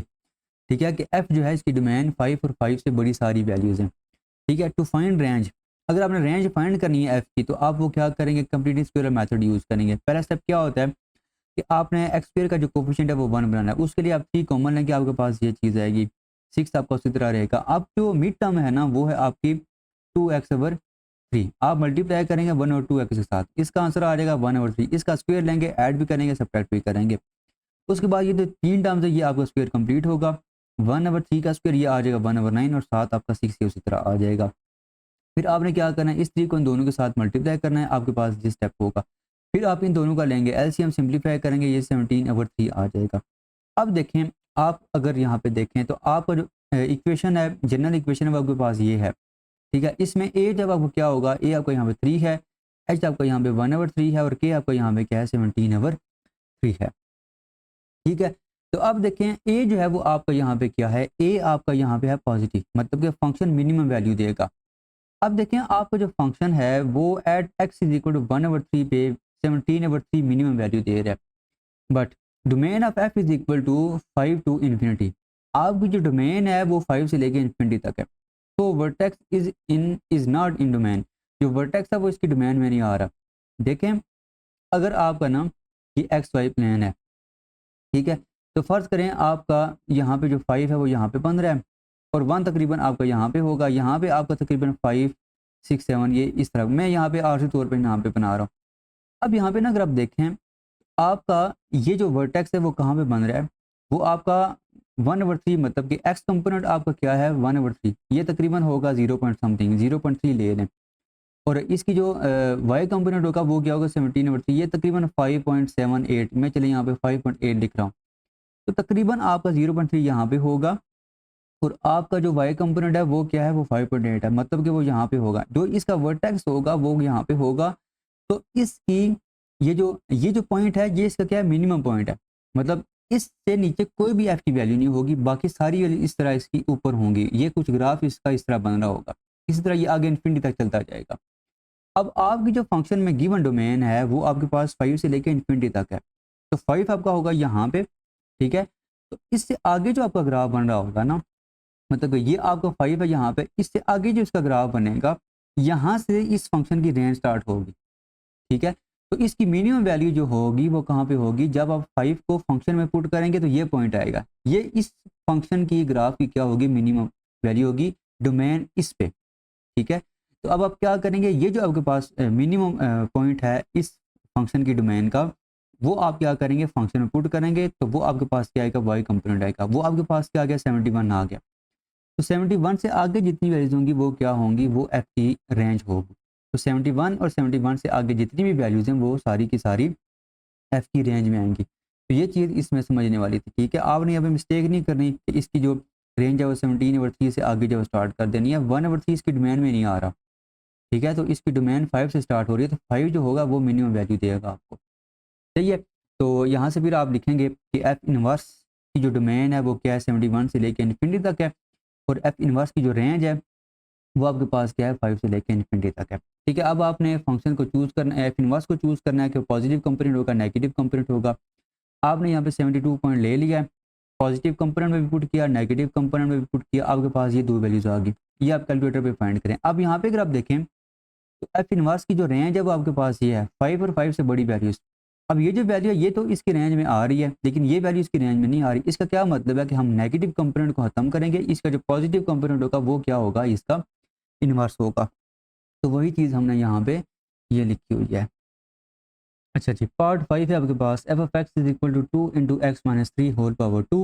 ठीक है, कि एफ जो है इसकी डोमेन 5 और 5 से बड़ी सारी वैल्यूज हैं। ठीक है, टू फाइंड रेंज, अगर आपने रेंज फाइंड करनी है एफ की तो आप वो क्या करेंगे, कंप्लीट स्क्वायर मेथड यूज़ करेंगे। पहला स्टेप क्या होता है कि आपने एक्स स्क्वायर का जो कोफिशिएंट है वो 1 बनाना है। उसके लिए आप 3 कॉमन लेंगे, आपके पास ये चीज़ आएगी। 6 आपका उसी तरह रहेगा। अब जो मिड टर्म है ना वो है आपकी 2x/3। आप मल्टीप्लाई करेंगे 1 और 2x के साथ, इसका आंसर आ जाएगा 1/3। इसका स्क्वायर लेंगे, ऐड भी करेंगे, सब्ट्रैक्ट भी करेंगे। उसके बाद ये जो 3 टर्म्स है ये आपका स्क्वायर कंप्लीट होगा। 1/3 का स्क्वायर ये आ जाएगा 1/9 और 7 आपका 6 ये उसी तरह आ जाएगा। फिर आपने क्या करना है, इस 3 को इन दोनों के साथ मल्टीप्लाई करना है, आपके पास ये स्टेप होगा। फिर आप इन दोनों का लेंगे एलसीएम, सिंप्लीफाई करेंगे, ये 17/3 आ जाएगा। अब देखें आप अगर यहाँ पे देखें तो आपका जो इक्वेशन है, जनरल इक्वेशन है वो आपके पास ये है। ठीक है, इसमें ए जब आपको क्या होगा, ए आपका यहाँ पे 3 है, एच आपका यहाँ पे 1/3 है और के आपका यहाँ पे क्या है 17/3 है। ठीक है, तो अब देखें ए जो है वो आपका यहाँ पे क्या है, ए आपका यहाँ पे है पॉजिटिव, मतलब कि फंक्शन मिनिमम वैल्यू देगा। अब देखें आपका जो फंक्शन है वो at x is equal to 1/3 पे 17/3 मिनिमम वैल्यू दे रहा है। But domain of f is equal to 5 to infinity. आपकी जो डोमेन है वो 5 से लेके इन्फिनिटी तक है। तो vertex is not in domain, जो वर्टेक्स है वो इसकी डोमेन में नहीं आ रहा। देखें अगर आपका ना ये एक्स वाई प्लेन है, ठीक है, तो फर्ज करें आपका यहाँ पे जो 5 है वो यहाँ पे 15 है और 1 तकरीबन आपका यहाँ पे होगा, यहाँ पे आपका तकरीबन 5 6 7 ये इस तरह मैं यहाँ पे आर्सी तौर पे यहाँ पे बना रहा हूँ। अब यहाँ पे ना अगर आप देखें आपका ये जो वर्टेक्स है वो कहाँ पे बन रहा है, वो आपका 1/3 मतलब कि एक्स कंपोनेंट आपका क्या है 1/3, ये तकरीबन होगा 0 पॉइंट समथिंग 0.3 ले लें। और इसकी जो वाई कंपोनेंट होगा वो क्या होगा 17/3, ये तकरीबन 5.78, मैं चलिए यहाँ पे 5.8 लिख रहा हूँ। तो तकरीबन आपका 0.3 यहाँ पे होगा और आपका जो वाई कंपोनेंट है वो क्या है वो 5.8 है, मतलब कि वो यहाँ पे होगा। जो इसका वर्टेक्स होगा वो यहाँ पे होगा। तो इसकी ये जो पॉइंट है ये इसका क्या है मिनिमम पॉइंट है, मतलब इससे नीचे कोई भी एफ की वैल्यू नहीं होगी, बाकी सारी वैल्यू इस तरह इसकी ऊपर होंगी। ये कुछ ग्राफ इसका इस तरह बन रहा होगा, इसी तरह ये आगे इन्फिनिटी तक चलता जाएगा। अब आपकी जो फंक्शन में गिवन डोमेन है वो आपके पास 5 से लेकर इन्फिनिटी तक है। तो 5 आपका होगा यहाँ पे, ठीक है। तो इससे आगे जो आपका ग्राफ बन रहा होगा ना, मतलब ये आपका 5 है यहाँ पे, इससे आगे जो इसका ग्राफ बनेगा यहाँ से इस फंक्शन की रेंज स्टार्ट होगी, ठीक है। तो इसकी मिनिमम वैल्यू जो होगी वो कहाँ पे होगी, जब आप 5 को फंक्शन में पुट करेंगे तो ये पॉइंट आएगा, ये इस फंक्शन की ग्राफ की क्या होगी मिनिमम वैल्यू होगी डोमेन इस पे, ठीक है। तो अब आप क्या करेंगे, ये जो आपके पास मिनिमम पॉइंट है इस फंक्शन की डोमेन का, वो आप क्या करेंगे फंक्शन में पुट करेंगे तो वो आपके पास क्या आएगा वाई कंपोनेंट आएगा। वो आपके पास क्या आ गया 71 आ गया। तो 71 से आगे जितनी वैल्यूज होंगी वो क्या होंगी, वो एफ की रेंज होगी। तो 71 और 71 से आगे जितनी भी वैल्यूज हैं वो सारी की सारी एफ की रेंज में आएंगी। तो ये चीज़ इसमें समझने वाली थी, ठीक है। आपने यहाँ पे मिस्टेक नहीं करनी कि इसकी जो रेंज है वो 17/3 से आगे जो स्टार्ट कर देनी है, 1/3 इसकी डोमेन में नहीं आ रहा, ठीक है। तो इसकी डोमेन 5 से स्टार्ट हो रही है, तो 5 जो होगा वो मिनिमम वैल्यू देगा आपको, सही है। तो यहाँ से फिर आप लिखेंगे कि एफ इनवर्स की जो डोमेन है वो क्या है 71 से लेकर इन्फिनिटी तक है, और एफ इनवर्स की जो रेंज है वो आपके पास क्या है 5 से लेकर इन्फिनिटी तक है, ठीक है। अब आपने फंक्शन को चूज़ करना है, एफ इनवर्स को चूज़ करना है कि पॉजिटिव कंपोनेंट होगा नेगेटिव कंपोनेंट होगा। आपने यहाँ पे 72 पॉइंट ले लिया है, पॉजिटिव कंपोनेंट में भी पुट किया नेगेटिव कंपोनेंट में भी पुट किया, आपके पास ये दो वैल्यूज आ गई। ये आप कैलकुलेटर पे फाइंड करें। अब यहाँ पे अगर आप देखें तो एफ इनवर्स की जो रेंज है वो आपके पास ये है 5 और 5 से बड़ी वैल्यूज। अब ये जो वैल्यू है ये तो इसकी रेंज में आ रही है, लेकिन ये वैल्यू इसकी रेंज में नहीं आ रही। इसका क्या मतलब है कि हम नेगेटिव कंपोनेंट को खत्म करेंगे, इसका जो पॉजिटिव कंपोनेंट होगा वो क्या होगा इसका इनवर्स होगा। तो वही चीज़ हमने यहाँ पे ये लिखी हुई है। अच्छा जी, पार्ट 5 है आपके पास, f of x is equal to 2 into x minus 3 whole power 2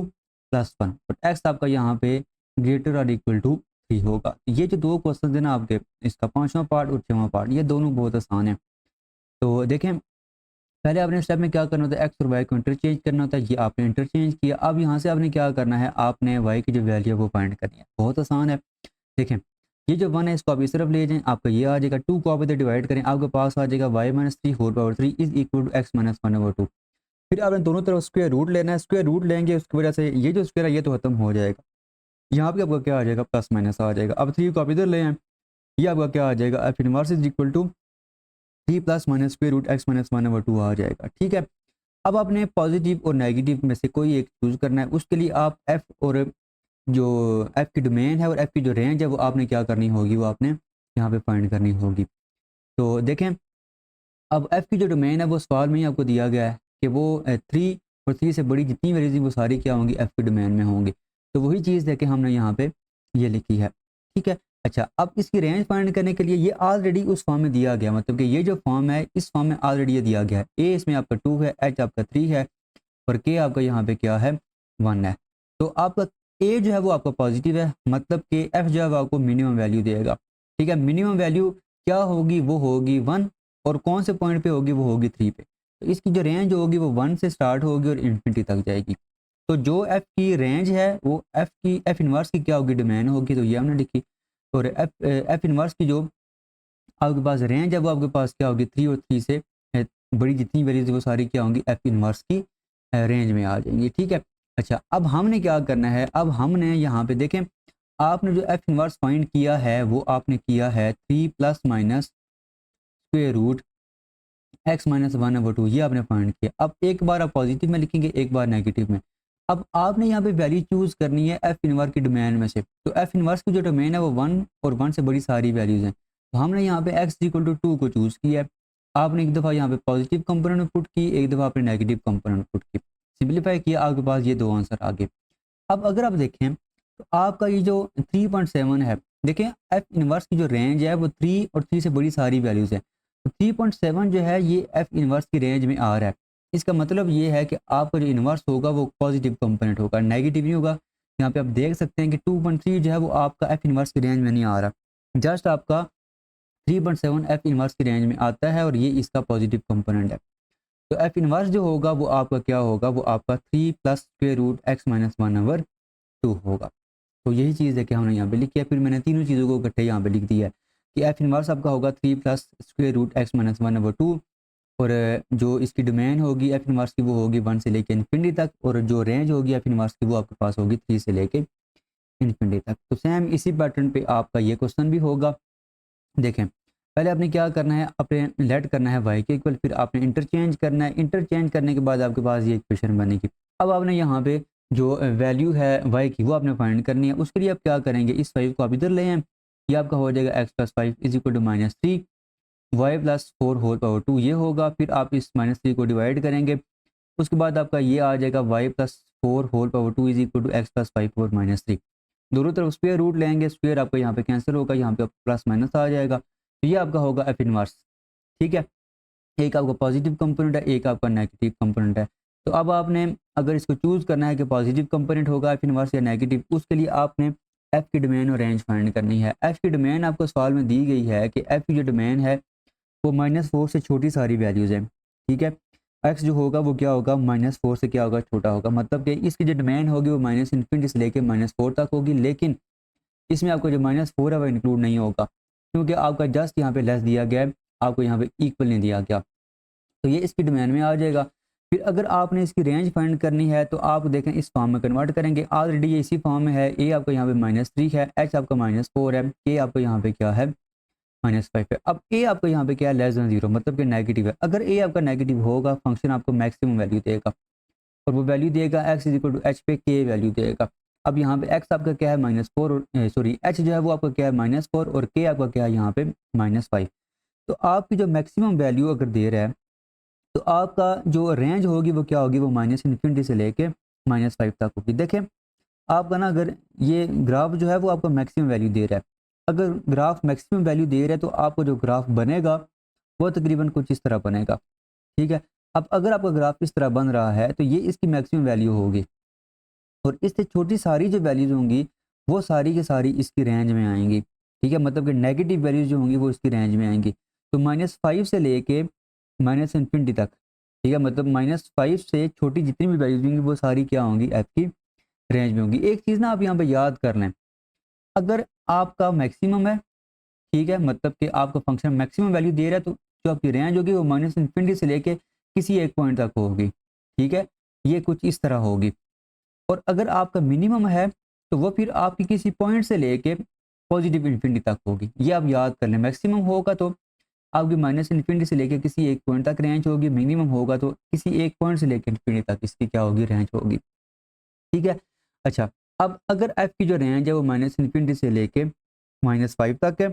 plus 1, but x आपका यहाँ पे ग्रेटर और इक्वल टू 3 होगा। ये जो दो क्वेश्चन है ना आपके, इसका 5वां पार्ट और 6वां पार्ट, ये दोनों बहुत आसान है। तो देखें पहले आपने स्टेप में क्या करना होता है, एक्स और वाई को इंटरचेंज करना होता है, ये आपने इंटरचेंज किया। अब यहाँ से आपने क्या करना है, आपने वाई की जो वैल्यू है वो फाइंड करनी है, बहुत आसान है। देखें ये जो 1 है इसको आप इस तरफ ले जाएं, आपका ये आ जाएगा 2 को आप इधर डिवाइड करें, आपके पास आ जाएगा y minus 3 whole power 3 is equal to x minus 1/2। फिर आपने दोनों तरफ स्क्वायर रूट लेना है, स्क्वायर रूट लेंगे उसकी वजह से ये जो स्क्वायर है ये तो खत्म हो जाएगा, यहाँ पे आपका क्या आ जाएगा प्लस माइनस आ जाएगा। अब 3 को आप इधर ले आए, ये आपका क्या आ जाएगा f inverse is equal to 3 plus minus square root x minus 1/2 आ जाएगा, ठीक है। अब आपने पॉजिटिव और नेगेटिव में से कोई एक चूज करना है, उसके लिए आप एफ और जो एफ की डोमेन है और एफ की जो रेंज है वो आपने क्या करनी होगी, वो आपने यहाँ पे फाइंड करनी होगी। तो देखें अब एफ की जो डोमेन है वो सवाल में ही आपको दिया गया है कि वो 3 और 3 से बड़ी जितनी वैल्यूज वो सारी क्या होंगी एफ की डोमेन में होंगी। तो वही चीज़ देखे हमने यहाँ पे ये लिखी है, ठीक है। अच्छा अब इसकी रेंज फाइंड करने के लिए ये ऑलरेडी उस फॉर्म में दिया गया, मतलब कि ये जो फॉर्म है इस फॉर्म में ऑलरेडी ये दिया गया है। ए इसमें आपका 2 है, एच आपका 3 है और के आपका यहाँ पे क्या है 1 है। तो आपका ए जो है वो आपका पॉजिटिव है, मतलब कि एफ जो है वो आपको मिनिमम वैल्यू देगा, ठीक है। मिनिमम वैल्यू क्या होगी, वो होगी 1, और कौन से पॉइंट पे होगी, वो होगी 3 पे। तो इसकी जो रेंज होगी वो 1 से स्टार्ट होगी और इन्फिनिटी तक जाएगी। तो जो एफ की रेंज है वो एफ इनवर्स की क्या होगी डोमेन होगी, तो ये हमने लिखी। और एफ इनवर्स की जो आपके पास रेंज है वो आपके पास क्या होगी 3, और 3 से बड़ी जितनी वैल्यूज वो सारी क्या होंगी एफ इनवर्स की रेंज में आ जाएंगी, ठीक है। अच्छा अब हमने क्या करना है, अब हमने यहाँ पे देखें आपने जो एफ इनवर्स फाइंड किया है वो आपने किया है 3 plus minus square root x minus 1/2, ये आपने फाइंड किया। अब एक बार आप पॉजिटिव में लिखेंगे, एक बार नेगेटिव में। अब आपने यहाँ पे वैल्यू चूज करनी है एफ इनवर्स की डोमेन में से। तो एफ इनवर्स की जो डोमेन है वो 1 और 1 से बड़ी सारी वैल्यूज हैं। तो हमने यहाँ पे एक्स इक्वल टू 2 को चूज़ किया है। आपने एक दफ़ा यहाँ पे पॉजिटिव कंपोनेंट में पुट की, एक दफ़ा आपने नेगेटिव कंपोनेंट में पुट की, सिंप्लीफाई किया, आपके पास ये दो आंसर आ गए। अब अगर आप देखें तो आपका ये जो 3.7 है, देखें एफ इनवर्स की जो रेंज है वो 3 और 3 से बड़ी सारी वैल्यूज़ है। तो 3.7 जो है ये एफ इनवर्स की रेंज में आ रहा है। इसका मतलब ये है कि आपका जो इनवर्स होगा वो पॉजिटिव कंपोनेंट होगा, नेगेटिव नहीं होगा। यहाँ पे आप देख सकते हैं कि 2.3 जो है वो आपका एफ इनवर्स की रेंज में नहीं आ रहा, जस्ट आपका 3.7 एफ इनवर्स की रेंज में आता है और ये इसका पॉजिटिव कंपोनेंट है। तो एफ इनवर्स जो होगा वो आपका क्या होगा, वो आपका 3 plus square root x minus 1/2 होगा। तो यही चीज़ है कि हमने यहाँ पे लिखी है। फिर मैंने तीनों चीज़ों को इकट्ठे यहाँ पे लिख दिया है कि एफ इनवर्स आपका होगा 3 plus square root x minus 1/2 और जो इसकी डोमेन होगी एफ इनवर्स की वो होगी 1 से लेके इन्फिनिटी तक, और जो रेंज होगी एफ इनवर्स की वो आपके पास होगी 3 से लेके इन्फिनिटी तक। तो सेम इसी पैटर्न पे आपका ये क्वेश्चन भी होगा। देखें पहले आपने क्या करना है, आपने लेट करना है y के इक्वल, फिर आपने इंटरचेंज करना है। इंटरचेंज करने के बाद आपके पास ये इक्वेशन बनेगी। अब आपने यहाँ पे जो वैल्यू है y की वो आपने फाइंड करनी है। उसके लिए आप क्या करेंगे, इस 5 को आप इधर ले आएँ, ये आपका हो जाएगा x plus 5 is equal to -3 y plus 4 whole power 2 ये होगा। फिर आप इस -3 को डिवाइड करेंगे, उसके बाद आपका ये आ जाएगा y plus 4 whole power 2 is equal to x plus 5 और -3। दोनों तरफ स्क्वायर रूट लेंगे, स्क्वायर आपका यहाँ पे कैंसिल होगा, यहाँ पे प्लस माइनस आ जाएगा। तो ये आपका होगा एफ इनवर्स। ठीक है, एक आपका पॉजिटिव कंपोनेंट है, एक आपका नेगेटिव कंपोनेंट है। तो अब आपने अगर इसको चूज़ करना है कि पॉजिटिव कंपोनेंट होगा एफ इनवर्स या नेगेटिव, उसके लिए आपने एफ की डोमेन और रेंज फाइंड करनी है। एफ की डोमेन आपको सवाल में दी गई है कि एफ की जो डोमेन है वो -4 से छोटी सारी वैल्यूज़ हैं। ठीक है, एक्स जो होगा वो क्या होगा, -4 से क्या होगा, छोटा होगा। मतलब कि इसकी जो डोमेन होगी वो माइनस इन्फिनिटी से लेके -4 तक होगी, लेकिन इसमें आपका जो -4 है वो इंक्लूड नहीं होगा, क्योंकि आपका जस्ट यहाँ पे लेस दिया गया है, आपको यहाँ पे इक्वल नहीं दिया गया। तो ये इसकी डोमेन में आ जाएगा। फिर अगर आपने इसकी रेंज फाइंड करनी है तो आप देखें इस फॉर्म में कन्वर्ट करेंगे। ऑलरेडी ये इसी फॉर्म में है, ए आपका यहाँ पे -3 है, एच आपका -4 है, के आपका यहाँ पे क्या है -5 है। अब ए आपका यहाँ पे क्या है, लेस देन 0, मतलब कि नेगेटिव है। अगर ए आपका नेगेटिव होगा फंक्शन आपको मैक्सिमम वैल्यू देगा, और वो वैल्यू देगा x is equal to h पे के वैल्यू देगा। अब यहाँ पे एक्स आपका क्या है -4 और सॉरी एच जो है वो आपका क्या है -4 और के आपका क्या है यहाँ पे -5। तो आपकी जो मैक्सिमम वैल्यू अगर दे रहा है तो आपका जो रेंज होगी वो क्या होगी, वो माइनस इन्फिनिटी से लेके -5 तक होगी। देखें आपका ना अगर ये ग्राफ जो है वो आपको मैक्सिमम वैल्यू दे रहा है, अगर ग्राफ मैक्सिमम वैल्यू दे रहा है तो आपको जो ग्राफ बनेगा वो तकरीबन कुछ इस तरह बनेगा। ठीक है, अब अगर आपका ग्राफ इस तरह बन रहा है तो ये इसकी मैक्सिमम वैल्यू होगी, और इससे छोटी सारी जो वैल्यूज होंगी वो सारी की सारी इसकी रेंज में आएंगी। ठीक है, मतलब कि नेगेटिव वैल्यूज जो होंगी वो इसकी रेंज में आएंगी। तो -5 से लेके माइनस इन्फिनिटी तक, ठीक है, मतलब -5 से छोटी जितनी भी वैल्यूज होंगी वो सारी क्या होंगी, एफ की रेंज में होंगी। एक चीज़ ना आप यहाँ पे याद कर लें, अगर आपका मैक्सिमम है, ठीक है, मतलब कि आपका फंक्शन मैक्सिमम वैल्यू दे रहा है, तो जो आपकी रेंज होगी वो माइनस इन्फिनिटी से लेके किसी एक पॉइंट तक होगी। ठीक है, ये कुछ इस तरह होगी। और अगर आपका मिनिमम है तो वो फिर आपकी किसी पॉइंट से लेके पॉजिटिव इन्फिनिटी तक होगी। ये आप याद कर लें, मैक्सिमम होगा तो आपकी माइनस इन्फिनिटी से लेके किसी एक पॉइंट तक रेंज होगी, मिनिमम होगा तो किसी एक पॉइंट से लेकर इन्फिनिटी तक इसकी क्या होगी, रेंज होगी। ठीक है, अच्छा, अब अगर एफ की जो रेंज है वो माइनस इन्फिनिटी से लेके -5 तक है,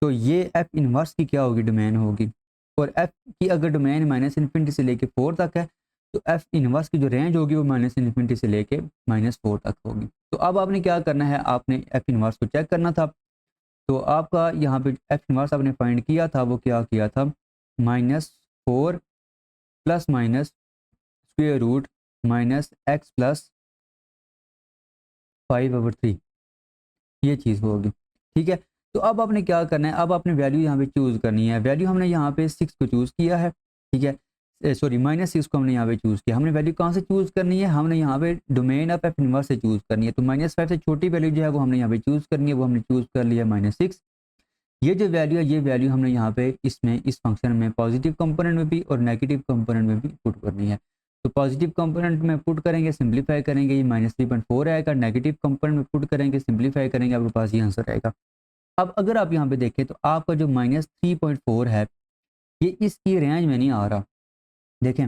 तो ये एफ इनवर्स की क्या होगी, डोमेन होगी। और एफ की अगर डोमेन माइनस इन्फिनिटी से लेके 4 तक है तो एफ इनवर्स की जो रेंज होगी वो माइनस इन्फिनिटी से लेके -4 तक होगी। तो अब आपने क्या करना है, आपने एफ इनवर्स को चेक करना था। तो आपका यहाँ पे एफ इनवर्स आपने फाइंड किया था, वो क्या किया था, -4 plus minus square root -x plus 5/3, ये चीज़ होगी। ठीक है, तो अब आपने क्या करना है, अब आपने वैल्यू यहाँ पे चूज़ करनी है। वैल्यू हमने यहाँ पे 6 को चूज़ किया है। ठीक है, सॉरी -6 को हमने यहाँ पे चूज़ किया। हमने वैल्यू कहाँ से चूज़ करनी है, हमने यहाँ पे डोमेन ऑफ एफ इनवर्स से चूज़ करनी है। तो -5 से छोटी वैल्यू जो है वो हमने यहाँ पे चूज़ करनी है, वो हमने चूज़ कर लिया -6। ये जो वैल्यू है ये वैल्यू हमने यहाँ पे इसमें इस फंक्शन में पॉजिटिव कंपोनेंट में भी और नेगेटिव कंपोनेंट में भी पुट करनी है। तो पॉजिटिव कंपोनेंट में पुट करेंगे, सिंपलीफाई करेंगे, ये -3.4 आएगा। नेगेटिव कंपोनेंट में पुट करेंगे, सिंपलीफाई करेंगे, आपके पास ये आंसर आएगा। अब अगर आप यहाँ पे देखें तो आपका जो -3.4 है ये इसकी रेंज में नहीं आ रहा। देखें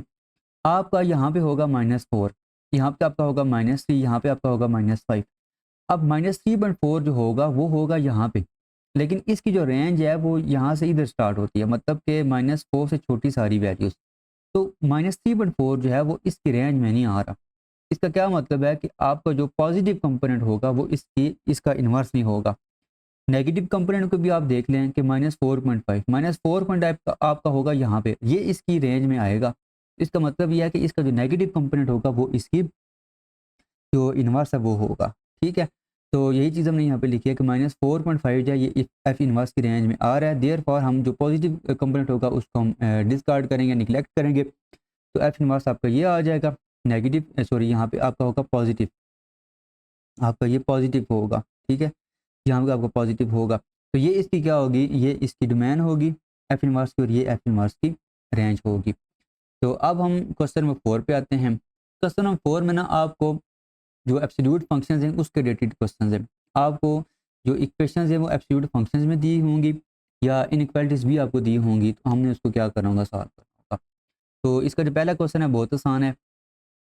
आपका यहाँ पे होगा -4, यहाँ पे आपका होगा -3, यहाँ पे आपका होगा -5। अब -3.4 जो होगा वो होगा यहाँ पे, लेकिन इसकी जो रेंज है वो यहाँ से इधर स्टार्ट होती है, मतलब कि -4 से छोटी सारी वैल्यूज़। तो -3.4 जो है वो इसकी रेंज में नहीं आ रहा। इसका क्या मतलब है कि आपका जो पॉजिटिव कंपोनेंट होगा वो इसका इन्वर्स नहीं होगा। नेगेटिव कंपोनेंट को भी आप देख लें कि -4.5, -4.5 आपका होगा यहाँ पे, ये इसकी रेंज में आएगा। इसका मतलब ये है कि इसका जो नेगेटिव कंपोनेंट होगा वो इसकी जो इन्वर्स है वो होगा। ठीक है, तो यही चीज़ हमने यहाँ पे लिखी है कि -4.5 जो है ये एफ इन्वर्स की रेंज में आ रहा है। देयरफॉर हम जो पॉजिटिव कंपोनेंट होगा उसको हम डिस्कार्ड करेंगे, निगलेक्ट करेंगे, तो एफ इन्वर्स आपका ये आ जाएगा। नेगेटिव सॉरी यहाँ पे आपका होगा पॉजिटिव, आपका ये पॉजिटिव होगा। ठीक है, यहाँ पे आपका पॉजिटिव होगा, तो ये इसकी क्या होगी, ये इसकी डोमेन होगी एफ इनवर्स की, और ये एफ इनवर्स की रेंज होगी। तो अब हम क्वेश्चन नंबर 4 पे आते हैं। क्वेश्चन नंबर 4 में ना आपको जो एब्सोल्यूट फंक्शंस हैं उसके रिलेटेड क्वेश्चंस हैं। आपको जो इक्वेशंस हैं वो एब्सोल्यूट फंक्शंस में दी होंगी या इनइक्वालिटीज़ भी आपको दी होंगी, तो हमने उसको क्या करना होगा, सॉल्व करना होगा। तो इसका जो पहला क्वेश्चन है बहुत आसान है।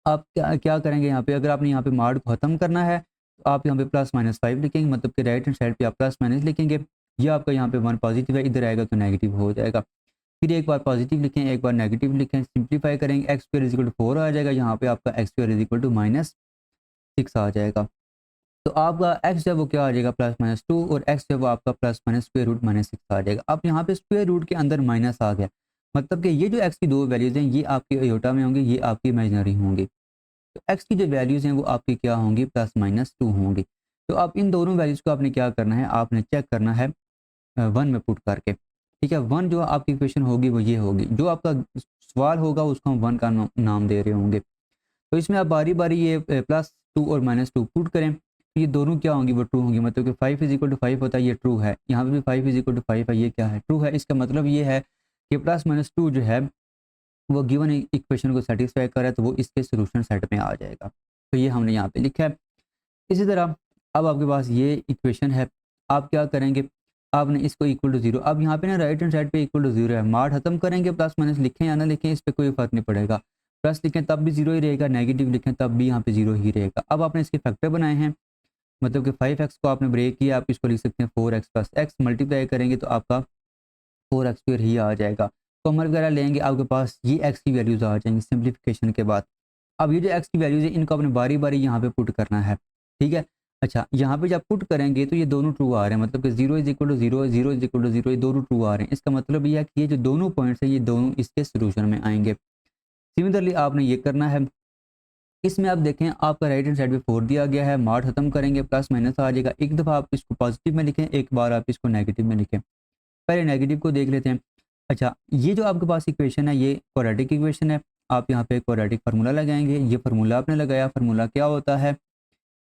आप क्या क्या करेंगे, यहाँ पे अगर आपने यहाँ पे मॉड को ख़त्म करना है तो आप यहाँ पे +-5 लिखेंगे, मतलब कि राइट हैंड साइड पे आप प्लस माइनस लिखेंगे। ये आपका यहाँ पे 1 पॉजिटिव है, इधर आएगा तो नेगेटिव हो जाएगा। फिर एक बार पॉजिटिव लिखें, एक बार नेगेटिव लिखें, सिंप्लीफाई करेंगे, x² 4 आ जाएगा, यहाँ पे आपका x² -6 आ जाएगा। तो आपका x जो है वो क्या आ जाएगा, +-2, और x जो है वो आपका +-√-6 आ जाएगा। अब यहाँ पे स्क्वायर रूट के अंदर माइनस आ गया, मतलब कि ये जो x की दो वैल्यूज़ हैं ये आपकी आयोटा में होंगी, ये आपकी इमेजिनरी होंगी। तो x की जो वैल्यूज़ हैं वो आपकी क्या होंगी, +-2 होंगी। तो आप इन दोनों वैल्यूज़ को आपने क्या करना है, आपने चेक करना है 1 में पुट करके। ठीक है, 1 जो आपकी इक्वेशन होगी वो ये होगी, जो आपका सवाल होगा उसको हम 1 का नाम दे रहे होंगे। तो इसमें आप बारी-बारी ये +2 और -2 पुट करें, तो ये दोनों क्या होंगी, वो ट्रू होंगी, मतलब कि 5 = 5 होता है, ये ट्रू है। यहाँ पे भी 5 = 5 है, ये क्या है, ट्रू है। इसका मतलब ये है कि +-2 जो है वो गिवन इक्वेशन को सेटिस्फाई कर रहा है, तो वो इसके सॉल्यूशन सेट में आ जाएगा। तो ये हमने यहाँ पे लिखा है। इसी तरह अब आपके पास ये इक्वेशन है, आप क्या करेंगे, आपने इसको इक्वल टू 0, अब यहाँ पे ना राइट हैंड साइड पे इक्वल टू 0 है, मार्ड खत्म करेंगे, प्लस माइनस लिखें या ना लिखें इस पे कोई फर्क नहीं पड़ेगा। प्लस लिखें तब भी 0 ही रहेगा, नेगेटिव लिखें तब भी यहाँ पे 0 ही रहेगा। अब आपने इसके फैक्टर बनाए हैं, मतलब कि 5x को आपने ब्रेक किया, आप इसको लिख सकते हैं 4x + x, मल्टीप्लाई करेंगे तो आपका 4x² ही आ जाएगा। कॉमन वगैरह लेंगे, आपके पास ये x की वैल्यूज़ आ जाएंगी सिंप्लीफिकेशन के बाद। अब ये जो x की वैल्यूज़ है इनको आपने बारी-बारी यहाँ पे पुट करना है। ठीक है? अच्छा, यहाँ पे जब पुट करेंगे तो ये दोनों ट्रू आ रहे हैं, मतलब कि 0 = 0, 0 = 0, ये दोनों ट्रू आ रहे हैं। इसका मतलब ये है कि ये जो दोनों पॉइंट्स हैं ये दोनों इसके सॉल्यूशन में आएँगे। सिमिलरली आपने ये करना है, इसमें आप देखें आपका राइट हैंड साइड पे 4 दिया गया है, मॉड खत्म करेंगे, प्लस माइनस आ जाएगा। एक दफ़ा आप इसको पॉजिटिव में लिखें, एक बार आप इसको नेगेटिव में लिखें। पहले नेगेटिव को देख लेते हैं। अच्छा, ये जो आपके पास इक्वेशन है ये क्वाड्रेटिक इक्वेशन है। आप यहाँ पे क्वाड्रेटिक फार्मूला लगाएँगे। ये फार्मूला आपने लगाया, फार्मूला क्या होता है,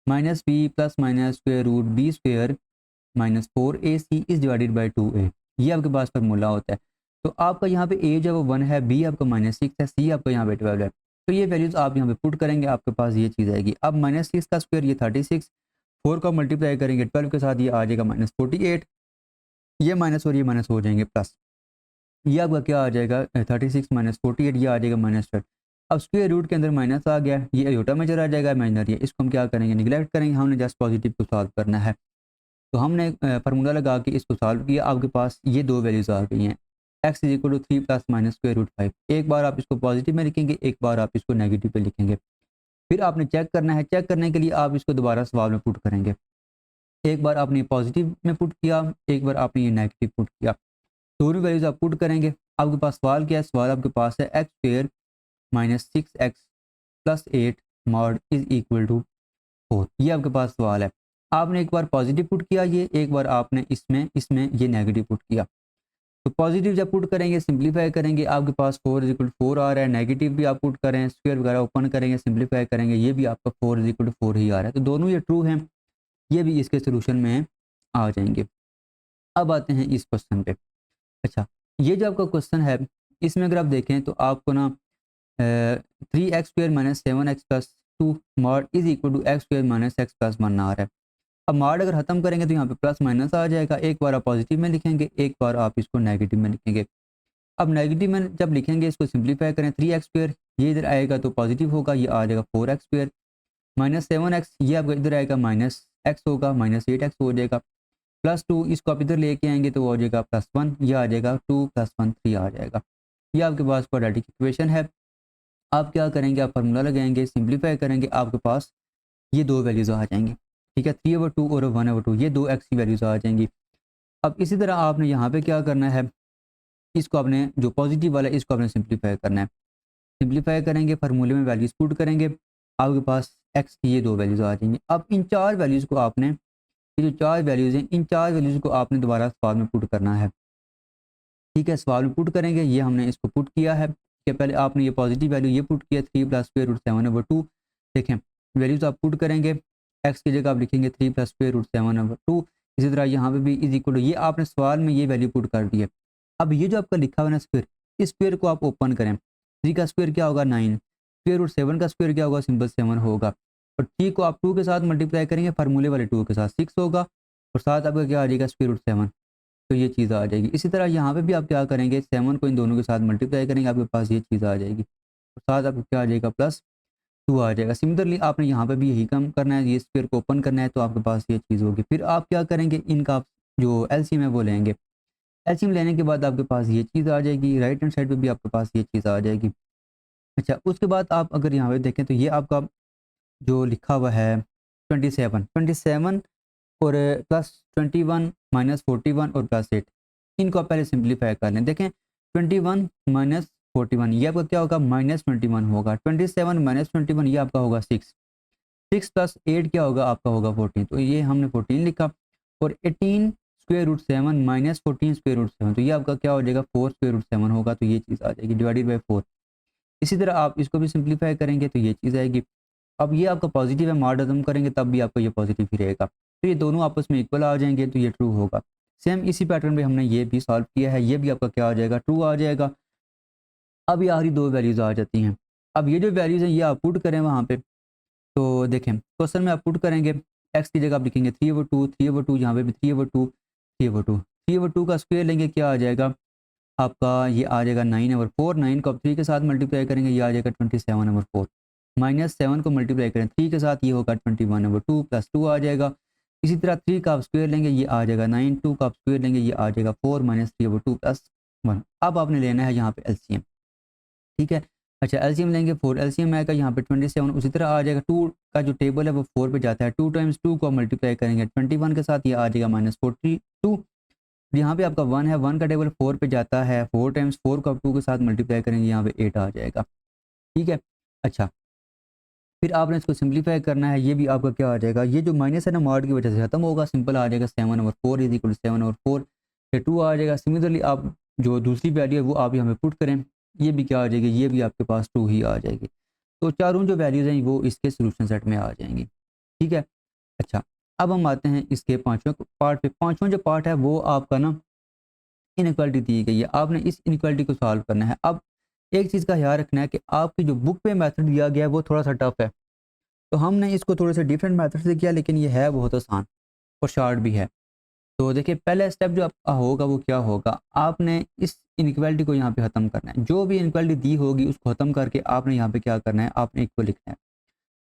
-b + (√b²) -4ac is divided by 2a। ये आपके पास फार्मूला होता है। तो आपका यहाँ पे a जो है वो 1 है, b आपका -6 है, c आपका यहाँ पे 12 है। तो ये वैल्यूज़ आप यहाँ पे पुट करेंगे, आपके पास ये चीज़ आएगी। अब -6 का स्क्वायर ये 36, 4 का मल्टीप्लाई करेंगे 12 के साथ, ये आ जाएगा -48। ये माइनस और ये माइनस हो जाएंगे प्लस, ये आपका क्या आ जाएगा, 36 - 48, ये आ जाएगा -12। अब स्क्वायर रूट के अंदर माइनस आ गया, ये अयोटा में चला जाएगा, इमेजिनरी है, इसको हम क्या करेंगे, निगलेक्ट करेंगे। हमने जस्ट पॉजिटिव को सॉल्व करना है। तो हमने फार्मूला लगा के इसको सॉल्व किया, आपके पास ये दो वैल्यूज़ आ गई हैं, x = 3 + (-√5)। एक बार आप इसको पॉजिटिव में लिखेंगे, एक बार आप इसको नेगेटिव पे लिखेंगे। फिर आपने चेक करना है, चेक करने के लिए आप इसको दोबारा सवाल में पुट करेंगे। एक बार आपने पॉजिटिव में पुट किया, एक बार आपने ये नेगेटिव पुट किया, दोनों वैल्यूज आप पुट करेंगे। आपके पास सवाल क्या है, सवाल आपके पास है x² -6x + 8 mod is equal to 4। ये आपके पास सवाल है। आपने एक बार पॉजिटिव पुट किया ये, एक बार आपने इसमें इसमें ये नेगेटिव पुट किया। तो पॉजिटिव जब पुट करेंगे, सिंप्लीफाई करेंगे, आपके पास 4 = 4 आ रहा है। नेगेटिव भी आप पुट करें, स्क्वायर वगैरह ओपन करेंगे, सिंप्लीफाई करेंगे, ये भी आपका 4 = 4 ही आ रहा है। तो दोनों ये ट्रू हैं, ये भी इसके सोल्यूशन में आ जाएंगे। अब आते हैं इस क्वेश्चन पे। अच्छा, ये जो आपका क्वेश्चन है इसमें अगर आप देखें तो आपको ना 3x² - 7x + 2 mod is equal to x² - x + 1 आ रहा है। अब mod अगर खत्म करेंगे तो यहाँ पे प्लस माइनस आ जाएगा। एक बार आप पॉजिटिव में लिखेंगे, एक बार आप इसको नेगेटिव में लिखेंगे। अब नेगेटिव में जब लिखेंगे इसको सिंप्लीफाई करें, 3x², ये इधर आएगा तो पॉजिटिव होगा, ये आ जाएगा 4x² -7x, ये आपका इधर आएगा -x होगा, -8x हो जाएगा, +2 इसको आप इधर लेके आएंगे तो वो हो जाएगा +1, ये आ जाएगा 2 + 1 3 आ जाएगा। ये आपके पास क्वाड्रेटिक इक्वेशन है। आप क्या करेंगे, आप फार्मूला लगाएंगे, सिंप्लीफाई करेंगे, आपके पास ये दो वैल्यूज़ आ जाएंगी। ठीक है, 3/2 और 1/2 ये दो एक्स की वैल्यूज़ आ जाएंगी। अब इसी तरह आपने यहाँ पे क्या करना है, इसको आपने जो पॉजिटिव वाला है इसको आपने सिंप्लीफाई करना है। सिंप्लीफाई करेंगे, फार्मूले में वैल्यूज़ पुट करेंगे, आपके पास एक्स की ये दो वैल्यूज़ आ जाएंगी। अब इन चार वैल्यूज़ को आपने, ये जो चार वैल्यूज़ हैं, इन चार वैल्यूज़ को आपने दोबारा सवाल में पुट करना है। ठीक है, सवाल में पुट करेंगे, ये हमने इसको पुट किया है कि पहले आपने ये पॉजिटिव वैल्यू ये पुट किया 3 + √7/2। देखें, वैल्यूज़ आप पुट करेंगे, एक्स की जगह आप लिखेंगे 3 + √7/2। इसी तरह यहाँ पे भी इज इक्वल टू, ये आपने सवाल में ये वैल्यू पुट कर दी है। अब ये जो आपका लिखा हुआ है ना स्क्वायर, इस स्क्वायर को आप ओपन करें, 3 का स्क्वायर क्या होगा 9, √7 का स्क्वायर क्या होगा, सिंपल 7 होगा, और 3 को आप 2 के साथ मल्टीप्लाई करेंगे, फार्मूले वाले 2 के साथ 6 होगा, और साथ आपका क्या आ जाएगा, √7। तो ये चीज़ आ जाएगी। इसी तरह यहाँ पे भी आप क्या करेंगे, 7 को इन दोनों के साथ मल्टीप्लाई करेंगे, आपके पास ये चीज़ आ जाएगी, और साथ आपको क्या आ जाएगा, +2 आ जाएगा। सिमिलरली आपने यहाँ पे भी यही काम करना है, ये स्क्वायर को ओपन करना है, तो आपके पास ये चीज़ होगी। फिर आप क्या करेंगे, इनका जो एलसीएम है वो लेंगे। एलसीएम लेने के बाद आपके पास ये चीज़ आ जाएगी, राइट हैंड साइड पे भी आपके पास ये चीज़ आ जाएगी। अच्छा, उसके बाद आप अगर यहाँ पे देखें तो ये आपका जो लिखा हुआ है 27 और +21 -41 और +8, इनको आप पहले सिंप्लीफाई कर लें। देखें, 21 - 41 ये आपका क्या होगा, -21 होगा। 27 - 21 ये आपका होगा 6, 6 + 8 क्या होगा, आपका होगा 14। तो ये हमने 14 लिखा, और 18 √7 - 14 √7, तो ये आपका क्या हो जाएगा, 4 √7 होगा। तो ये चीज़ आ जाएगी डिवाइडेड बाई 4। इसी तरह आप इसको भी सिंप्लीफाई करेंगे तो ये चीज़ आएगी। अब ये आपका पॉजिटिव है, मॉड अदम करेंगे तब भी आपको ये पॉजिटिव ही रहेगा, तो ये दोनों आपस में इक्वल आ जाएंगे, तो ये ट्रू होगा। सेम इसी पैटर्न पे हमने ये भी सॉल्व किया है, ये भी आपका क्या आ जाएगा, ट्रू आ जाएगा। अब ये आखिरी दो वैल्यूज़ आ जाती हैं। अब ये जो वैल्यूज़ हैं ये आप पुट करें वहाँ पे, तो देखें क्वेश्चन में आप पुट करेंगे, एक्स की जगह आप लिखेंगे 3/2, 3/2 यहाँ पे भी 3/2, 3/2, 3/2 का स्क्वायर लेंगे, क्या आ जाएगा आपका, ये आ जाएगा 9/4। 9 को आप 3 के साथ मल्टीप्लाई करेंगे, ये आ जाएगा 27/4। -7 को मल्टीप्लाई करें 3 के साथ, ये होगा 21/2 +2 आ जाएगा। इसी तरह 3 का आप स्क्वायर लेंगे, ये आ जाएगा 9, 2 का आप स्क्वायर लेंगे, ये आ जाएगा 4 -3/2 +1। अब आपने लेना है यहाँ पे एलसीएम। ठीक है, अच्छा एलसीएम लेंगे, 4 एलसीएम आएगा यहाँ पे 27, उसी तरह आ जाएगा 2 का जो टेबल है वो 4 पे जाता है, 2 × 2 को मल्टीप्लाई करेंगे 21 के साथ, ये आ जाएगा -42। यहाँ पे आपका 1 है, 1 का टेबल 4 पे जाता है, 4 × 4 को आप 2 के साथ मल्टीप्लाई करेंगे, यहाँ पे 8 आ जाएगा। ठीक है, अच्छा फिर आपने इसको सिंप्लीफाई करना है, ये भी आपका क्या आ जाएगा, ये जो माइनस है ना मॉड की वजह से खत्म होगा, सिंपल आ जाएगा 7/4 = 7/4, ये 2 आ जाएगा। सिमिलरली आप जो दूसरी वैल्यू है वो आप यहाँ पे पुट करें, ये भी क्या आ जाएगी, ये भी आपके पास 2 ही आ जाएगी। तो चारों जो वैल्यूज़ हैं वो इसके सोल्यूशन सेट में आ जाएंगी। ठीक है, अच्छा अब हम आते हैं इसके पाँचवें पार्ट पे। पाँचवां जो पार्ट है वो आपका ना इनइक्वालिटी दी गई है, आपने इस इनइक्वालिटी को सॉल्व करना है। अब एक चीज़ का ख्याल रखना है कि आपकी जो बुक पे मेथड दिया गया है वो थोड़ा सा टफ है, तो हमने इसको थोड़े से डिफरेंट मेथड से किया, लेकिन ये है बहुत आसान और शॉर्ट भी है। तो देखिए पहला स्टेप जो आपका होगा वो क्या होगा, आपने इस इनइक्वालिटी को यहाँ पे ख़त्म करना है। जो भी इनइक्वालिटी दी होगी उसको ख़त्म करके आपने यहाँ पे क्या करना है, आपने एक को लिखना है,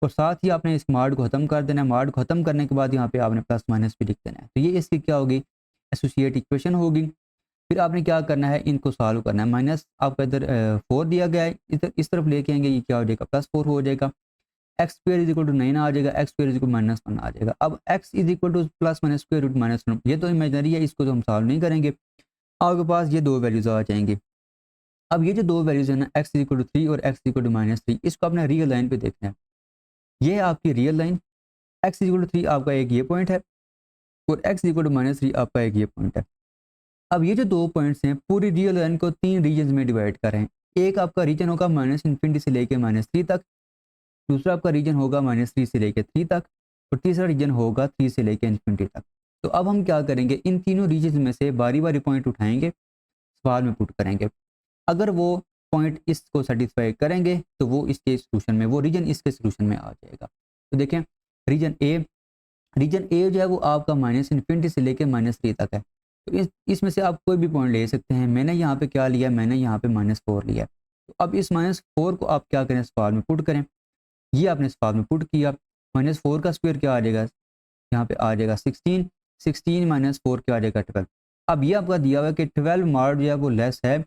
और साथ ही आपने इस मार्ड को ख़त्म कर देना है। मार्ड खत्म करने के बाद यहाँ पे आपने प्लस माइनस भी लिख देना है, तो ये इसकी क्या होगी, एसोसिएट इक्वेशन होगी। फिर आपने क्या करना है, इनको सॉल्व करना है। माइनस आपका इधर 4 दिया गया है, इधर इस तरफ लेके आएंगे, ये क्या हो जाएगा, +4 हो जाएगा। x² = 9 आ जाएगा, x² = -1 आ जाएगा। अब x = +-√-1, ये तो इमेजिनरी है, इसको तो हम सॉल्व नहीं करेंगे। आपके पास ये दो वैल्यूज़ आ जाएंगी। अब ये जो दो वैल्यूज़ है ना, x = 3 और x = -3, इसको आपने रियल लाइन पे देखना है। ये है आपकी रियल लाइन, x = 3 आपका एक ये पॉइंट है, और x = -3 आपका एक ये पॉइंट है। अब ये जो दो पॉइंट्स हैं पूरी रियल लाइन को 3 रीजन्स में डिवाइड करें। एक आपका रीजन होगा -∞ से लेके -3 तक, दूसरा आपका रीजन होगा -3 से लेके 3 तक, और तीसरा रीजन होगा 3 से लेके इन्फिनिटी तक। तो अब हम क्या करेंगे, इन तीनों रीजन्स में से बारी बारी पॉइंट उठाएंगे, सवाल में पुट करेंगे। अगर वो पॉइंट इसको सेटिस्फाई करेंगे तो वो इसके सोल्यूशन में, वो रीजन इसके सोल्यूशन में आ जाएगा। तो देखें रीजन ए जो है वो आपका -∞ से लेके -3 तक है। तो इसमें से आप कोई भी पॉइंट ले सकते हैं। मैंने यहाँ पे क्या लिया, मैंने यहाँ पे -4 लिया है। तो अब इस -4 को आप क्या करें, सवाल में पुट करें। ये आपने सवाल में पुट किया, -4 का स्क्वायर क्या आ जाएगा, यहाँ पे आ जाएगा 16, 16 - 4 क्या आ जाएगा 12। अब ये आपका दिया हुआ है कि 12 मॉड जो है वो लेस है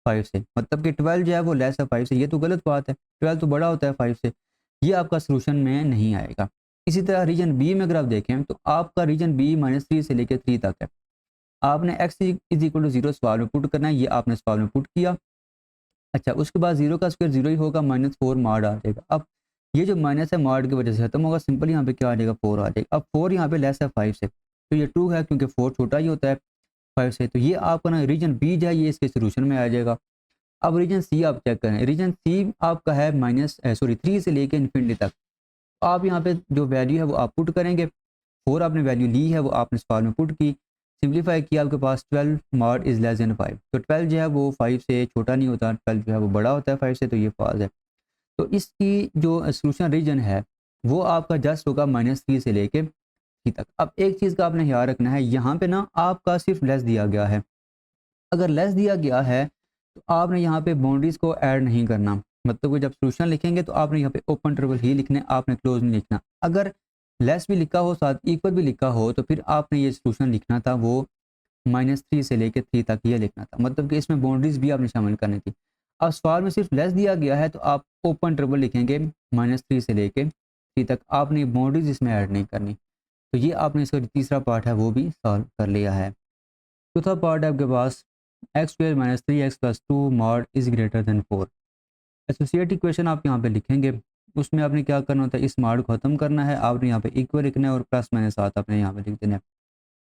5 से, मतलब कि 12 जो है वो लेस है 5 से, ये तो गलत बात है, 12 तो बड़ा होता है 5 से, ये आपका सोल्यूशन में नहीं आएगा। इसी तरह रीजन बी में अगर आप देखें तो आपका रीजन बी -3 से लेकर 3 तक है। आपने x इज इक्वल टू 0 सवाल में पुट करना है, ये आपने सवाल में पुट किया। अच्छा, उसके बाद 0 का स्क्वायर 0 ही होगा, -4 मॉड आ जाएगा। अब ये जो माइनस है मॉड की वजह से खत्म होगा, सिंपल यहाँ पे क्या आ जाएगा 4 आ जाएगा। अब 4 यहाँ पे लेस है 5 से, तो ये ट्रू है क्योंकि 4 छोटा ही होता है 5 से, तो ये आपका ना रीजन बी जो है ये इसके सोल्यूशन में आ जाएगा। अब रीजन सी आप चेक करें, रीजन सी आपका है 3 से लेके इन्फिनिटी तक। तो आप यहाँ पे जो वैल्यू है वो आप पुट करेंगे, 4 आपने वैल्यू ली है वो आपने सवाल में पुट की, सिंप्लीफाई किया, आपके पास 12 मॉड इज़ लेस देन 5, तो 12 जो है वो 5 से छोटा नहीं होता, 12 जो है वो बड़ा होता है 5 से, तो ये फॉल्स है। तो इसकी जो सोल्यूशन रीजन है वो आपका जस्ट होगा -3 से लेके 3 तक। अब एक चीज़ का आपने ख्याल रखना है, यहाँ पे ना आपका सिर्फ लेस दिया गया है, अगर लेस दिया गया है तो आपने यहाँ पे बाउंड्रीज को ऐड नहीं करना, मतलब कि जब सोल्यूशन लिखेंगे तो आपने यहाँ पे ओपन इंटरवल ही लिखना है, आपने क्लोज नहीं लिखना। अगर लेस भी लिखा हो साथ इक्वल भी लिखा हो तो फिर आपने ये सोल्यूशन लिखना था वो -3 से लेके 3 तक ये लिखना था, मतलब कि इसमें बाउंड्रीज भी आपने शामिल करनी थी। अब सवाल में सिर्फ लेस दिया गया है तो आप ओपन इंटरवल लिखेंगे -3 से लेके 3 तक, आपने बाउंड्रीज इसमें ऐड नहीं करनी। तो ये आपने इसका जो तीसरा पार्ट है वो भी सॉल्व कर लिया है। चौथा पार्ट है आपके पास x² - 3x + 2 mod is greater than 4। Associate equation आप यहाँ पे लिखेंगे, उसमें आपने क्या करना होता है, इस मॉड को ख़त्म करना है, आपने यहाँ पे इक्वल लिखना है और प्लस माइनस साथ आपने यहाँ पे लिख देना है।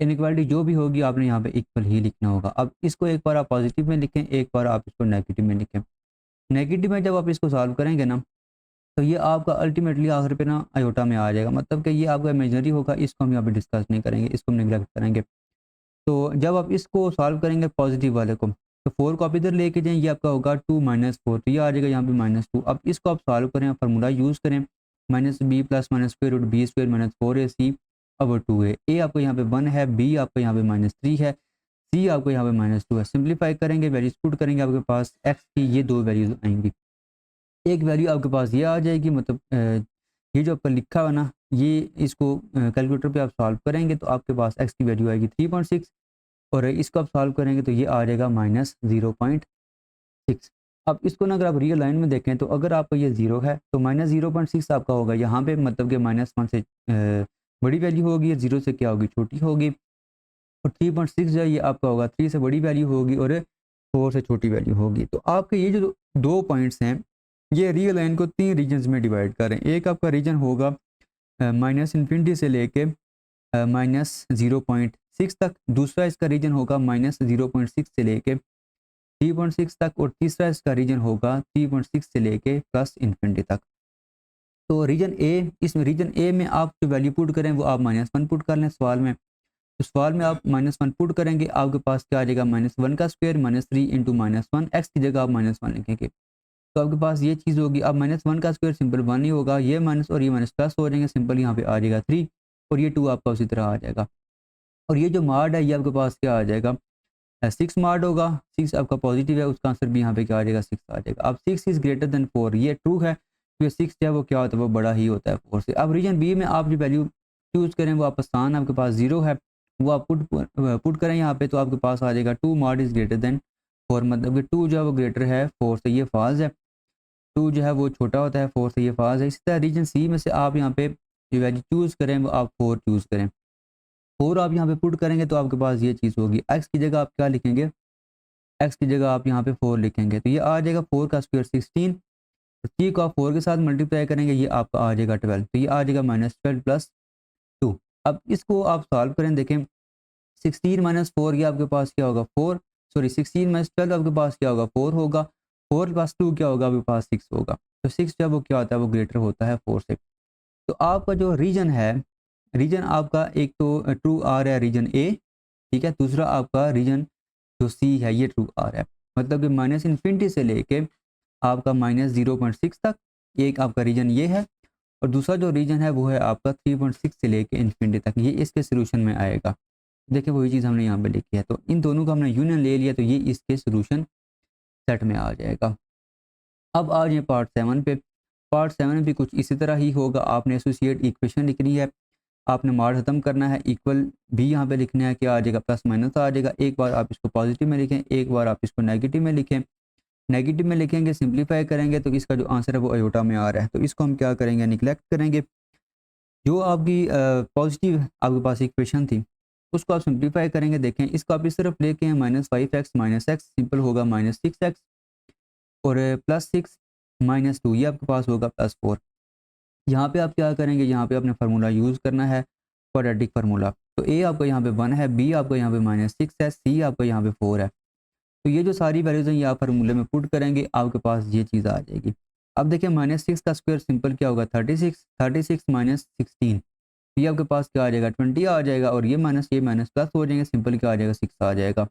इनइक्वालिटी जो भी होगी आपने यहाँ पे इक्वल ही लिखना होगा। अब इसको एक बार आप पॉजिटिव में लिखें, एक बार आप इसको नेगेटिव में लिखें। नेगेटिव में जब आप इसको सॉल्व करेंगे ना तो ये आपका अल्टीमेटली आखिर पे ना आयोटा में आ जाएगा, मतलब कि ये आपका इमेजिनरी होगा, इसको हम यहाँ पे डिस्कस नहीं करेंगे, इसको हम निगलेक्ट करेंगे। तो जब आप इसको सॉल्व करेंगे पॉजिटिव वाले को, तो 4 को आप इधर लेके जाएँ, ये आपका होगा 2 - 4, तो ये आ जाएगा यहाँ पे -2। अब इसको आप सॉल्व करें, फार्मूला यूज़ करें, -b + -√b² - 4ac/2a। a आपको यहाँ पे 1 है, b आपको यहाँ पे -3 है, c आपको यहाँ पे -2 है। सिंप्लीफाई करेंगे, वैल्यूज पुट करेंगे, आपके पास x की ये 2 वैल्यूज आएंगी। एक वैल्यू आपके पास ये आ जाएगी, मतलब ये जो आपका लिखा हुआ ना, ये इसको कैलकुलेटर पे आप सॉल्व करेंगे तो आपके पास x की वैल्यू आएगी 3.6 और इसको आप सॉल्व करेंगे तो ये आ जाएगा -0.6। अब इसको ना अगर आप रियल लाइन में देखें तो अगर आपका ये 0 है तो -0.6 आपका होगा यहाँ पे, मतलब कि -1 से बड़ी वैल्यू होगी, 0 से क्या होगी छोटी होगी, और 3.6 जो है ये आपका होगा 3 से बड़ी वैल्यू होगी और 4 से छोटी वैल्यू होगी। तो आपके ये जो 2 पॉइंट्स हैं ये रियल लाइन को 3 रीजन्स में डिवाइड करें। एक आपका रीजन होगा -∞ से लेके -0.6 तक, दूसरा इसका रीजन होगा -0.6 से लेके 3.6 तक, और तीसरा इसका रीजन होगा 3.6 से लेके +∞ तक। तो रीजन ए, इसमें रीजन ए में आप जो वैल्यू पुट करें वो आप -1 पुट कर लें सवाल में, तो सवाल में आप -1 पुट करेंगे, आपके पास क्या आ जाएगा -1 का स्क्वायर -3 × -1, एक्स की जगह आप -1 लिखेंगे तो आपके पास ये चीज़ होगी। अब -1 का स्क्वायर सिंपल 1 ही होगा, ये माइनस और ये माइनस प्लस हो जाएंगे, सिंपल यहाँ पे आ जाएगा 3 और ये 2 आपका उसी तरह आ जाएगा। और ये जो मार्ड है ये आपके पास क्या आ जाएगा 6 मार्ड होगा, 6 आपका पॉजिटिव है, उसका आंसर भी यहाँ पे क्या आ जाएगा 6 आ जाएगा। अब 6 इज़ ग्रेटर देन 4, ये ट्रू है क्योंकि 6 जो है वो क्या होता है वो बड़ा ही होता है 4 से। अब रीजन बी में आप जो वैल्यू चूज़ करें वो आप आसान, आपके पास 0 है, वो आप पुट करें यहाँ पे तो आपके पास आ जाएगा 2 मार्ड इज़ ग्रेटर देन 4, मतलब कि 2 जो है वो ग्रेटर है 4 से, ये फॉल्स है। 2 जो है वो छोटा होता है 4 से, ये फॉल्स है। इसी तरह रीजन सी में से आप यहाँ पे जो वैल्यू चूज़ करें वो आप 4 चूज़ करें, 4 आप यहाँ पे पुट करेंगे तो आपके पास ये चीज़ होगी। एक्स की जगह आप क्या लिखेंगे, एक्स की जगह आप यहाँ पे 4 लिखेंगे तो ये आ जाएगा 4 का स्क्वायर 16, तो 3 को आप 4 के साथ मल्टीप्लाई करेंगे, ये आपका आ जाएगा 12, तो ये आ जाएगा -12 + 2। अब इसको आप सॉल्व करें, देखें 16 - 4 ये आपके पास क्या होगा 4, सॉरी 16 - 12 आपके पास क्या होगा 4 होगा, 4 + 2 क्या होगा आपके पास 6 होगा, तो 6 जो है वो क्या होता है वो ग्रेटर होता है 4 से। तो आपका जो रीजन है, रीजन आपका एक तो ट्रू आ रहा है रीजन ए, ठीक है, दूसरा आपका रीजन जो सी है ये ट्रू आ रहा है, मतलब कि -∞ से लेके आपका -0.6 तक एक आपका रीजन ये है, और दूसरा जो रीजन है वो है आपका 3.6 से लेके इन्फिनिटी तक, ये इसके सोल्यूशन में आएगा। देखिए वही चीज़ हमने यहाँ पे लिखी है, तो इन दोनों का हमने यूनियन ले लिया तो ये इसके सोल्यूशन सेट में आ जाएगा। अब आ जाए पार्ट 7 पे। पार्ट 7 भी कुछ इसी तरह ही होगा, आपने एसोसिएट इक्वेशन लिखनी है, आपने मॉड खत्म करना है, इक्वल भी यहाँ पे लिखना है, क्या आ जाएगा प्लस माइनस आ जाएगा। एक बार आप इसको पॉजिटिव में लिखें, एक बार आप इसको नेगेटिव में लिखें, नेगेटिव में लिखेंगे, सिंप्लीफाई करेंगे तो इसका जो आंसर है वो आयोटा में आ रहा है। तो इसको हम क्या करेंगे, निगलेक्ट करेंगे। जो आपकी पॉजिटिव आपके पास इक्वेशन थी उसको आप सिंप्लीफाई करेंगे। देखें इसको आप इस तरफ लेके हैं, -5x माइनस एक्स सिंपल होगा -6x, और +6 -2 ये आपके पास होगा +4। यहाँ पे आप क्या करेंगे, यहाँ पे आपने फार्मूला यूज़ करना है, क्वाड्रेटिक फार्मूला। तो ए आपका यहाँ पे 1 है, बी आपका यहाँ पे -6 है, सी आपका यहाँ पे 4 है। तो ये जो सारी वैल्यूज़ हैं ये आप फार्मूले में पुट करेंगे, आपके पास ये चीज़ आ जाएगी। अब देखिए -6 का स्क्वायर सिंपल क्या होगा, 36, 36 -16, ये आपके पास क्या आ जाएगा, 20 आ जाएगा, और ये माइनस प्लस हो जाएंगे, सिंपल क्या आ जाएगा, 6 आ जाएगा।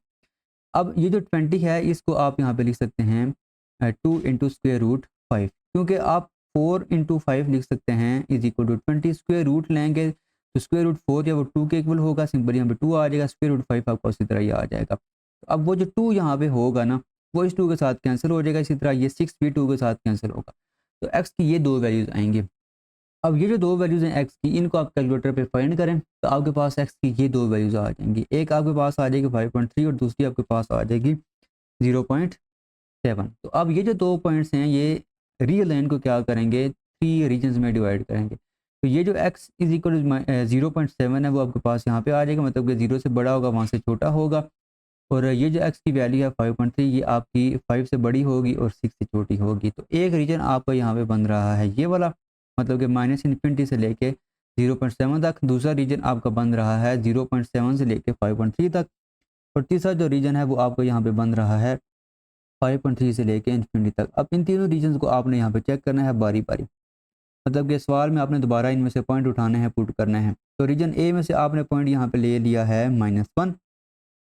अब ये जो 20 है इसको आप यहाँ पे लिख सकते हैं 2 इंटू स्क्वेयर रूट 5, क्योंकि आप 4 इंटू 5 लिख सकते हैं is equal to 20। Square root लेंगे तो स्क्वेयर रूट 4 या वो 2 के इक्वल होगा, सिंपल यहाँ पे 2 आ जाएगा, स्क्वेयर रूट 5 आपको उसी तरह ही आ जाएगा। तो अब वो जो 2 यहाँ पे होगा ना वो इस 2 के साथ कैंसिल हो जाएगा, इसी तरह ये 6 भी 2 के साथ कैंसिल होगा। तो एक्स की ये दो वैल्यूज़ आएंगी। अब ये जो दो वैल्यूज़ हैं एक्स की, इनको आप कैलकुलेटर पे फाइंड करें तो आपके पास एक्स की ये दो वैल्यूज़ आ जाएंगी। एक आपके पास आ जाएगी 5.3 और दूसरी आपके पास आ जाएगी 0.7। तो अब ये जो 2 पॉइंट्स हैं ये रियल लाइन को क्या करेंगे, 3 रीजन्स में डिवाइड करेंगे। तो ये जो x इज इक्वल 0.7 है वो आपके पास यहाँ पे आ जाएगा, मतलब कि 0 से बड़ा होगा, वहाँ से छोटा होगा। और ये जो x की वैल्यू है 5.3 ये आपकी 5 से बड़ी होगी और 6 से छोटी होगी। तो एक रीजन आपका यहाँ पे बन रहा है ये वाला, मतलब कि -∞ से लेके 0.7 तक। दूसरा रीजन आपका बन रहा है 0.7 से लेके 5.3 तक। और तीसरा जो रीजन है वो आपको यहाँ पे बन रहा है 5.3 से लेके इन्फिनिटी तक। अब इन तीनों रीजन्स को आपने यहाँ पे चेक करना है बारी बारी, मतलब कि सवाल में आपने दोबारा इनमें से पॉइंट उठाने हैं, पुट करने हैं। तो रीजन ए में से आपने पॉइंट यहाँ पे ले लिया है -1,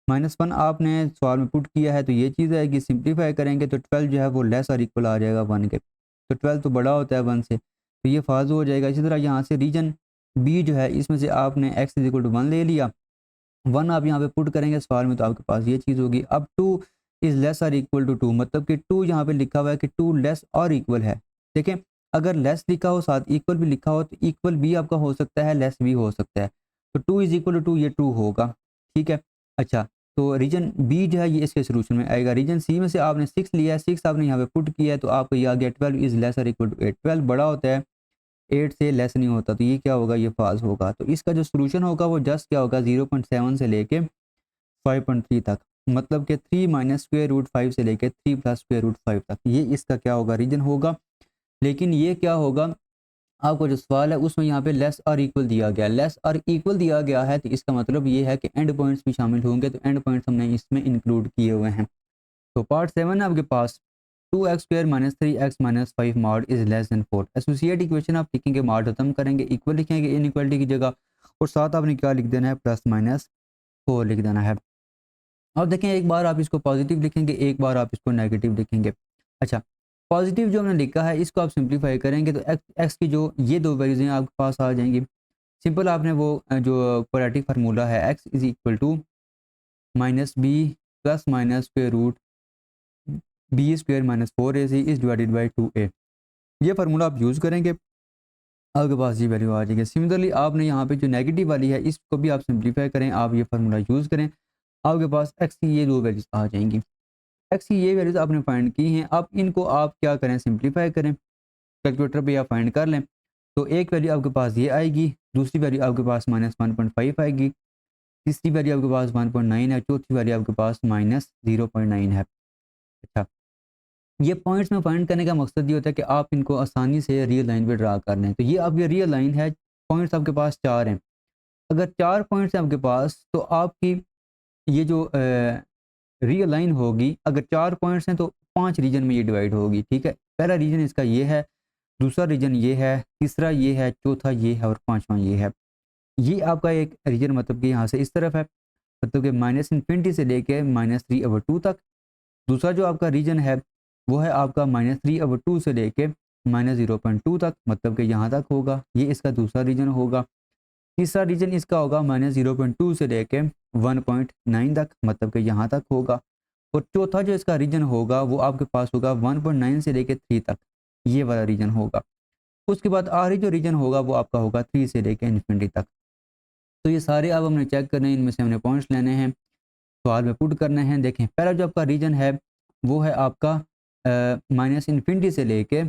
-1 आपने सवाल में पुट किया है। तो ये चीज़ है कि सिंप्लीफाई करेंगे तो 12 जो है वो लेस और इक्वल आ जाएगा 1 के। तो 12 तो बड़ा होता है 1 से, तो ये फाजू हो जाएगा। इसी तरह यहाँ से रीजन बी जो है इसमें से आपने x इज इक्वल टू 1 ले लिया, 1 आप यहाँ पे पुट करेंगे सवाल में तो आपके पास ये चीज़ होगी। अब 2 इज़ लेस और इक्वल टू 2, मतलब कि 2 यहाँ पे लिखा हुआ है कि 2 लेस और इक्वल है। देखें अगर लेस लिखा हो साथ इक्वल भी लिखा हो तो इक्वल भी आपका हो सकता है, लेस भी हो सकता है। तो 2 इज़ इक्वल टू 2 ये ट्रू होगा, ठीक है। अच्छा, तो रीजन बी जो है ये इसके सोल्यूशन में आएगा। रीजन सी में से आपने 6 लिया है, 6 आपने यहाँ पे पुट किया है तो आपको ये आ गया 12 इज़ लेस और इक्वल टू 8। 12 बड़ा होता है, 8 से लेस नहीं होता, तो ये क्या होगा, ये फाल्स होगा। तो इसका जो सोल्यूशन होगा वो जस्ट क्या होगा, 0.7 से लेके 5.3 तक, मतलब कि 3 माइनस स्क्वायर रूट 5 से लेके 3 प्लस स्क्वायर रूट 5 तक, ये इसका क्या होगा, रीजन होगा। लेकिन ये क्या होगा, आपको जो सवाल है उसमें यहाँ पे लेस और इक्वल दिया गया, लेस और इक्वल दिया गया है, तो इसका मतलब ये है कि एंड पॉइंट्स भी शामिल होंगे। तो एंड पॉइंट्स हमने इसमें इंक्लूड किए हुए हैं। तो पार्ट 7 है आपके पास, 2x² minus 3x minus 5 mod is less than 4। Associate equation आप लिखेंगे, मॉड खत्म करेंगे, इक्वल लिखेंगे इनइक्वालिटी की जगह, और साथ आपने क्या लिख देना है, +-4 लिख देना है। अब देखें एक बार आप इसको पॉजिटिव लिखेंगे, एक बार आप इसको नेगेटिव लिखेंगे। अच्छा, पॉजिटिव जो हमने लिखा है इसको आप सिंप्लीफाई करेंगे तो एक्स की जो ये दो वैल्यूज हैं आपके पास आ जाएंगी। सिंपल आपने वो जो क्वाड्रेटिक फार्मूला है x is equal to -b plus minus square root b square minus 4ac is divided by 2a, ये फार्मूला आप यूज़ करेंगे, आपके पास ये वैल्यू आ जाएगी। सिमिलरली आपने यहाँ पे जो नेगेटिव वाली है इसको भी आप सिंप्लीफाई करें, आप ये फार्मूला यूज़ करें, आपके पास x की ये दो वैल्यूज आ जाएंगी। एक्स की ये वैल्यूज आपने फाइंड की हैं, अब इनको आप क्या करें, सिंप्लीफाई करें, कैलकुलेटर पे आप फाइंड कर लें। तो एक वैल्यू आपके पास ये आएगी, दूसरी वैल्यू आपके पास -1.5 आएगी, तीसरी वैल्यू आपके पास 1.9 है, चौथी वैल्यू आपके पास -0.9 है। अच्छा, ये पॉइंट्स में फाइंड करने का मकसद ये होता है कि आप इनको आसानी से रियल लाइन पे ड्रा कर लें। तो ये आपकी रियल लाइन है, पॉइंट्स आपके पास 4 हैं। अगर 4 पॉइंट्स हैं आपके पास तो आपकी ये जो रियल लाइन होगी, अगर 4 पॉइंट्स हैं तो 5 रीजन में ये डिवाइड होगी, ठीक है। पहला रीजन इसका ये है, दूसरा रीजन ये है, तीसरा ये है, चौथा ये है और पांचवा ये है। ये आपका एक रीजन मतलब कि यहाँ से इस तरफ है, मतलब कि -∞ से लेके -3/2 तक। दूसरा जो आपका रीजन है वो है आपका -3/2 से लेके -0.2 तक, मतलब कि यहाँ तक होगा, ये इसका दूसरा रीजन होगा। तीसरा रीजन इसका होगा -0.2 से लेके 1.9 तक, मतलब कि यहाँ तक होगा। और चौथा जो इसका रीजन होगा वो आपके पास होगा 1.9 से लेके 3 तक, ये वाला रीजन होगा। उसके बाद आखिरी जो रीजन होगा वो आपका होगा 3 से लेके इन्फिनिटी तक। तो ये सारे अब हमने चेक करने हैं, इनमें से हमने पॉइंट्स लेने हैं, सवाल में पुट करने हैं। देखें पहला जो आपका रीजन है वो है आपका माइनस इन्फिनिटी से लेके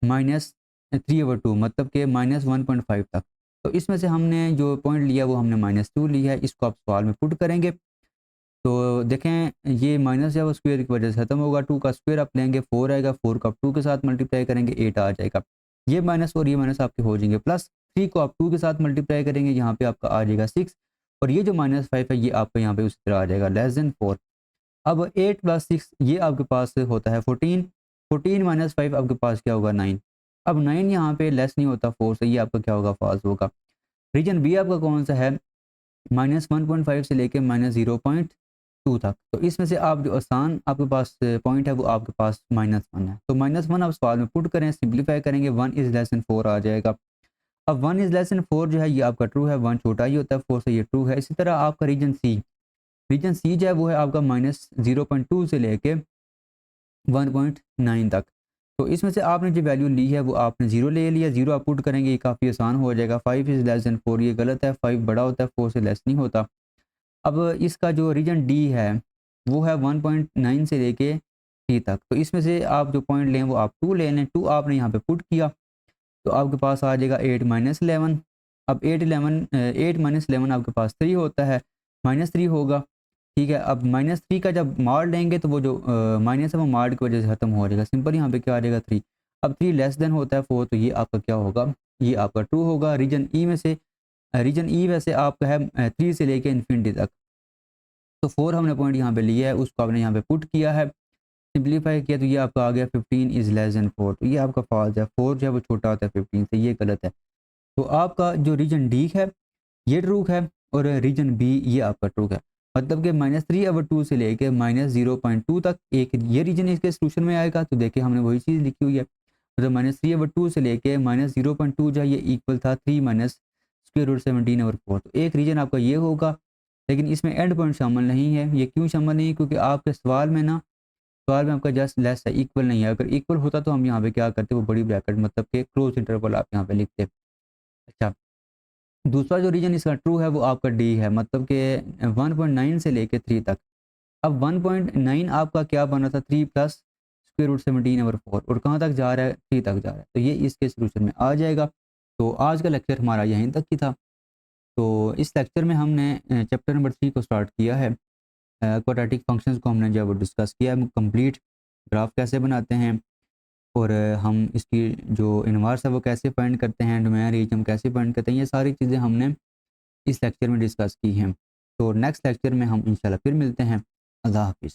-3/2 मतलब कि -1.5 तक। तो इसमें से हमने जो पॉइंट लिया वो हमने -2 लिया है, इसको आप सवाल में पुट करेंगे। तो देखें ये माइनस है वो स्क्वायर की वजह से खत्म होगा, 2 का स्क्वायर आप लेंगे 4 आएगा, 4 को आप 2 के साथ मल्टीप्लाई करेंगे 8 आ जाएगा। ये माइनस और ये माइनस आपके हो जाएंगे, प्लस 3 को आप 2 के साथ मल्टीप्लाई करेंगे, यहाँ पे आपका आ जाएगा 6, और ये जो -5 है ये आपका यहाँ पे उसी तरह आ जाएगा <4। अब 8 + 6 ये आपके पास होता है 14, 14 - 5 आपके पास क्या होगा 9। अब 9 यहाँ पे लेस नहीं होता 4 से, ये आपका क्या होगा फॉल्स होगा। रीजन बी आपका कौन सा है, -1.5 से लेके -0.2 तक। तो इसमें से आप जो आसान आपके पास पॉइंट है वो आपके पास -1 है। तो -1 आप सवाल में पुट करें, सिंप्लीफाई करेंगे, 1 इज़ लेस देन 4 आ जाएगा। अब 1 इज़ लेस देन 4 जो है ये आपका ट्रू है, 1 छोटा ही होता है 4 से, ये ट्रू है। इसी तरह आपका रीजन सी जो है वो है आपका -0.2 से लेके 1.9 तक। तो इसमें से आपने जो वैल्यू ली है वो आपने 0 ले लिया, 0 आप पुट करेंगे, ये काफ़ी आसान हो जाएगा। 5 इज़ लेस देन 4 ये गलत है, 5 बड़ा होता है 4 से लेस नहीं होता। अब इसका जो रीजन डी है वो है 1.9 से लेके 3 तक। तो इसमें से आप जो पॉइंट लें वो आप 2 ले लें, 2 आपने यहाँ पे पुट किया तो आपके पास आ जाएगा 8 - 11। अब 8 - 11 आपके पास 3 होता है, -3 होगा, ठीक है। अब -3 का जब मॉड लेंगे तो वो जो माइनस है वो मॉड की वजह से खत्म हो जाएगा, सिंपल यहाँ पे क्या आ जाएगा 3। अब 3 लेस देन होता है 4, तो ये आपका क्या होगा, ये आपका ट्रू होगा। रीजन ई वैसे आपका है 3 से लेके इन्फिनिटी तक। तो 4 हमने पॉइंट यहाँ पे लिया है, उसको आपने यहाँ पे पुट किया है, सिंप्लीफाई किया, तो ये आपका आ गया 15 इज़ लेस देन 4। तो ये आपका फॉल्स है, 4 जो है वो छोटा होता है 15 से, ये गलत है। तो आपका जो रीजन डी है ये ट्रू है, और रीजन बी ये आपका ट्रू है। मतलब कि -3/2 से लेके -0.2 तक एक ये रीजन इसके सोल्यूशन में आएगा। तो देखिए हमने वही चीज़ लिखी हुई है, मतलब -3/2 से लेके -0.2 जो है ये इक्वल था 3 माइनस √17/4। तो एक रीजन आपका ये होगा, लेकिन इसमें एंड पॉइंट शामिल नहीं है। ये क्यों शामिल नहीं है, क्योंकि आपके सवाल में आपका जस्ट लेस है, इक्वल नहीं है। अगर इक्वल होता तो हम यहाँ पे क्या करते, वो बड़ी ब्रैकेट मतलब कि क्लोज इंटरवल आप यहाँ पे लिखते। अच्छा, दूसरा जो रीजन इसका ट्रू है वो आपका डी है, मतलब कि 1.9 से लेके 3 तक। अब 1.9 आपका क्या बना था, 3 प्लस √17/4, और कहाँ तक जा रहा है, 3 तक जा रहा है, तो ये इसके सोल्यूशन में आ जाएगा। तो आज का लेक्चर हमारा यहीं तक ही था। तो इस लेक्चर में हमने चैप्टर नंबर 3 को स्टार्ट किया है। क्वाड्रेटिक फंक्शंस को हमने जो वो डिस्कस किया है, कंप्लीट ग्राफ कैसे बनाते हैं, और हम इसकी जो इनवर्स है वो कैसे फाइंड करते हैं, डोमेन रीजन हम कैसे फाइंड करते हैं, ये सारी चीज़ें हमने इस लेक्चर में डिस्कस की हैं। तो नेक्स्ट लेक्चर में हम इंशाल्लाह फिर मिलते हैं। अल्लाह हाफ़िज़।